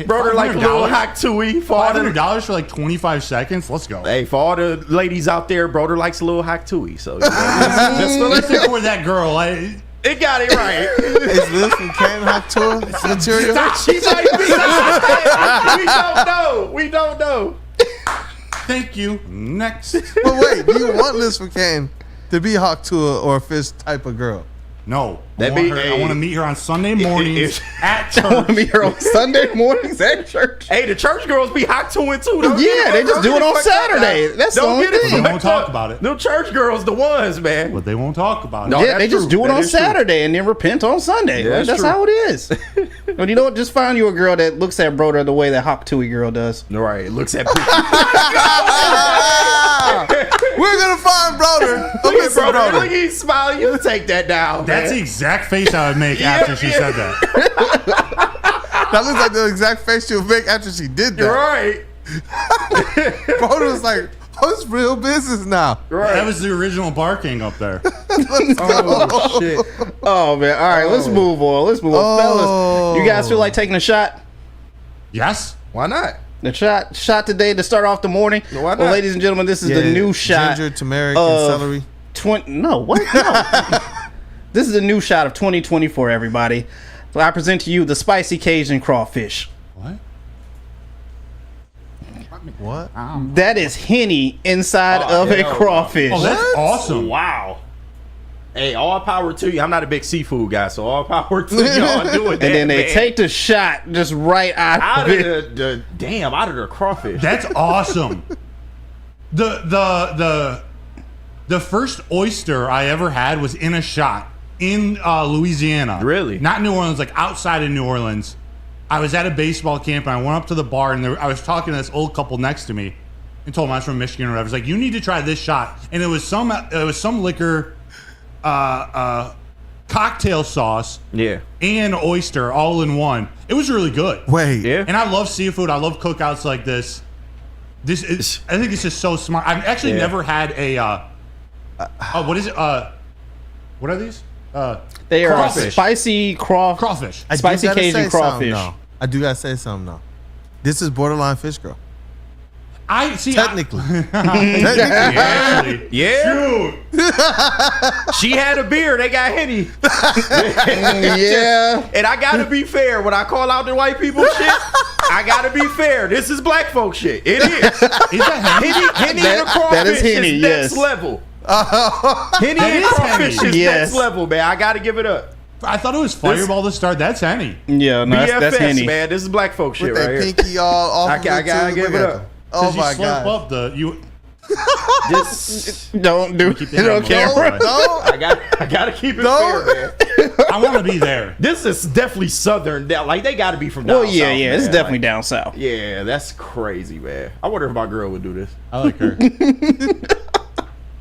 Brother, like a little Hawk Tui for all the $500 for like 25 seconds. Let's go. Hey, for all the ladies out there, brother likes a little Hawk Tui. So Let's stick with that girl. it got it right. Is this from Kane Hawk Tour material? She might be. We don't know. We don't know. Thank you. Next. But wait, do you want Liz from Kane to be Hawk Tour or a Fish type of girl? No. I That'd be- want to meet her on Sunday mornings at I want to church. meet her on Sunday mornings at church. Hey, the church girls be Hawk Tuing too. Don't Yeah, get they just don't do get it on fucked up, Saturday. guys. That's the don't only get it thing. They won't fucked talk up. about it. Them church girls, the ones, man. But they won't talk about it. No, Yeah, that's they just true. do it That on is true. Saturday and then repent on Sunday. Yeah, Like, that's that's true. how it is. But you know what? Just find you a girl that looks at Broder the way that Hawk Tui girl does. Right, it looks at We're gonna find Broder. Look at brother. Look, he's smiling. You take that down. That's man. the exact face I would make after she said that. That looks like the exact face she would make after she did that. You're right. Broder was like, "Oh, it's real business now." Right. That was the original barking up there. Oh shit. Oh man! All right, let's move on. Let's move on, fellas. You guys feel like taking a shot? Yes. Why not? The shot today to start off the morning. Why not? Well, ladies and gentlemen, this is the new shot. Ginger, turmeric, and celery. No, what? No. This is a new shot of 2024, everybody. So I present to you the spicy Cajun crawfish. What? What? That is Henny inside of a crawfish. Oh, that's awesome. Wow. Hey, all power to you. I'm not a big seafood guy, so all power to y'all doing that. And then they man. take the shot just right out of it. Out of the crawfish. That's awesome. The first oyster I ever had was in a shot in Louisiana. Really? Not New Orleans, like outside of New Orleans. I was at a baseball camp and I went up to the bar and I was talking to this old couple next to me and told them I was from Michigan or whatever. I was like, you need to try this shot. And it was some liquor, cocktail sauce, and oyster all in one. It was really good. Wait, yeah. And I love seafood. I love cookouts like this. This is. I think this is so smart. I've actually never had a. What is it? What are these? They are crawfish. Spicy crawfish. Spicy Cajun crawfish. I do gotta say something though. This is borderline Fish Girl. I see. Technically. Actually, yeah. She had a beer. They got Henny. Yeah. And I gotta be fair. When I call out the white people shit, I gotta be fair. This is black folk shit. It is. Is that Henny and the crawfish that is Henny, next yes. level. Henny That and is crawfish Henny. is Yes. next level, man. I gotta give it up. I thought it was Fireball to start. That's Henny. Yeah, no, that's BFS, Henny. man. This is black folk shit With right that here. pinky all off. I of gotta it, too. give Look it at up. that. Oh You my slurp god. up the you. This, Don't do Keep it the on hammer camera. No, I gotta keep it fair, man. I want to be there. This is definitely southern. Like they gotta be from down Well, yeah, south, yeah, it's man. definitely Like, down south. Yeah, that's crazy, man. I wonder if my girl would do this. I like her.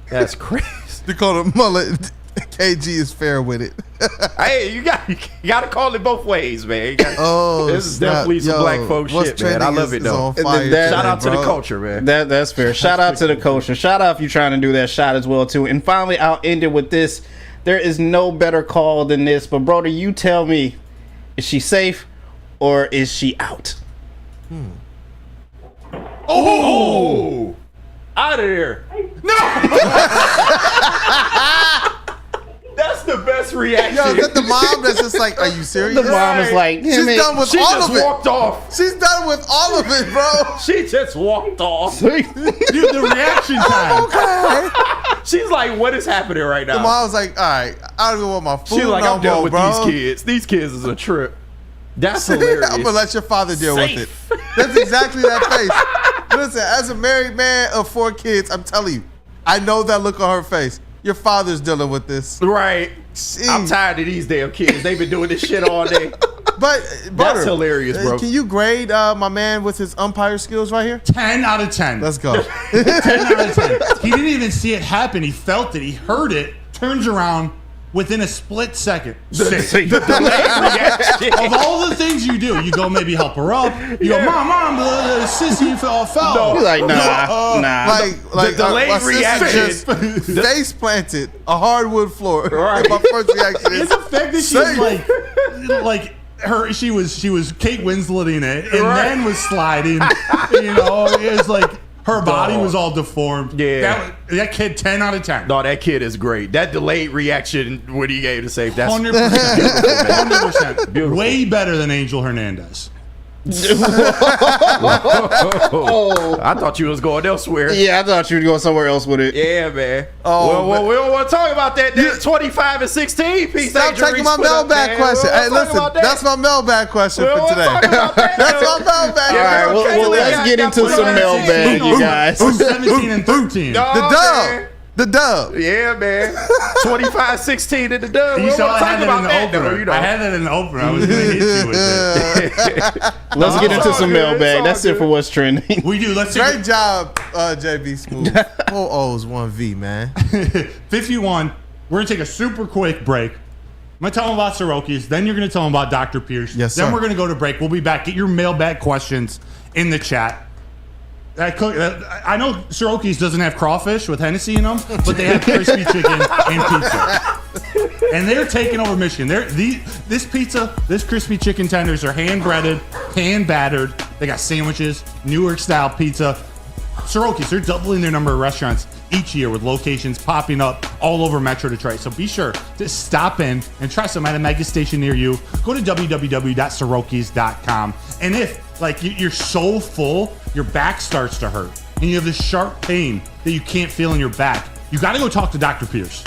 That's crazy. they call it mullet KG is fair with it. Hey, you got to call it both ways, man. This is snap. definitely some black folk what's shit, man. I love it, though. Shout out to the culture, man. That's fair. Shout out to the culture. Shout out if you're trying to do that shot as well, too. And finally, I'll end it with this. There is no better call than this. But, brother, you tell me, is she safe or is she out? Oh! Out of here. No! That's the best reaction. Yo, is that the mom that's just like, are you serious? The mom is like, she's done with all of it. She just walked off. She's done with all of it, bro. She just walked off. Dude, the reaction time. Okay. She's like, what is happening right now? The mom was like, all right, I don't even want my food She's like, no I'm done more, with bro. these kids. These kids is a trip. That's hilarious. I'm gonna let your father deal with it. That's exactly that face. Listen, as a married man of 4 kids, I'm telling you, I know that look on her face. Your father's dealing with this. Right. I'm tired of these damn kids. They've been doing this shit all day. But that's hilarious, bro. Can you grade my man with his umpire skills right here? 10 out of 10. Let's go. 10 out of 10. He didn't even see it happen. He felt it. He heard it. Turns around within a split second. Of all the things you do, you go maybe help her up. You go, mom, the sissy fell. No, you're like, nah. Like the delayed reaction. Face planted a hardwood floor. Right. My first reaction is the fact that she was like her. She was Kate Winsletting it, and then was sliding. You know, it was like. Her body was all deformed. Yeah. That kid, 10 out of 10. No, that kid is great. That delayed reaction when he gave the save, that's 100%. 100%. Way better than Angel Hernandez. I thought you was going elsewhere. Yeah, I thought you were going somewhere else with it. Yeah, man. Oh, well, we don't want to talk about that 25 and 16 piece. Stop taking my mailbag question. Hey, listen, that's my mailbag question for today. That's my mailbag. All right, well, let's get into some mailbag, you guys. 17 and 13. The dub. Yeah, man. 25-16 in the dub. You saw I had that in the opener. I had that in the opener. I was going to hit you with it. Let's get into some mailbag. That's it for what's trending. We do. Let's Great job, JBSMOOOOOV. 4 O's, 1 V, man. 51. We're going to take a super quick break. I'm going to tell them about Soroki's. Then you're going to tell them about Dr. Pierce. Yes, sir. Then we're going to go to break. We'll be back. Get your mailbag questions in the chat. I know Soroki's doesn't have crawfish with Hennessy in them, but they have crispy chicken and pizza. And they're taking over Michigan. This crispy chicken tenders are hand-breaded, hand-battered. They got sandwiches, Newark-style pizza. Soroki's, they're doubling their number of restaurants each year with locations popping up all over Metro Detroit. So be sure to stop in and try some at a mega station near you. Go to www.sorokis.com. And if you're so full, your back starts to hurt, and you have this sharp pain that you can't feel in your back, you got to go talk to Dr. Pierce.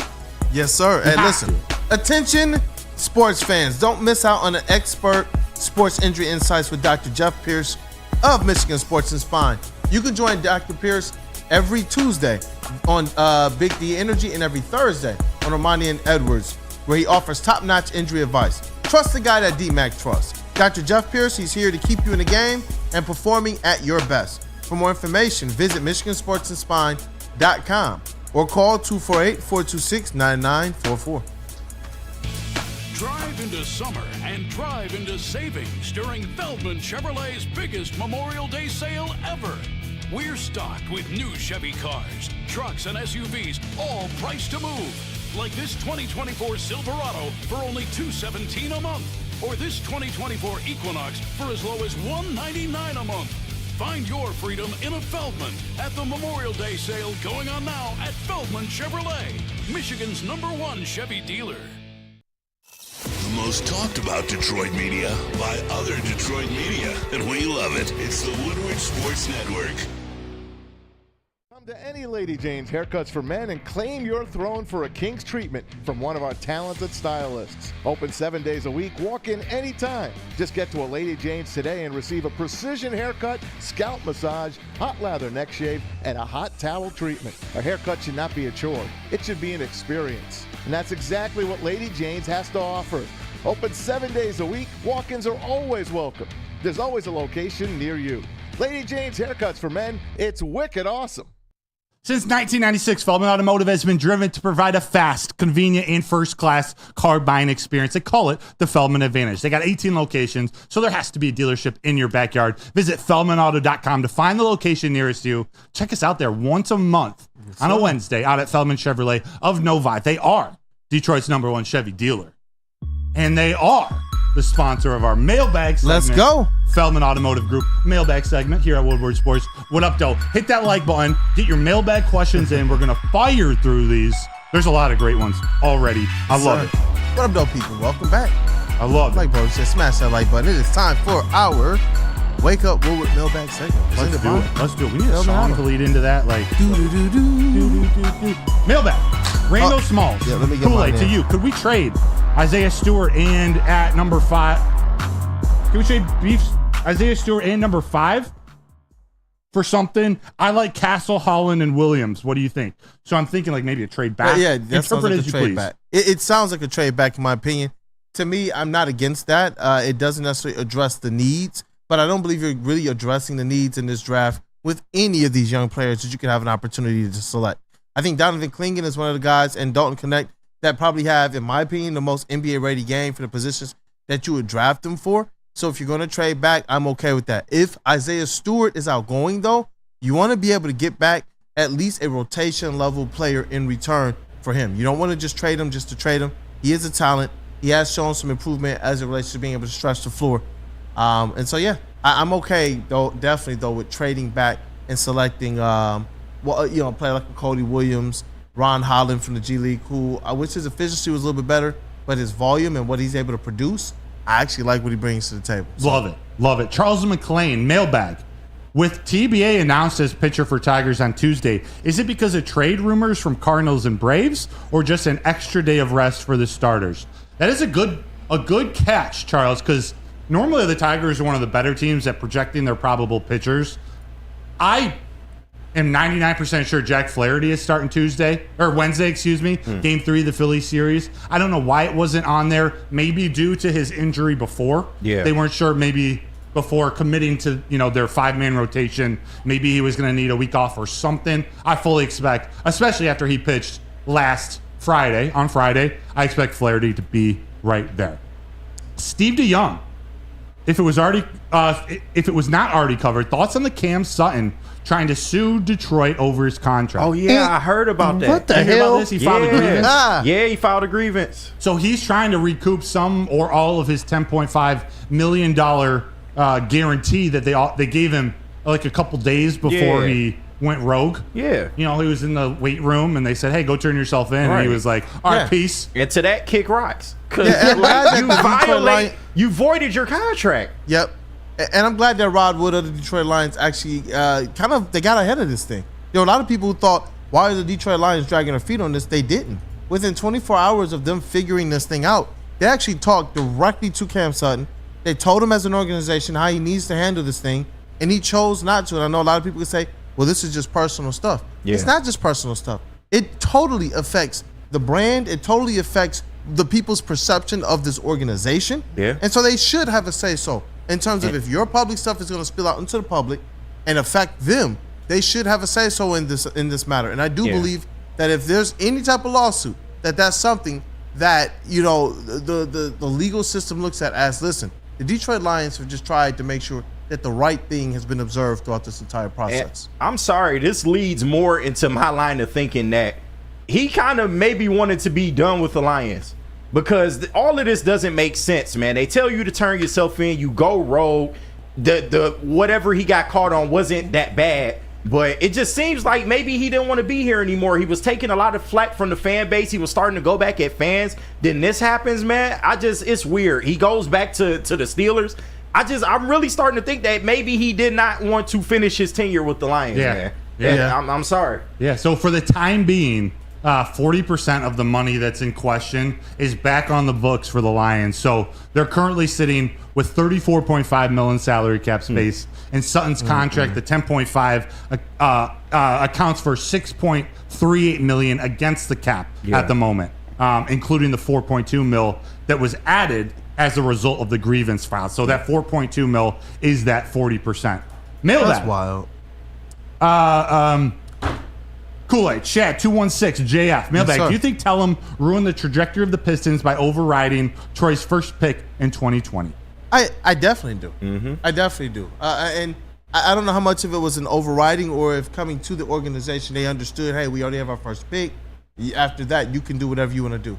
Yes, sir. And listen, attention sports fans, don't miss out on the expert sports injury insights with Dr. Jeff Pierce of Michigan Sports and Spine. You can join Dr. Pierce every Tuesday on Big D Energy and every Thursday on Armani and Edwards, where he offers top-notch injury advice. Trust the guy that DMAC trusts. Dr. Jeff Pierce, he's here to keep you in the game and performing at your best. For more information, visit MichiganSportsAndSpine.com or call 248-426-9944. Drive into summer and drive into savings during Feldman Chevrolet's biggest Memorial Day sale ever. We're stocked with new Chevy cars, trucks, and SUVs, all priced to move. Like this 2024 Silverado for only $217 a month. Or this 2024 Equinox for as low as $199 a month. Find your freedom in a Feldman at the Memorial Day sale going on now at Feldman Chevrolet, Michigan's #1 Chevy dealer. The most talked about Detroit media by other Detroit media, and we love it. It's the Woodward Sports Network. Come to any Lady Jane's Haircuts for Men and claim your throne for a king's treatment from one of our talented stylists. Open 7 days a week, walk in anytime. Just get to a Lady Jane's today and receive a precision haircut, scalp massage, hot lather neck shave, and a hot towel treatment. A haircut should not be a chore. It should be an experience. And that's exactly what Lady Jane's has to offer. Open 7 days a week, walk-ins are always welcome. There's always a location near you. Lady Jane's Haircuts for Men, it's wicked awesome. Since 1996, Feldman Automotive has been driven to provide a fast, convenient, and first-class car buying experience. They call it the Feldman Advantage. They got 18 locations, so there has to be a dealership in your backyard. Visit feldmanauto.com to find the location nearest you. Check us out there once a month on a Wednesday out at Feldman Chevrolet of Novi. They are Detroit's #1 Chevy dealer, and they are the sponsor of our mailbag segment. Let's go. Feldman Automotive Group mailbag segment here at Woodward Sports. What up, though? Hit that like button. Get your mailbag questions in. We're going to fire through these. There's a lot of great ones already. I love it. What up, though, people? Welcome back. I love it. Like Bo said, smash that like button. It is time for our Wake Up Woodward mailbag segment. Let's do it. Let's do it. We need a song to lead into that. Like, mailbag. Rainbow Smalls. Yeah, let me get Kool-Aid mine to in. you. Could we trade Isaiah Stewart and at number 5? Can we trade Isaiah Stewart and number 5 for something? I like Castle, Holland, and Williams. What do you think? So I'm thinking like maybe a trade back. Yeah, that sounds Interpret like as a you trade please. back. It sounds like a trade back, in my opinion. To me, I'm not against that. It doesn't necessarily address the needs, but I don't believe you're really addressing the needs in this draft with any of these young players that you can have an opportunity to select. I think Donovan Clingan is one of the guys, and Dalton Connect, that probably have, in my opinion, the most NBA-ready game for the positions that you would draft them for. So if you're going to trade back, I'm okay with that. If Isaiah Stewart is outgoing, though, you want to be able to get back at least a rotation-level player in return for him. You don't want to just trade him just to trade him. He is a talent. He has shown some improvement as it relates to being able to stretch the floor. And so, yeah, I'm okay, though, definitely, though, with trading back and selecting, a player like Cody Williams, Ron Holland from the G League, who I wish his efficiency was a little bit better, but his volume and what he's able to produce, I actually like what he brings to the table. So. Love it. Love it. Charles McClain, mailbag. With TBA announced as pitcher for Tigers on Tuesday, is it because of trade rumors from Cardinals and Braves or just an extra day of rest for the starters? That is a good catch, Charles, because normally the Tigers are one of the better teams at projecting their probable pitchers. I am 99% sure Jack Flaherty is starting Wednesday, Game 3 of the Phillies series. I don't know why it wasn't on there. Maybe due to his injury before. Yeah. They weren't sure maybe before committing to, their 5-man rotation. Maybe he was going to need a week off or something. I fully expect, especially after he pitched on Friday, I expect Flaherty to be right there. Steve DeYoung, if it was not already covered, thoughts on the Cam Sutton trying to sue Detroit over his contract? Oh, yeah, I heard about that. What the You hear about hell? this? He filed a grievance? Yeah, he filed a grievance. So he's trying to recoup some or all of his $10.5 million guarantee that they gave him like a couple days before he went rogue. Yeah. He was in the weight room and they said, hey, go turn yourself in. Right. And he was like, all right, peace. And to that, kick rocks. Because you voided your contract. Yep. And I'm glad that Rod Wood of the Detroit Lions actually they got ahead of this thing. A lot of people who thought, why are the Detroit Lions dragging their feet on this? They didn't. Within 24 hours of them figuring this thing out, they actually talked directly to Cam Sutton. They told him as an organization how he needs to handle this thing, and he chose not to. And I know a lot of people could say, well, this is just personal stuff. Yeah. It's not just personal stuff. It totally affects the brand. It totally affects the people's perception of this organization. Yeah. And so they should have a say-so. In terms of if your public stuff is going to spill out into the public and affect them, they should have a say-so in this matter. And I do believe that if there's any type of lawsuit, that's something that the legal system looks at as, listen, the Detroit Lions have just tried to make sure that the right thing has been observed throughout this entire process. And I'm sorry, this leads more into my line of thinking that he kind of maybe wanted to be done with the Lions. Because all of this doesn't make sense, man. They tell you to turn yourself in, you go rogue. The whatever he got caught on wasn't that bad, but it just seems like maybe he didn't want to be here anymore. He was taking a lot of flack from the fan base. He was starting to go back at fans. Then this happens, man. It's weird. He goes back to the Steelers. I'm really starting to think that maybe he did not want to finish his tenure with the Lions, man. Yeah. I'm sorry. Yeah, so for the time being, 40% of the money that's in question is back on the books for the Lions. So they're currently sitting with $34.5 million salary cap space. And Sutton's contract, the 10.5, accounts for $6.38 million against the cap at the moment, including the 4.2 mil that was added as a result of the grievance file. So that 4.2 mil is that 40%. Mailbag. That's wild. Kool-Aid, Shad, 216, JF. Mailbag, sir. do you think Tellum ruined the trajectory of the Pistons by overriding Troy's first pick in 2020? I definitely do. I definitely do. And I don't know how much of it was an overriding or if coming to the organization, they understood, hey, we already have our first pick. After that, you can do whatever you want to do.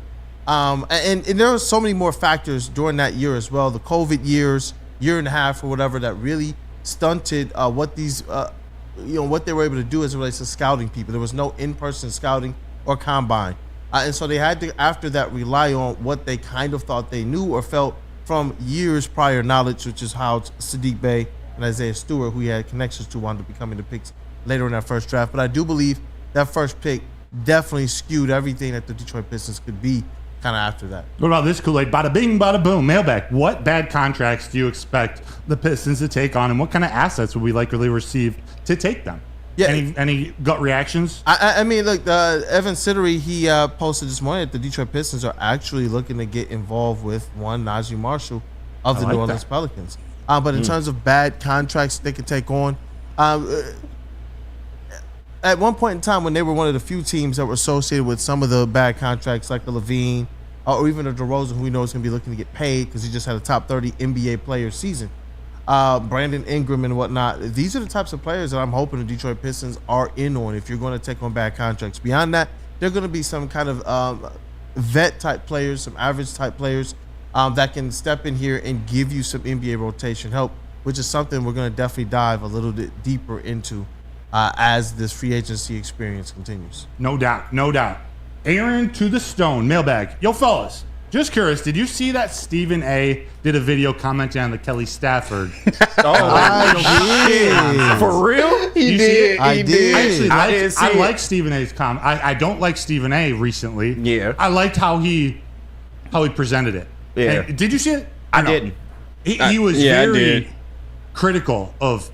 And there were so many more factors during that year as well. The COVID years, year and a half or whatever, that really stunted what these, what they were able to do as it relates to scouting people. There was no in-person scouting or combine. And so they had to, after that, rely on what they kind of thought they knew or felt from years prior knowledge, which is how Sadiq Bey and Isaiah Stewart, who he had connections to, wound up becoming the picks later in that first draft. But I do believe that first pick definitely skewed everything that the Detroit Pistons could be kind of after that. What about this, Kool-Aid? Bada bing, bada boom. Mailbag, what bad contracts do you expect the Pistons to take on, and what kind of assets would we likely receive to take them? Yeah. Any gut reactions? I mean, look, Evan Sittery, he posted this morning that the Detroit Pistons are actually looking to get involved with one Najee Marshall of the New Orleans Pelicans. But in terms of bad contracts they could take on, at one point in time when they were one of the few teams that were associated with some of the bad contracts, like the Levine or even the DeRozan, who we know is going to be looking to get paid because he just had a top 30 NBA player season, Brandon Ingram and whatnot. These are the types of players that I'm hoping the Detroit Pistons are in on if you're going to take on bad contracts. Beyond that, they're going to be some kind of vet type players, some average type players that can step in here and give you some NBA rotation help, which is something we're going to definitely dive a little bit deeper into as this free agency experience continues. No doubt, no doubt. Aaron to the Stone, mailbag. Yo, fellas, just curious, did you see that Stephen A. did a video commenting on the Kelly Stafford? I did. For real? He did. I did. I like Stephen A.'s comment. I don't like Stephen A. recently. Yeah. I liked how he presented it. Yeah. And did you see it? I didn't. He was very critical of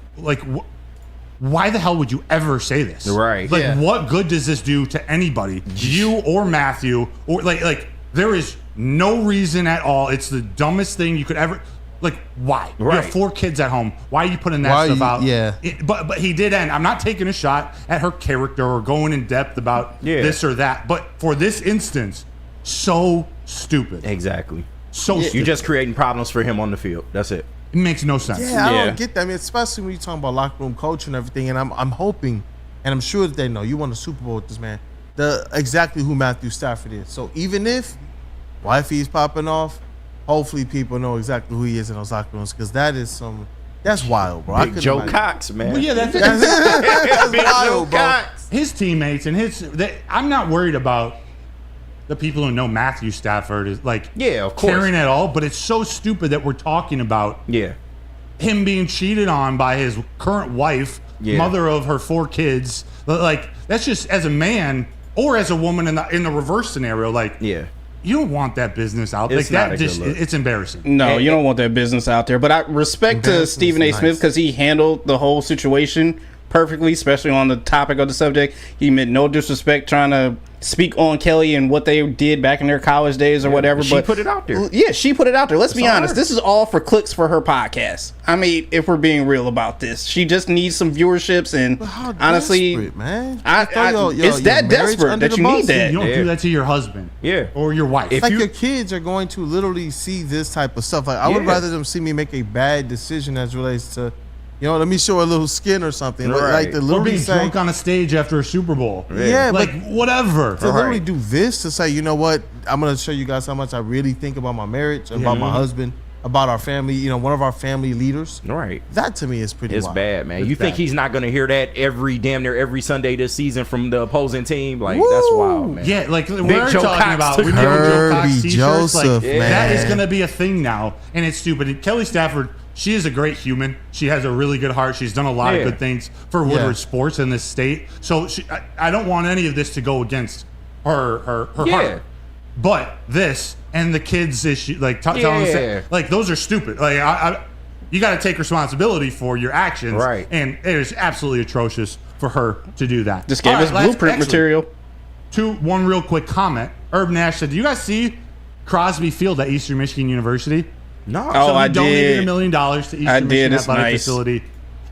why the hell would you ever say this? Right. Like, what good does this do to anybody? You or Matthew, or like there is no reason at all. It's the dumbest thing you could ever. Like, why? Right. You have 4 kids at home. Why are you putting that stuff out? Yeah. But he did end. I'm not taking a shot at her character or going in depth about this or that. But for this instance, so stupid. Exactly. So stupid. You're just creating problems for him on the field. That's it. It makes no sense. Yeah, I don't get that. I mean, especially when you're talking about locker room culture and everything. And I'm hoping, and I'm sure that they know, you won the Super Bowl with this man, exactly who Matthew Stafford is. So even if wifey's popping off, hopefully people know exactly who he is in those locker rooms, because that's wild, bro. Big Joe Cox, man. Well, yeah, that's Big wild, Joe bro. Cox. His teammates and I'm not worried about the people who know Matthew Stafford is like of course, caring at all, but it's so stupid that we're talking about him being cheated on by his current wife, mother of her 4 kids. Like, that's just, as a man or as a woman in the reverse scenario, like you don't want that business out. It's like not that a good look. it's embarrassing. No, you don't want that business out there. But I respect to Stephen A. Smith because he handled the whole situation perfectly, especially on the topic of the subject. He meant no disrespect trying to speak on Kelly and what they did back in their college days or whatever. She but put it out there. Yeah, she put it out there. Let's be honest. This is all for clicks for her podcast. I mean, if we're being real about this, she just needs some viewerships. And honestly, man, it's that desperate that you need that. You don't do that to your husband, or your wife. It's like your kids are going to literally see this type of stuff. Like, I would rather them see me make a bad decision as relates to, let me show a little skin or something. Right. Like to or literally being drunk on a stage after a Super Bowl. Yeah, like but whatever. To literally do this, to say, you know what, I'm going to show you guys how much I really think about my marriage, about my husband, about our family, one of our family leaders. Right. That to me is pretty It's wild. bad, man. It's You think bad. he's not going to hear that damn near every Sunday this season from the opposing team? Like, that's wild, man. Yeah, like Big we're Joe talking Cox about took we know Joe Cox Kirby t-shirts. Like, Joseph, that is man. going to be a thing now, and it's stupid. And Kelly Stafford, she is a great human. She has a really good heart. She's done a lot of good things for Woodward sports in this state. So I don't want any of this to go against her heart. But this and the kids issue, like telling them, like, those are stupid. Like you got to take responsibility for your actions, right? And it is absolutely atrocious for her to do that. Just gave us blueprint material. One real quick comment. Herb Nash said, "Do you guys see Crosby Field at Eastern Michigan University?" No. So I he donated did. $1 million to Eastern Michigan Athletic Facility,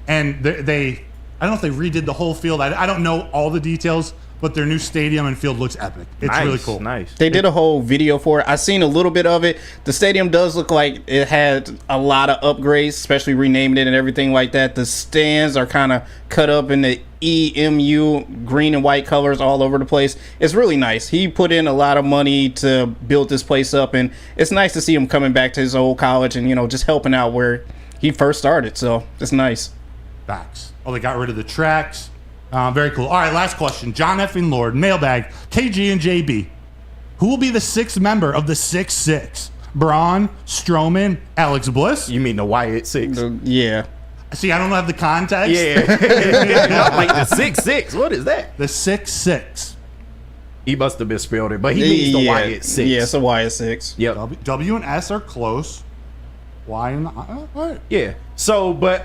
and they I don't know if they redid the whole field. I don't know all the details, but their new stadium and field looks epic. It's really cool. Nice. They did a whole video for it. I seen a little bit of it. The stadium does look like it had a lot of upgrades, especially renaming it and everything like that. The stands are kind of cut up in the EMU green and white colors all over the place. It's really nice. He put in a lot of money to build this place up, and it's nice to see him coming back to his old college and, you know, just helping out where he first started. So it's nice. Facts. Oh, they got rid of the tracks. Very cool. All right, last question. John Effing Lord, mailbag, KG and JB. Who will be the sixth member of the 6-6? Braun, Strowman, Alex Bliss? You mean the Wyatt 6? Yeah. See, I don't have the context. Yeah. Like the 6-6. What is that? The 6-6. He must have misspelled it, but he means the Wyatt 6. Yeah, it's a Wyatt 6. Yep. W and S are close. Y and I. Yeah. So, but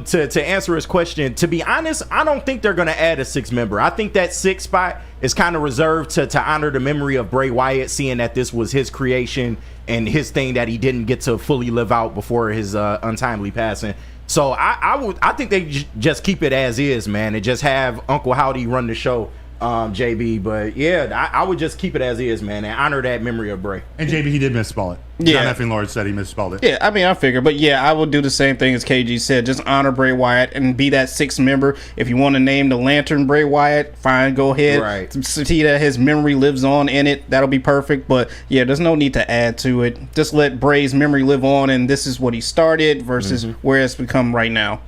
to answer his question, to be honest, I don't think they're gonna add a 6th member. I think that 6th spot is kind of reserved to honor the memory of Bray Wyatt, seeing that this was his creation and his thing that he didn't get to fully live out before his untimely passing. So I think they just keep it as is, man, and just have Uncle Howdy run the show, JB. But yeah, I would just keep it as is, man, and honor that memory of Bray. And JB, he did misspell it. Yeah. John Effing Lord said he misspelled it. Yeah, I mean, I figure. But yeah, I would do the same thing as KG said. Just honor Bray Wyatt and be that 6th member. If you want to name the Lantern Bray Wyatt, fine, go ahead. Right. See that his memory lives on in it. That'll be perfect. But yeah, there's no need to add to it. Just let Bray's memory live on, and this is what he started versus where it's become right now.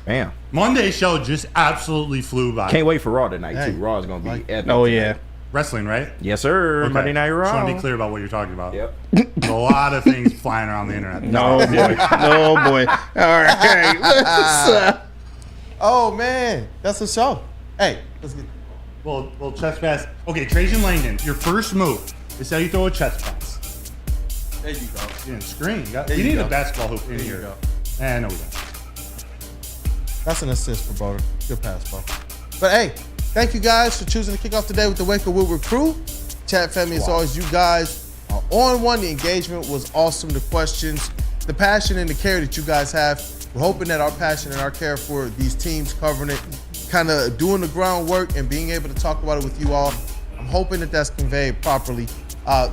Bam. Monday show just absolutely flew by. Can't wait for Raw tonight, too. Raw is going to be epic. Oh, yeah. Wrestling, right? Yes, sir. Okay. Monday Night Raw. Just want to be clear about what you're talking about. Yep. There's a lot of things flying around the internet. No, boy. No, boy. All right. Oh, man. That's a show. Hey, let's get Well, chest pass. Okay, Trajan Langdon, your first move is how you throw a chest pass. There you go. You didn't screen. There You you need go. a basketball hoop in There you here. go. No, we don't. That's an assist for Boulder. Good pass, bro. But hey, thank you guys for choosing to kick off the day with the Wake Up Woodward crew. Chat family, as always, you guys are on one. The engagement was awesome. The questions, the passion, and the care that you guys have. We're hoping that our passion and our care for these teams, covering it, kind of doing the groundwork and being able to talk about it with you all, I'm hoping that that's conveyed properly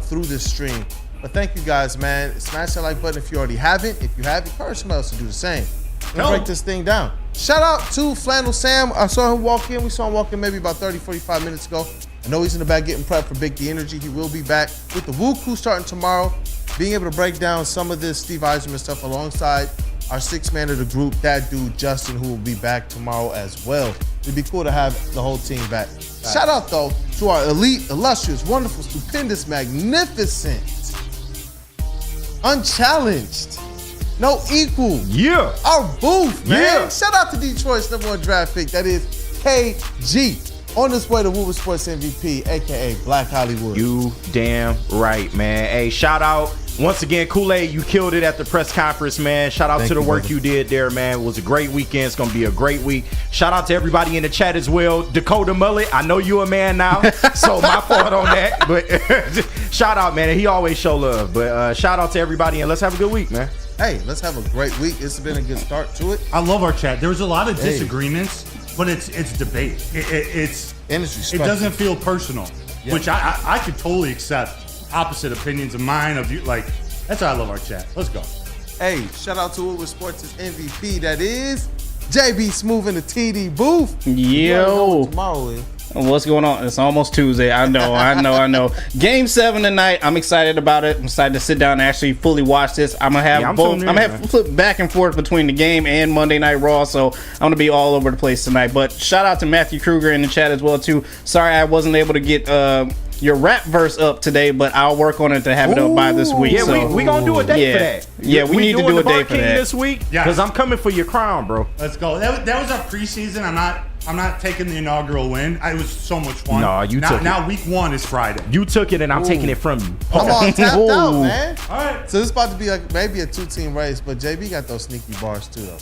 through this stream. But thank you guys, man. Smash that like button if you already haven't. If you have, encourage somebody else to do the same. Let's break this thing down. Shout out to Flannel Sam. I saw him walk in. We saw him walk in maybe about 30, 45 minutes ago. I know he's in the back getting prepped for Big D Energy. He will be back with the Woo Crew starting tomorrow, being able to break down some of this Steve Yzerman stuff alongside our 6th man of the group, that dude Justin, who will be back tomorrow as well. It'd be cool to have the whole team back. Shout out, though, to our elite, illustrious, wonderful, stupendous, magnificent, unchallenged, no equal. Yeah. Our booth, man. Yeah. Shout out to Detroit's #1 draft pick. That is KG. On his way to Woodward Sports MVP, a.k.a. Black Hollywood. You damn right, man. Hey, shout out. Once again, Kool-Aid, you killed it at the press conference, man. Shout out to the work you did there, man. It was a great weekend. It's going to be a great week. Shout out to everybody in the chat as well. Dakota Mullet, I know you a man now, so my fault on that. But shout out, man. He always show love. But shout out to everybody, and let's have a good week, man. Hey, let's have a great week. It's been a good start to it. I love our chat. There was a lot of disagreements, but it's debate. It's industry. It doesn't feel personal, which I could totally accept. Opposite opinions of mine, of you, like, that's why I love our chat. Let's go. Hey, shout out to Woodward Sports' MVP. That is JBSMOOOOOV in the TD booth. Yo. Tomorrow is. What's going on? It's almost Tuesday. I know. Game 7 tonight. I'm excited about it. I'm excited to sit down and actually fully watch this. I'm gonna have both. I'm gonna have flip back and forth between the game and Monday Night Raw. So I'm gonna be all over the place tonight. But shout out to Matthew Kruger in the chat as well too. Sorry I wasn't able to get your rap verse up today, but I'll work on it to have it up by this week. Yeah, so. we gonna do a day for that. Yeah, we need to do a day for that this week. Because I'm coming for your crown, bro. Let's go. That was our preseason. I'm not taking the inaugural win. It was so much fun. No, you took it. Now week 1 is Friday. You took it, and I'm taking it from you. I'm all tapped out, man. All right. So this is about to be like maybe a 2-team race, but JB got those sneaky bars too, though.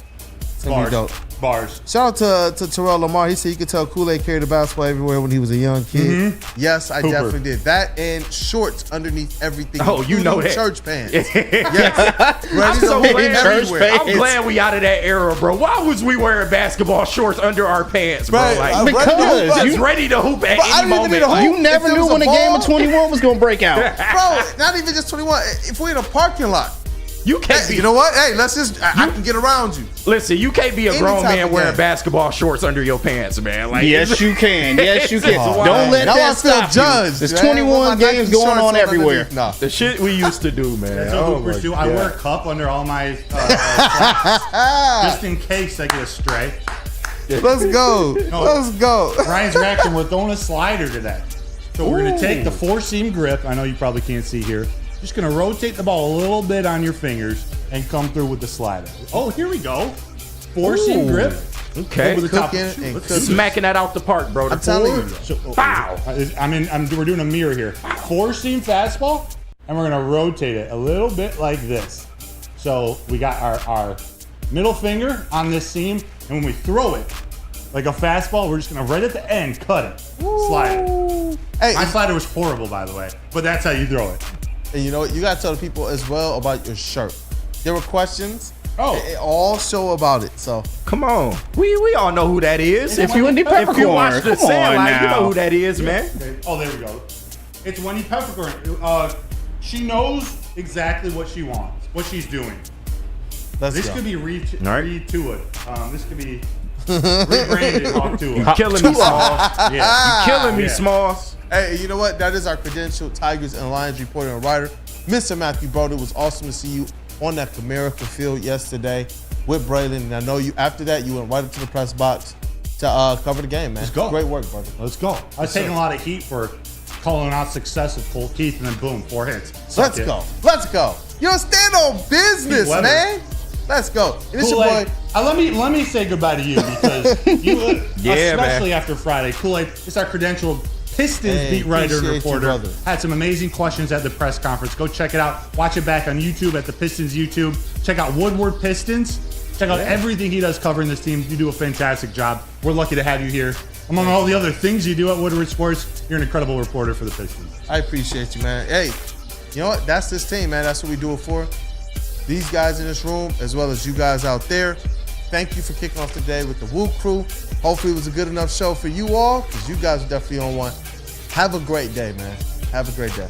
That'd be dope. Bars. Shout out to Terrell Lamar. He said you could tell Kool-Aid carried the basketball everywhere when he was a young kid. Yes, I definitely did. That and shorts underneath everything. Oh, you know that. Church pants. Yes. I'm so glad. I'm glad we out of that era, bro. Why was we wearing basketball shorts under our pants, bro? Right, Like, because you ready to hoop at any moment. You never knew when a game of 21 was gonna break out. Bro, not even just 21. If we're in a parking lot. You can't be. You know what? Hey, let's just. I can get around you. Listen, you can't be a grown man wearing basketball shorts under your pants, man. Like, yes, you can. Yes, you can. Don't let that stop you. There's 21 games going on everywhere. No. The shit we used to do, man. That's what hoopers do. I wear a cup under all my just in case I get a stray. Let's go. Let's go. Ryan's reaction, we're throwing a slider today. So we're going to take the 4-seam grip. I know you probably can't see here. Just going to rotate the ball a little bit on your fingers and come through with the slider. Oh, here we go. 4-seam grip. Okay. Over the top. Smacking that out the park, bro. I'm telling you. So, Bow. We're doing a mirror here. 4-seam fastball, and we're going to rotate it a little bit like this. So we got our middle finger on this seam, and when we throw it like a fastball, we're just going to right at the end cut it. Slide it. Hey, my slider was horrible, by the way, but that's how you throw it. And you know what? You got to tell the people as well about your shirt. There were questions. Oh. It all show about it. So come on. We all know who that is. If you watch the Sandlot, you know who that is, man. Oh, there we go. It's Wendy Peppercorn. She knows exactly what she wants, what she's doing. This could be retooled. This could be rebranded Hawk Tua. You killing me, Smalls. You killing me, Smalls. Hey, you know what? That is our credentialed Tigers and Lions reporter and writer, Mr. Matthew Broder. It was awesome to see you on that Comerica field yesterday with Braylon. And I know you. After that, you went right up to the press box to cover the game, man. Let's go. Great work, brother. Let's go. I was taking a lot of heat for calling out success of Colt Keith, and then boom, 4 hits. Let's go. Let's go. You don't stand on business, man. Let's go. And it's your boy. Let me say goodbye to you because you, especially after Friday, Kool-Aid. It's our credentialed Pistons beat writer and reporter. Had some amazing questions at the press conference. Go check it out. Watch it back on YouTube at the Pistons YouTube. Check out Woodward Pistons. Check out everything he does covering this team. You do a fantastic job. We're lucky to have you here. Among all the other things you do at Woodward Sports, you're an incredible reporter for the Pistons. I appreciate you, man. Hey, you know what? That's this team, man. That's what we do it for. These guys in this room, as well as you guys out there. Thank you for kicking off the day with the Woo crew. Hopefully it was a good enough show for you all, because you guys are definitely on one. Have a great day, man. Have a great day.